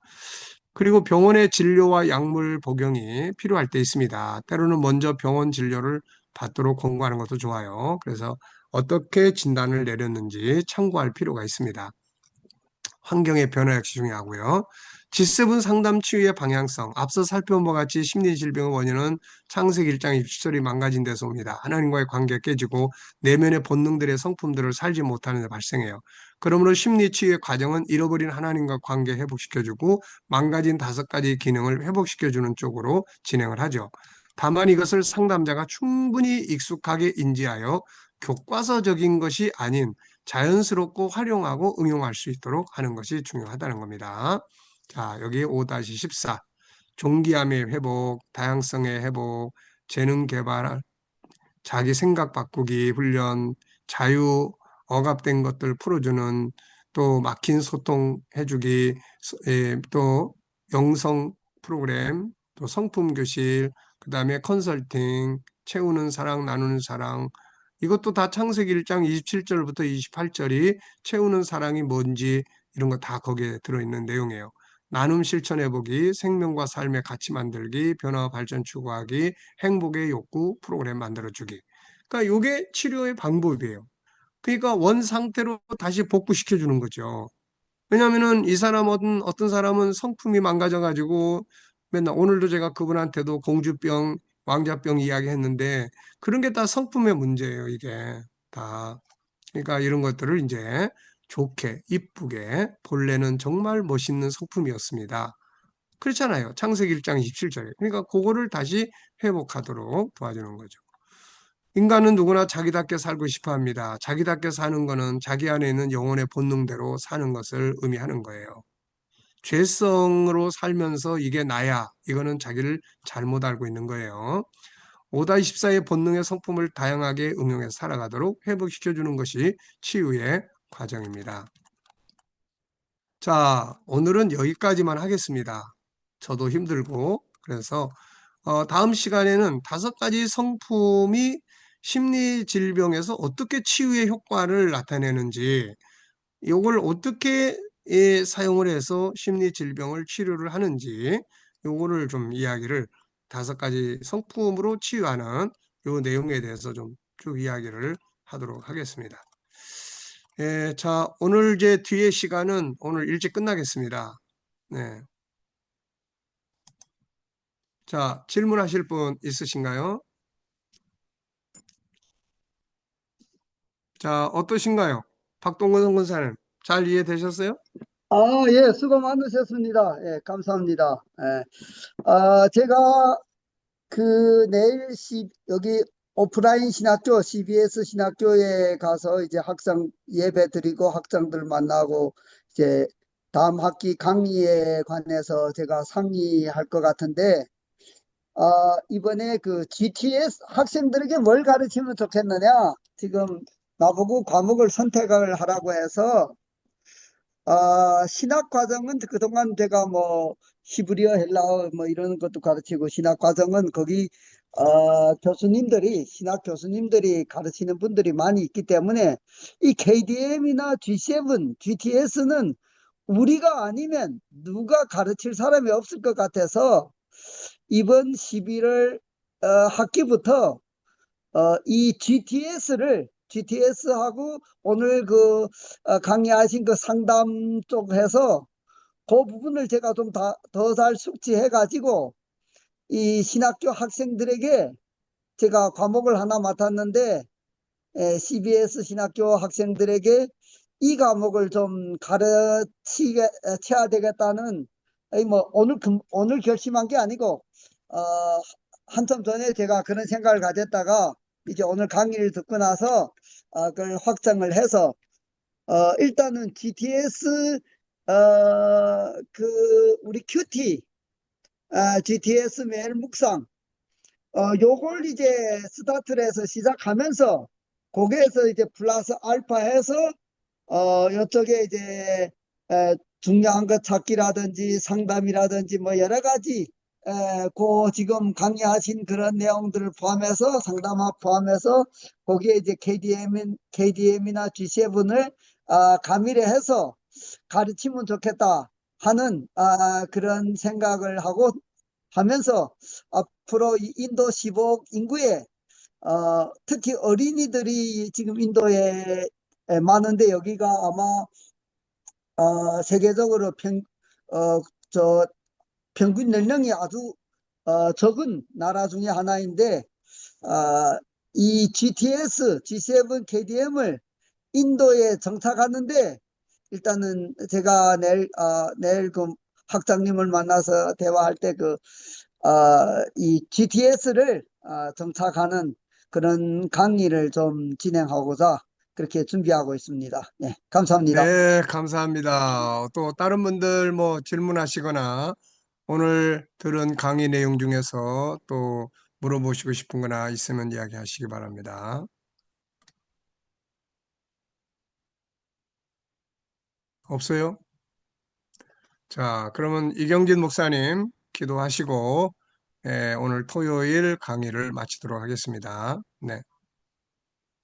그리고 병원의 진료와 약물 복용이 필요할 때 있습니다. 때로는 먼저 병원 진료를 받도록 권고하는 것도 좋아요. 그래서 어떻게 진단을 내렸는지 참고할 필요가 있습니다. 환경의 변화 역시 중요하고요. G7 상담 치유의 방향성, 앞서 살펴본 바와 같이 심리질병의 원인은 창세기 1장 27절이 망가진 데서 옵니다. 하나님과의 관계가 깨지고 내면의 본능들의 성품들을 살지 못하는 데 발생해요. 그러므로 심리 치유의 과정은 잃어버린 하나님과 관계 회복시켜주고 망가진 5가지 기능을 회복시켜주는 쪽으로 진행을 하죠. 다만 이것을 상담자가 충분히 익숙하게 인지하여 교과서적인 것이 아닌 자연스럽고 활용하고 응용할 수 있도록 하는 것이 중요하다는 겁니다. 자, 여기 5-14. 존귀함의 회복, 다양성의 회복, 재능 개발, 자기 생각 바꾸기 훈련, 자유, 억압된 것들 풀어주는 또 막힌 소통 해주기, 또 영성 프로그램, 또 성품 교실, 그 다음에 컨설팅, 채우는 사랑, 나누는 사랑, 이것도 다 창세기 1장 27절부터 28절이 채우는 사랑이 뭔지 이런 거 다 거기에 들어있는 내용이에요. 나눔 실천해보기, 생명과 삶의 가치 만들기, 변화 발전 추구하기, 행복의 욕구 프로그램 만들어주기. 그러니까 이게 치료의 방법이에요. 그러니까 원 상태로 다시 복구시켜 주는 거죠. 왜냐하면은 이 사람 어떤 사람은 성품이 망가져가지고 맨날 오늘도 제가 그분한테도 공주병, 왕자병 이야기했는데 그런 게 다 성품의 문제예요. 이게 다. 그러니까 이런 것들을 이제 좋게 이쁘게 본래는 정말 멋있는 성품이었습니다. 그렇잖아요. 창세기 1장 27절에. 그러니까 그거를 다시 회복하도록 도와주는 거죠. 인간은 누구나 자기답게 살고 싶어 합니다. 자기답게 사는 것은 자기 안에 있는 영혼의 본능대로 사는 것을 의미하는 거예요. 죄성으로 살면서 이게 나야. 이거는 자기를 잘못 알고 있는 거예요. 5-14의 본능의 성품을 다양하게 응용해서 살아가도록 회복시켜주는 것이 치유의 과정입니다. 자, 오늘은 여기까지만 하겠습니다. 저도 힘들고. 그래서 다음 시간에는 5가지 성품이 심리 질병에서 어떻게 치유의 효과를 나타내는지, 이걸 어떻게 사용을 해서 심리 질병을 치료를 하는지, 요거를 좀 이야기를 5가지 성품으로 치유하는 요 내용에 대해서 좀 쭉 이야기를 하도록 하겠습니다. 예, 자, 오늘 제 뒤에 시간은 오늘 일찍 끝나겠습니다. 네. 자, 질문하실 분 있으신가요? 자, 어떠신가요? 박동근 선고사님, 잘 이해되셨어요? 아, 예, 수고 많으셨습니다. 예, 감사합니다. 예. 제가 내일 여기 오프라인 신학교, CBS 신학교에 가서 이제 학생 예배 드리고 학생들 만나고 이제 다음 학기 강의에 관해서 제가 상의할 것 같은데, 이번에 GTS 학생들에게 뭘 가르치면 좋겠느냐? 지금 나보고 과목을 선택을 하라고 해서 신학 과정은 그동안 제가 뭐 히브리어, 헬라어 뭐 이런 것도 가르치고 신학 과정은 거기 신학 교수님들이 가르치는 분들이 많이 있기 때문에 이 KDM이나 G7, GTS는 우리가 아니면 누가 가르칠 사람이 없을 것 같아서 이번 11월 학기부터 이 GTS하고 오늘 강의하신 그 상담 쪽 해서 그 부분을 제가 좀 더 잘 숙지해 가지고 이 신학교 학생들에게 제가 과목을 하나 맡았는데 CBS 신학교 학생들에게 이 과목을 좀 가르쳐야 되겠다는 뭐 오늘 결심한 게 아니고 어, 한참 전에 제가 그런 생각을 가졌다가 이제 오늘 강의를 듣고 나서 그걸 확정을 해서 일단은 GTS 우리 큐티 GTS 매일 묵상 요걸 이제 스타트를 해서 시작하면서 거기에서 이제 플러스 알파 해서 이쪽에 이제 중요한 것 찾기라든지 상담이라든지 뭐 여러 가지 그 지금 강의하신 그런 내용들을 포함해서 상담화 포함해서 거기에 이제 KDM이나 G7을 가미를 해서 가르치면 좋겠다 하는 그런 생각을 하고 하면서 앞으로 이 인도 15억 인구에 특히 어린이들이 지금 인도에 많은데 여기가 아마 세계적으로 어, 저 평균 연령이 아주 적은 나라 중에 하나인데 이 GTS, G7 KDM을 인도에 정착하는데 일단은 제가 내일 그 학장님을 만나서 대화할 때 이 GTS를 정착하는 그런 강의를 좀 진행하고자 그렇게 준비하고 있습니다. 네, 감사합니다. 네, 감사합니다. 또 다른 분들 뭐 질문하시거나 오늘 들은 강의 내용 중에서 또 물어보시고 싶은 거나 있으면 이야기하시기 바랍니다. 없어요? 자, 그러면 이경진 목사님 기도하시고 오늘 토요일 강의를 마치도록 하겠습니다. 네.